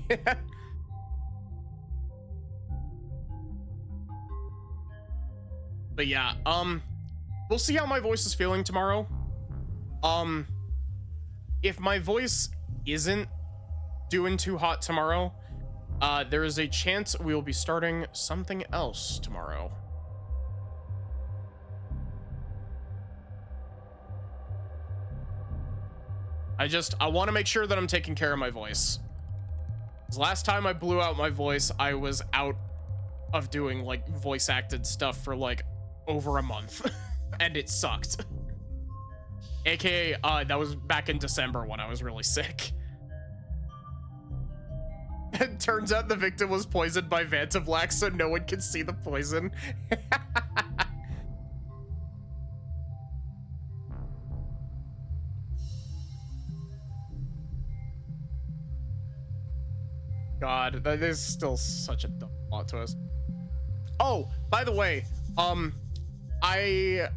yeah. But yeah, we'll see how my voice is feeling tomorrow. If my voice isn't doing too hot tomorrow, there is a chance we will be starting something else tomorrow. I want to make sure that I'm taking care of my voice. Last time I blew out my voice, I was out of doing like voice acted stuff for like over a month and it sucked. AKA, that was back in December when I was really sick. It turns out the victim was poisoned by Vantablack, so no one could see the poison. God, that is still such a dumb plot twist. Oh, by the way, I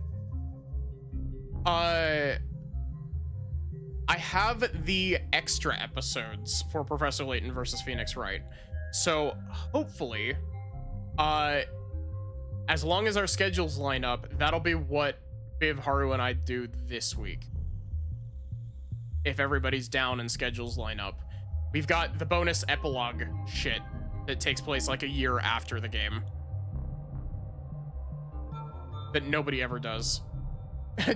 have the extra episodes for Professor Layton versus Phoenix Wright. So hopefully, as long as our schedules line up, that'll be what Viv, Haru, and I do this week. If everybody's down and schedules line up. We've got the bonus epilogue shit that takes place like a year after the game. that nobody ever does.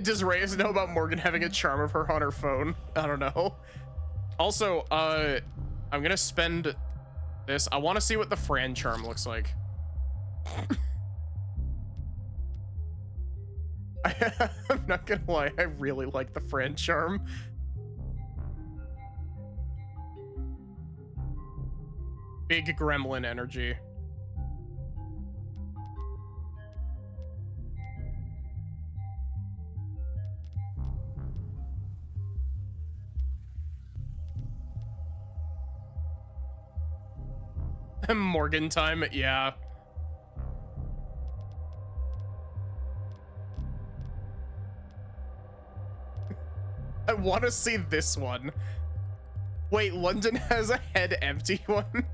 Does Reyes know about Morgan having a charm of her on her phone? I don't know. Also, I'm gonna spend this. I want to see what the Fran charm looks like. I'm not gonna lie, I really like the Fran charm. Big gremlin energy. Morgan time, yeah. I want to see this one. Wait, London has a head empty one?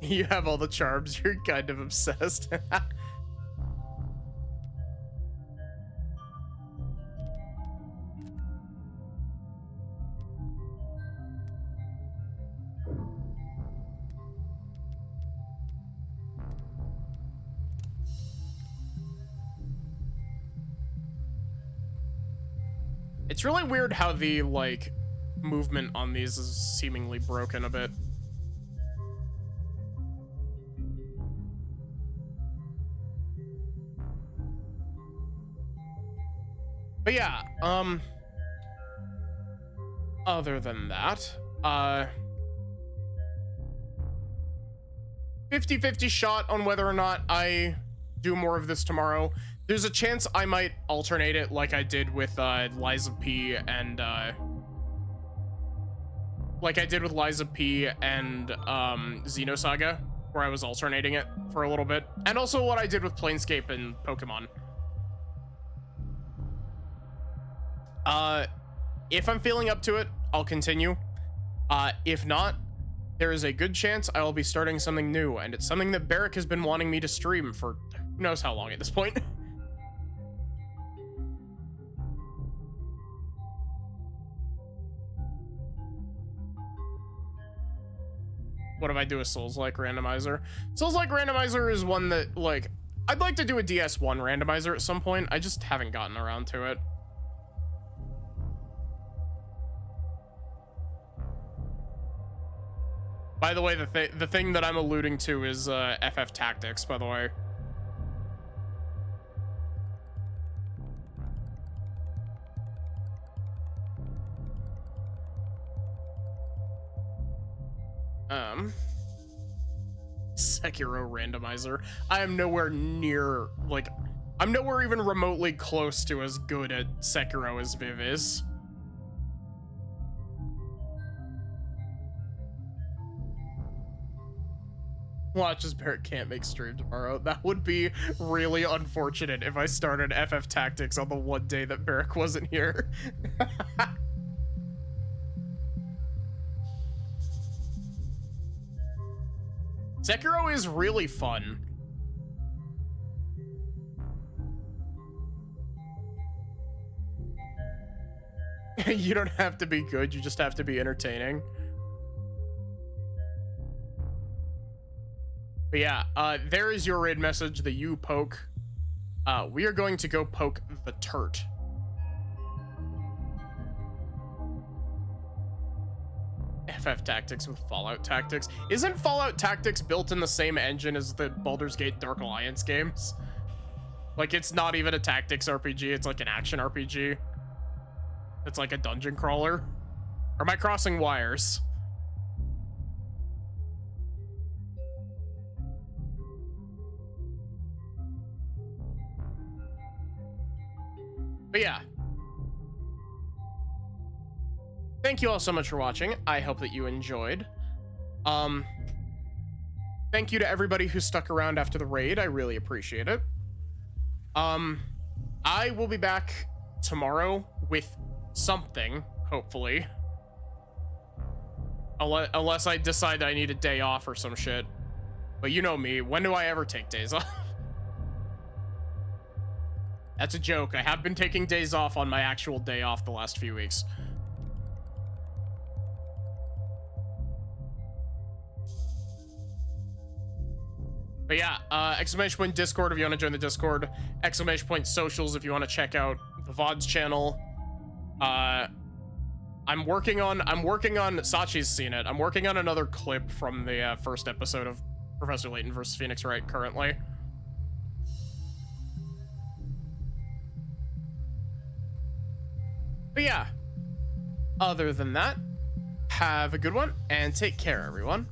You have all the charms, you're kind of obsessed. It's really weird how the, like, movement on these is seemingly broken a bit. But yeah, other than that, 50-50 shot on whether or not I do more of this tomorrow. There's a chance I might alternate it like I did with Liza P and Xenosaga, where I was alternating it for a little bit, and also what I did with Planescape and Pokemon. If I'm feeling up to it, I'll continue. If not, there is a good chance I will be starting something new, and it's something that Barrick has been wanting me to stream for who knows how long at this point. What if I do a Souls-like randomizer? Souls-like randomizer is one that, like, I'd like to do a DS1 randomizer at some point. I just haven't gotten around to it. By the way, the thing that I'm alluding to is FF Tactics, by the way. Sekiro randomizer. I am nowhere near, like, I'm nowhere even remotely close to as good at Sekiro as Viv is. Watch as Barrett can't make stream tomorrow. That would be really unfortunate if I started FF Tactics on the one day that Barrick wasn't here. Sekiro is really fun. You don't have to be good, you just have to be entertaining. But yeah, there is your raid message that you poke. We are going to go poke the Turt. FF Tactics with Fallout Tactics. Isn't Fallout Tactics built in the same engine as the Baldur's Gate Dark Alliance games? Like, it's not even a tactics RPG, it's like an action RPG. It's like a dungeon crawler. Or am I crossing wires? But yeah. Thank you all so much for watching. I hope that you enjoyed. Thank you to everybody who stuck around after the raid. I really appreciate it. I will be back tomorrow with something, hopefully. Unless I decide I need a day off or some shit. But you know me, when do I ever take days off? That's a joke. I have been taking days off on my actual day off the last few weeks. But yeah, exclamation point Discord if you want to join the Discord. Exclamation point socials if you want to check out the VODs channel. I'm working on, Sachi's seen it. I'm working on another clip from the first episode of Professor Layton versus Phoenix Wright currently. But yeah, other than that, have a good one and take care, everyone.